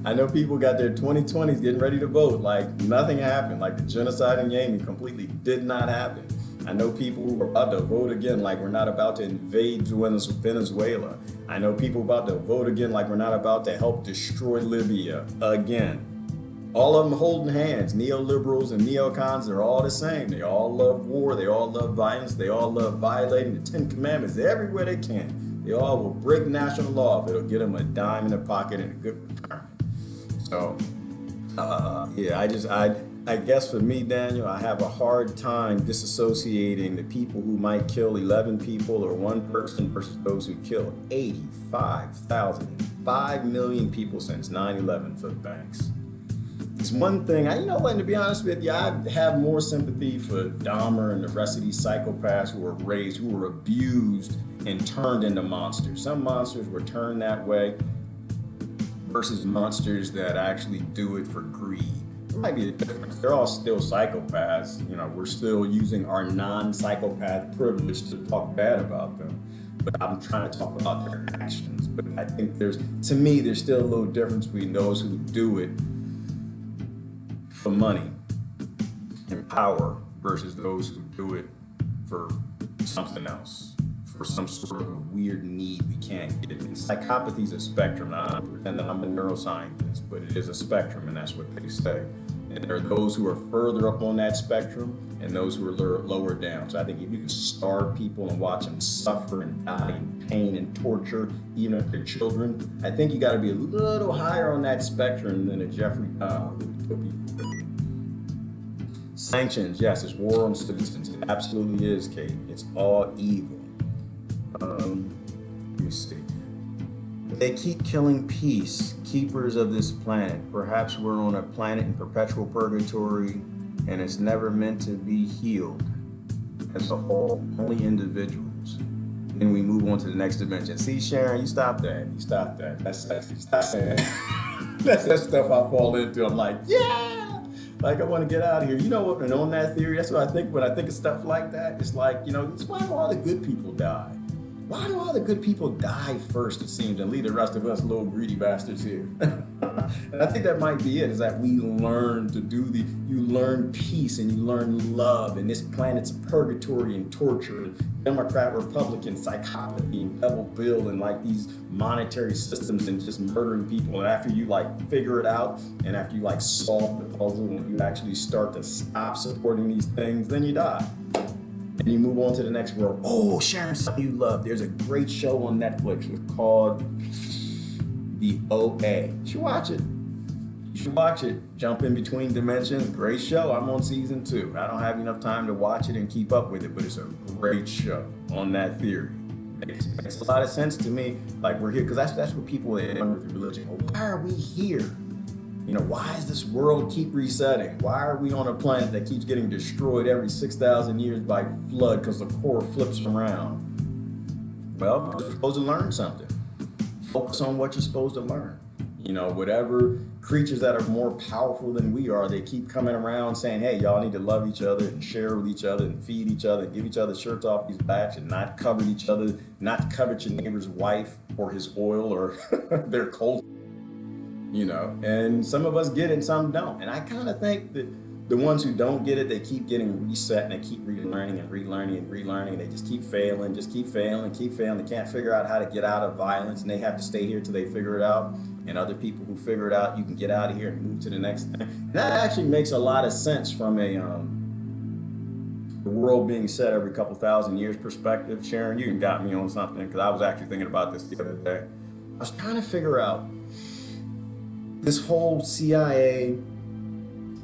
I know people got their 2020s getting ready to vote, like nothing happened. Like the genocide in Yemen completely did not happen. I know people who are about to vote again like we're not about to invade Venezuela. I know people about to vote again like we're not about to help destroy Libya again. All of them holding hands, neoliberals and neocons, they're all the same. They all love war, they all love violence, they all love violating the 10 Commandments everywhere they can. They all will break national law if it'll get them a dime in the pocket and a good return. So, yeah, I guess for me, Daniel, I have a hard time disassociating the people who might kill 11 people or one person versus those who killed 85,000, 5 million people since 9/11 for the banks. It's one thing, and to be honest with you, I have more sympathy for Dahmer and the rest of these psychopaths who were raised, who were abused and turned into monsters. Some monsters were turned that way versus monsters that actually do it for greed. There might be a difference. They're all still psychopaths. We're still using our non-psychopath privilege to talk bad about them. But I'm trying to talk about their actions. But I think there's still a little difference between those who do it for money and power versus those who do it for something else, for some sort of weird need we can't get. And psychopathy is a spectrum. I don't pretend that I'm a neuroscientist, but it is a spectrum, and that's what they say. And there are those who are further up on that spectrum and those who are lower down. So I think if you can starve people and watch them suffer and die in pain and torture, even if they're children, I think you got to be a little higher on that spectrum than a Jeffrey Dahmer who kill people. Sanctions, yes, it's war on citizens. It absolutely is, Kate. It's all evil. Let me see. They keep killing peace, keepers of this planet. Perhaps we're on a planet in perpetual purgatory and it's never meant to be healed as a whole, only individuals. Then we move on to the next dimension. See, Sharon, you stop that. You stop that. That's sexy. Stop saying that. That's that stuff I fall into. I'm like, yeah! Like, I want to get out of here. You know what? And on that theory, that's what I think when I think of stuff like that. It's like, it's why do all the good people die? Why do all the good people die first, it seems, and leave the rest of us little greedy bastards here? And I think that might be it, is that we learn to you learn peace and you learn love, and this planet's purgatory and torture, and Democrat, Republican, psychopathy, and double bill, and like these monetary systems and just murdering people. And after you figure it out, and after you solve the puzzle, and you actually start to stop supporting these things, then you die. And you move on to the next world. Oh, Sharon, something you love. There's a great show on Netflix. It's called The OA. You should watch it. You should watch it. Jump in between dimensions. Great show. I'm on season 2. I don't have enough time to watch it and keep up with it, but it's a great show on that theory. Makes a lot of sense to me. Like, we're here, because that's what people with religion. Well, why are we here? Why does this world keep resetting? Why are we on a planet that keeps getting destroyed every 6,000 years by flood because the core flips around? Well, you're supposed to learn something. Focus on what you're supposed to learn. You know, whatever creatures that are more powerful than we are, they keep coming around saying, hey, y'all need to love each other and share with each other and feed each other and give each other shirts off these backs and not covet each other, not covet your neighbor's wife or his oil or their culture, you know. And some of us get it and some don't. And I kind of think that the ones who don't get it, they keep getting reset and they keep relearning and relearning and relearning. And they just keep failing, keep failing. They can't figure out how to get out of violence and they have to stay here till they figure it out. And other people who figure it out, you can get out of here and move to the next thing. And that actually makes a lot of sense from a the world being set every couple thousand years perspective. Sharon, you got me on something because I was actually thinking about this the other day. I was trying to figure out this whole CIA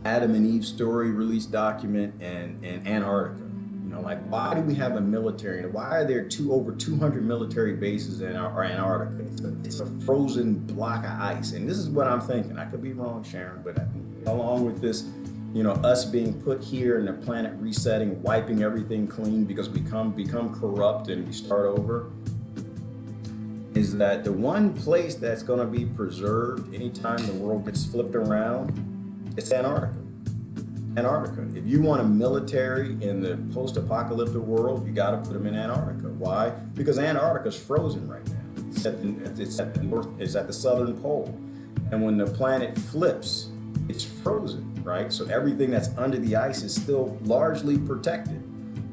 Adam and Eve story release document and Antarctica. You know, like, why do we have a military? Why are there over 200 military bases in Antarctica? It's a frozen block of ice. And this is what I'm thinking. I could be wrong, Sharon, but along with this, you know, us being put here and the planet resetting, wiping everything clean because we become corrupt and we start over, is that the one place that's going to be preserved anytime the world gets flipped around, it's Antarctica. Antarctica. If you want a military in the post-apocalyptic world, you got to put them in Antarctica. Why? Because Antarctica's frozen right now. It's at the southern pole. And when the planet flips, it's frozen, right? So everything that's under the ice is still largely protected.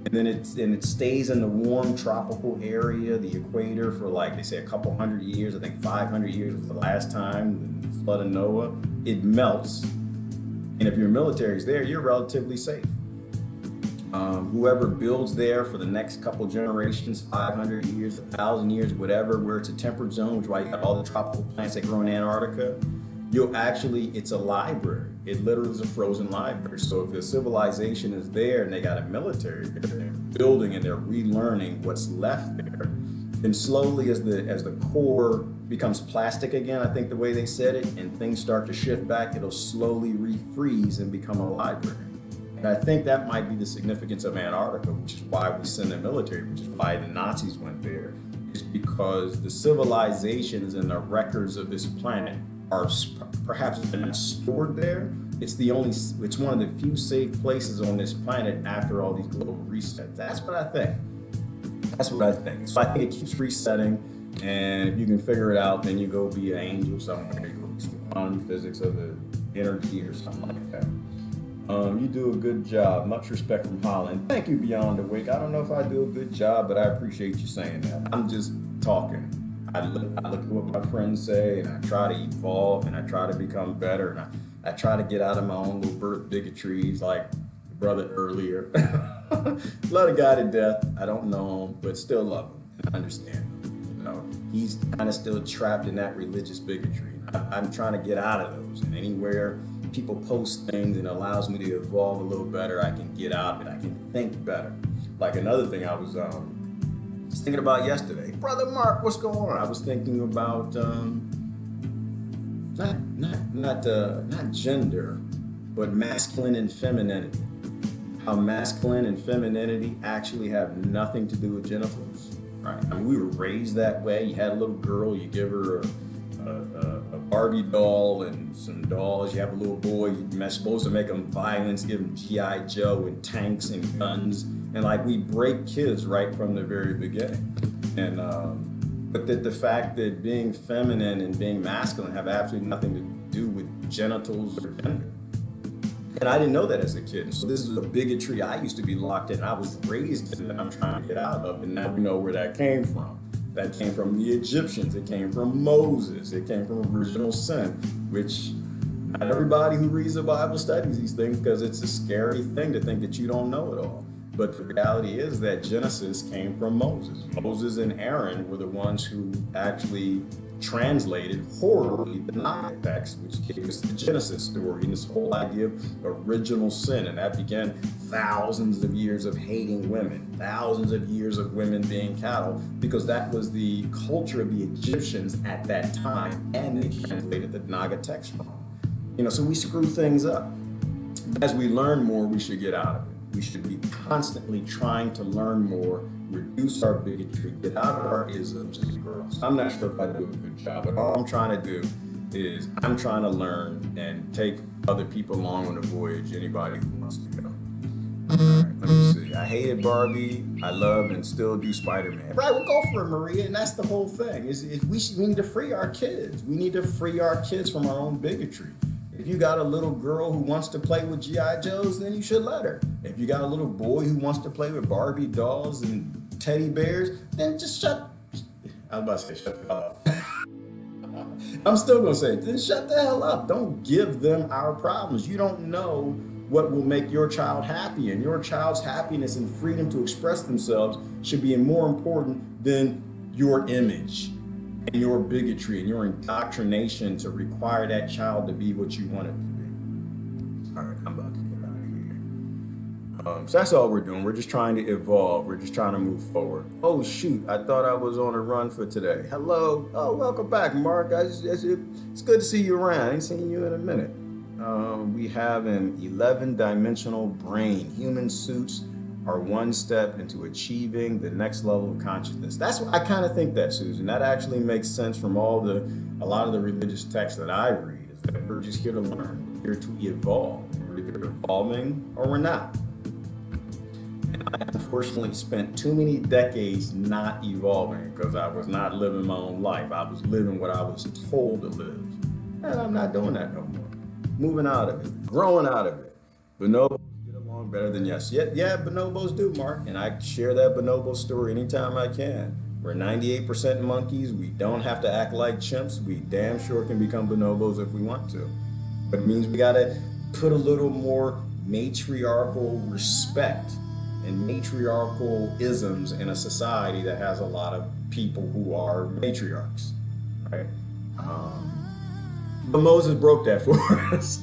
And then it stays in the warm tropical area, the equator, for like, they say a couple hundred years. I think 500 years was the last time, the flood of Noah. It melts. And if your military's there, you're relatively safe. Whoever builds there for the next couple generations, 500 years, 1,000 years, whatever, where it's a temperate zone, which is why you have all the tropical plants that grow in Antarctica, it's a library. It literally is a frozen library. So if the civilization is there and they got a military, they're building and they're relearning what's left there, then slowly as the core becomes plastic again, I think the way they said it, and things start to shift back, it'll slowly refreeze and become a library. And I think that might be the significance of Antarctica, which is why we send the military, which is why the Nazis went there, is because the civilizations and the records of this planet are perhaps not stored there. It's one of the few safe places on this planet after all these global resets. That's what I think. So I think it keeps resetting, and if you can figure it out, then you go be an angel somewhere. You go to quantum physics of the energy or something like that. You do a good job. Much respect from Holland. Thank you, Beyond the Wake. I don't know if I do a good job, but I appreciate you saying that. I'm just talking. I look at what my friends say, and I try to evolve, and I try to become better, and I try to get out of my own little birth bigotries, like the brother earlier. Love the guy to death. I don't know him, but still love him and understand him. You know, he's kind of still trapped in that religious bigotry. I'm trying to get out of those, and anywhere people post things and allows me to evolve a little better, I can get out of it. I can think better. Like another thing I was thinking about yesterday. Brother Mark, what's going on? I was thinking about not gender, but masculine and femininity. How masculine and femininity actually have nothing to do with genitals, right? I mean, we were raised that way. You had a little girl, you give her a Barbie doll and some dolls. You have a little boy, you're supposed to make them violence, give them G.I. Joe and tanks and guns. And like, we break kids right from the very beginning. And but the fact that being feminine and being masculine have absolutely nothing to do with genitals or gender. And I didn't know that as a kid. So this is a bigotry I used to be locked in. I was raised in that I'm trying to get out of. And now we know where that came from. That came from the Egyptians. It came from Moses. It came from original sin, which not everybody who reads the Bible studies these things because it's a scary thing to think that you don't know it all. But the reality is that Genesis came from Moses. Moses and Aaron were the ones who actually translated horribly the Nile text, which gave us the Genesis story and this whole idea of original sin. And that began thousands of years of hating women, thousands of years of women being cattle, because that was the culture of the Egyptians at that time, and they translated the Naga text from. You know, so we screw things up. As we learn more, we should get out of it. We should be constantly trying to learn more, reduce our bigotry, get out of our isms and girls. I'm not sure if I do a good job, but all I'm trying to do is I'm trying to learn and take other people along on the voyage, anybody who wants to go. All right, let me see. I hated Barbie. I love and still do Spider-Man. Right, we'll go for it, Maria, and that's the whole thing. We need to free our kids. We need to free our kids from our own bigotry. If you got a little girl who wants to play with G.I. Joes, then you should let her. If you got a little boy who wants to play with Barbie dolls and teddy bears, then just shut. I was about to say shut the hell up. I'm still gonna say, then shut the hell up. Don't give them our problems. You don't know what will make your child happy, and your child's happiness and freedom to express themselves should be more important than your image and your bigotry and your indoctrination to require that child to be what you want it to be. All right, I'm about to get out of here. So that's all we're doing. We're just trying to evolve. We're just trying to move forward. Oh shoot, I thought I was on a run for today. Hello, oh, welcome back, Mark. It's good to see you around. I ain't seen you in a minute. We have an 11-dimensional brain. Human suits are one step into achieving the next level of consciousness. That's what I kind of think that, Susan. That actually makes sense from a lot of the religious texts that I read, is that we're just here to learn, we're here to evolve. We're either evolving or we're not. And I unfortunately spent too many decades not evolving because I was not living my own life. I was living what I was told to live. And I'm not doing that no more. Moving out of it, growing out of it. Bonobos get along better than yes. Yeah, bonobos do, Mark. And I share that bonobo story anytime I can. We're 98% monkeys. We don't have to act like chimps. We damn sure can become bonobos if we want to. But it means we gotta put a little more matriarchal respect and matriarchal isms in a society that has a lot of people who are matriarchs, right? But Moses broke that for us.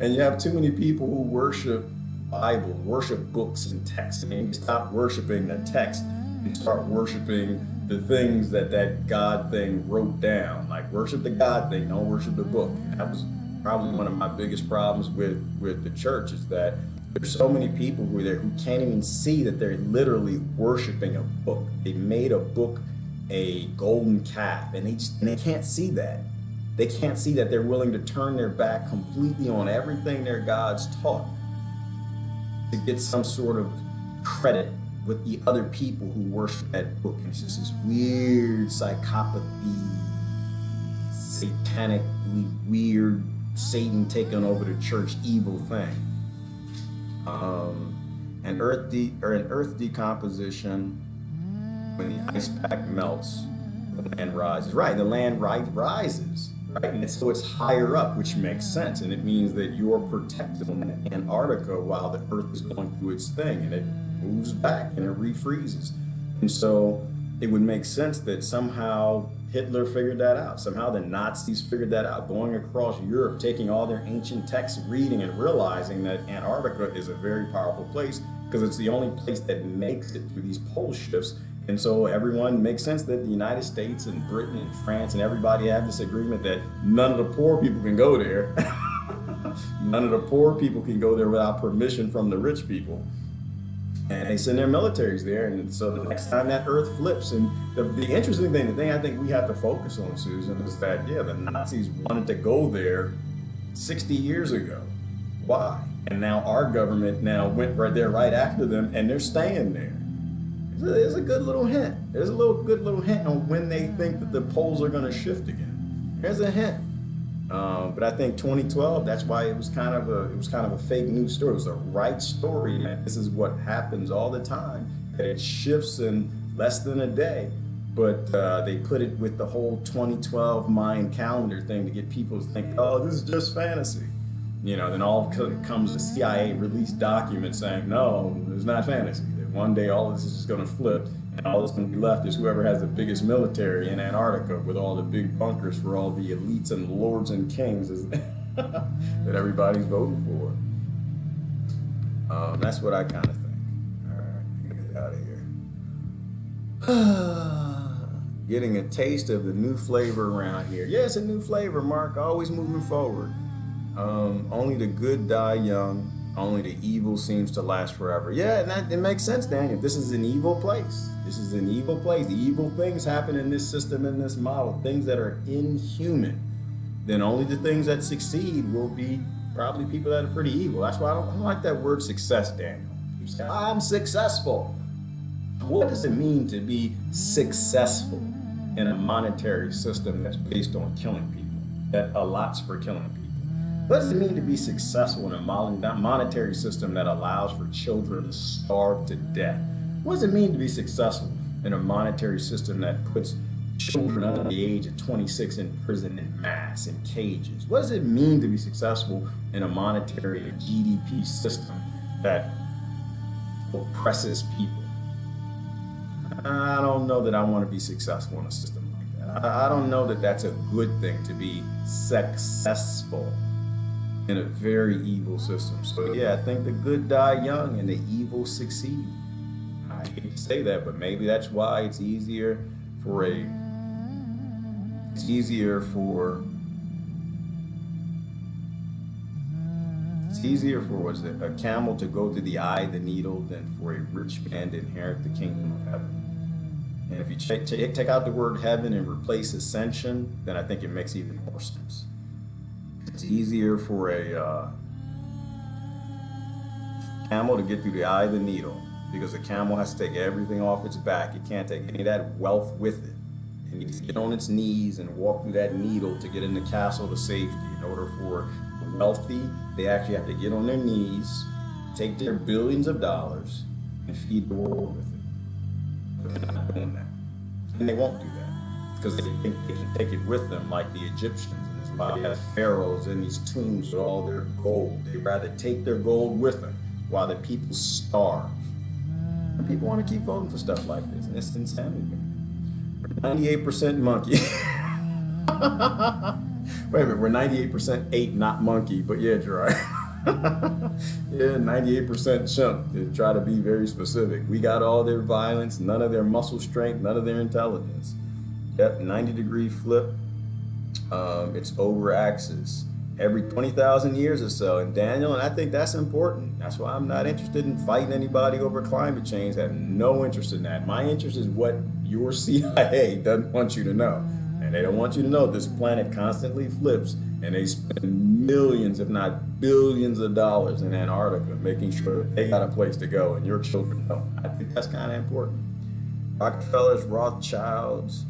And you have too many people who worship Bible, worship books and texts, and you stop worshiping the text and start worshiping the things that God thing wrote down. Like, worship the God thing, don't worship the book. And that was probably one of my biggest problems with the church, is that there's so many people who are there who can't even see that they're literally worshiping a book. They made a book a golden calf, and they can't see that. They can't see that they're willing to turn their back completely on everything their gods taught to get some sort of credit with the other people who worship that book. And it's just this weird psychopathy, satanically weird, Satan taking over the church evil thing. And earth decomposition, when the ice pack melts, the land rises. Right, the land rises. Right? And so it's higher up, which makes sense. And it means that you're protected in Antarctica while the Earth is going through its thing, and it moves back and it refreezes. And so it would make sense that somehow Hitler figured that out. Somehow the Nazis figured that out, going across Europe, taking all their ancient texts, reading and realizing that Antarctica is a very powerful place because it's the only place that makes it through these pole shifts. And so everyone makes sense that the United States and Britain and France and everybody have this agreement that none of the poor people can go there. None of the poor people can go there without permission from the rich people. And they send their militaries there. And so the next time that Earth flips, and the interesting thing, the thing I think we have to focus on, Susan, is that, yeah, the Nazis wanted to go there 60 years ago. Why? And now our government now went right there right after them, and they're staying there. There's a good little hint. There's a good little hint on when they think that the poles are going to shift again. There's a hint. But I think 2012, that's why it was kind of a fake news story. It was a right story, and this is what happens all the time. That it shifts in less than a day, but they put it with the whole 2012 Mayan calendar thing to get people to think, oh, this is just fantasy. You know, then all comes the CIA released document saying, no, it's not fantasy. That one day all of this is just going to flip, and all that's going to be left is whoever has the biggest military in Antarctica with all the big bunkers for all the elites and lords and kings that everybody's voting for. That's what I kind of think. All right, get out of here. Getting a taste of the new flavor around here. Yeah, it's a new flavor, Mark. Always moving forward. Only the good die young. Only the evil seems to last forever. Yeah, and it makes sense, Daniel. This is an evil place. This is an evil place. The evil things happen in this system, in this model, things that are inhuman. Then only the things that succeed will be probably people that are pretty evil. That's why I don't like that word success, Daniel. You say, I'm successful. What does it mean to be successful in a monetary system that's based on killing people, that allots for killing people? What does it mean to be successful in a monetary system that allows for children to starve to death? What does it mean to be successful in a monetary system that puts children under the age of 26 in prison in mass, in cages? What does it mean to be successful in a monetary GDP system that oppresses people? I don't know that I want to be successful in a system like that. I don't know that that's a good thing to be successful in a very evil system. So yeah, I think the good die young and the evil succeed. I hate to say that, but maybe that's why it's easier for a camel to go through the eye of the needle than for a rich man to inherit the kingdom of heaven. And if you take out the word heaven and replace ascension, then I think it makes even more sense. It's easier for a camel to get through the eye of the needle because the camel has to take everything off its back. It can't take any of that wealth with it. It needs to get on its knees and walk through that needle to get in the castle to safety. In order for the wealthy, they actually have to get on their knees, take their billions of dollars, and feed the world with it. But they're not doing that. And they won't do that because they think they can take it with them like the Egyptians. They have pharaohs in these tombs with all their gold. They'd rather take their gold with them while the people starve. And people want to keep voting for stuff like this, and it's insanity. We're 98% monkey. Wait a minute, we're 98% ape, not monkey, but yeah, Gerard. Yeah, 98% chimp, to try to be very specific. We got all their violence, none of their muscle strength, none of their intelligence. Yep, 90-degree flip. It's over axis every 20,000 years or so. And Daniel, and I think that's important. That's why I'm not interested in fighting anybody over climate change. I have no interest in that. My interest is what your CIA doesn't want you to know. And they don't want you to know this planet constantly flips, and they spend millions, if not billions of dollars in Antarctica making sure that they got a place to go and your children don't. I think that's kind of important. Rockefellers, Rothschilds,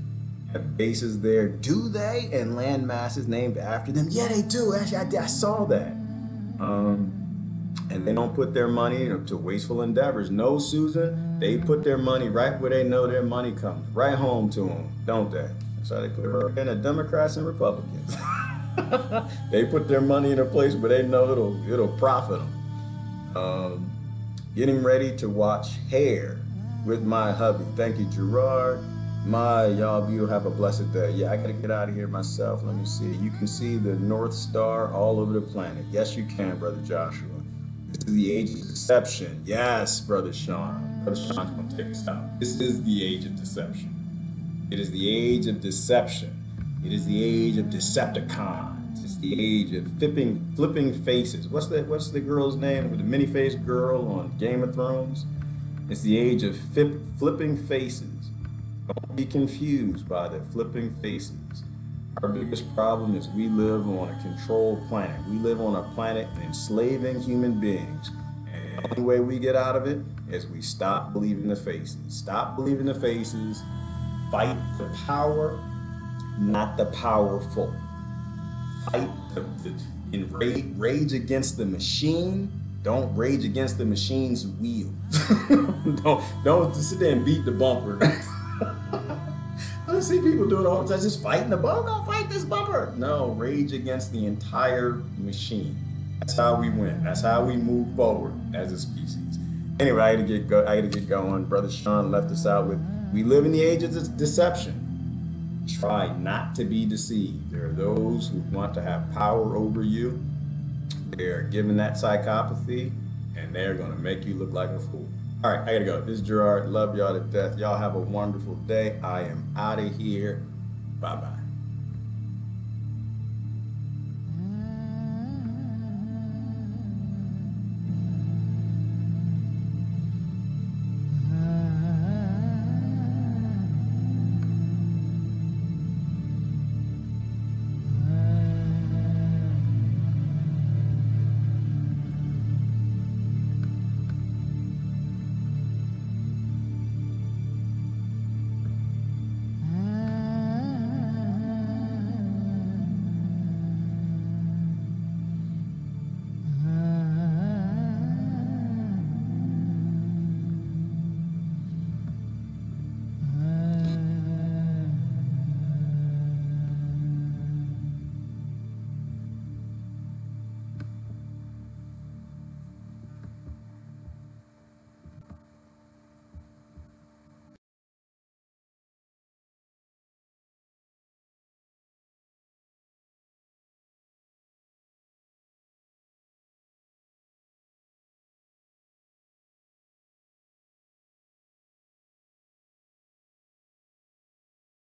have bases there, do they? And land masses named after them? Yeah, they do. Actually, I saw that. And they don't put their money to wasteful endeavors. No, Susan, they put their money right where they know their money comes, right home to them, don't they? That's how they put it in the Democrats and Republicans. They put their money in a place where they know it'll profit them. Getting ready to watch Hair with my hubby. Thank you, Gerard. Y'all, you have a blessed day. Yeah, I gotta get out of here myself. Let me see. You can see the North Star all over the planet. Yes, you can, Brother Joshua. This is the age of deception. Yes, Brother Sean. Brother Sean's gonna take us out. This is the age of deception. It is the age of deception. It is the age of Decepticons. It's the age of flipping faces. What's the girl's name with the many-faced girl on Game of Thrones? It's the age of flipping faces. Don't be confused by the flipping faces. Our biggest problem is we live on a controlled planet. We live on a planet enslaving human beings. And the only way we get out of it is we stop believing the faces. Stop believing the faces. Fight the power, not the powerful. Fight rage against the machine. Don't rage against the machine's wheel. don't sit there and beat the bumper. I see people doing all the time, just fighting the bumper. Don't fight this bumper. No, rage against the entire machine. That's how we win. That's how we move forward as a species. Anyway, I had to get going. Brother Sean left us out with, we live in the age of deception. Try not to be deceived. There are those who want to have power over you. They are given that psychopathy, and they're going to make you look like a fool. All right, I got to go. This is Gerard. Love y'all to death. Y'all have a wonderful day. I am out of here. Bye-bye.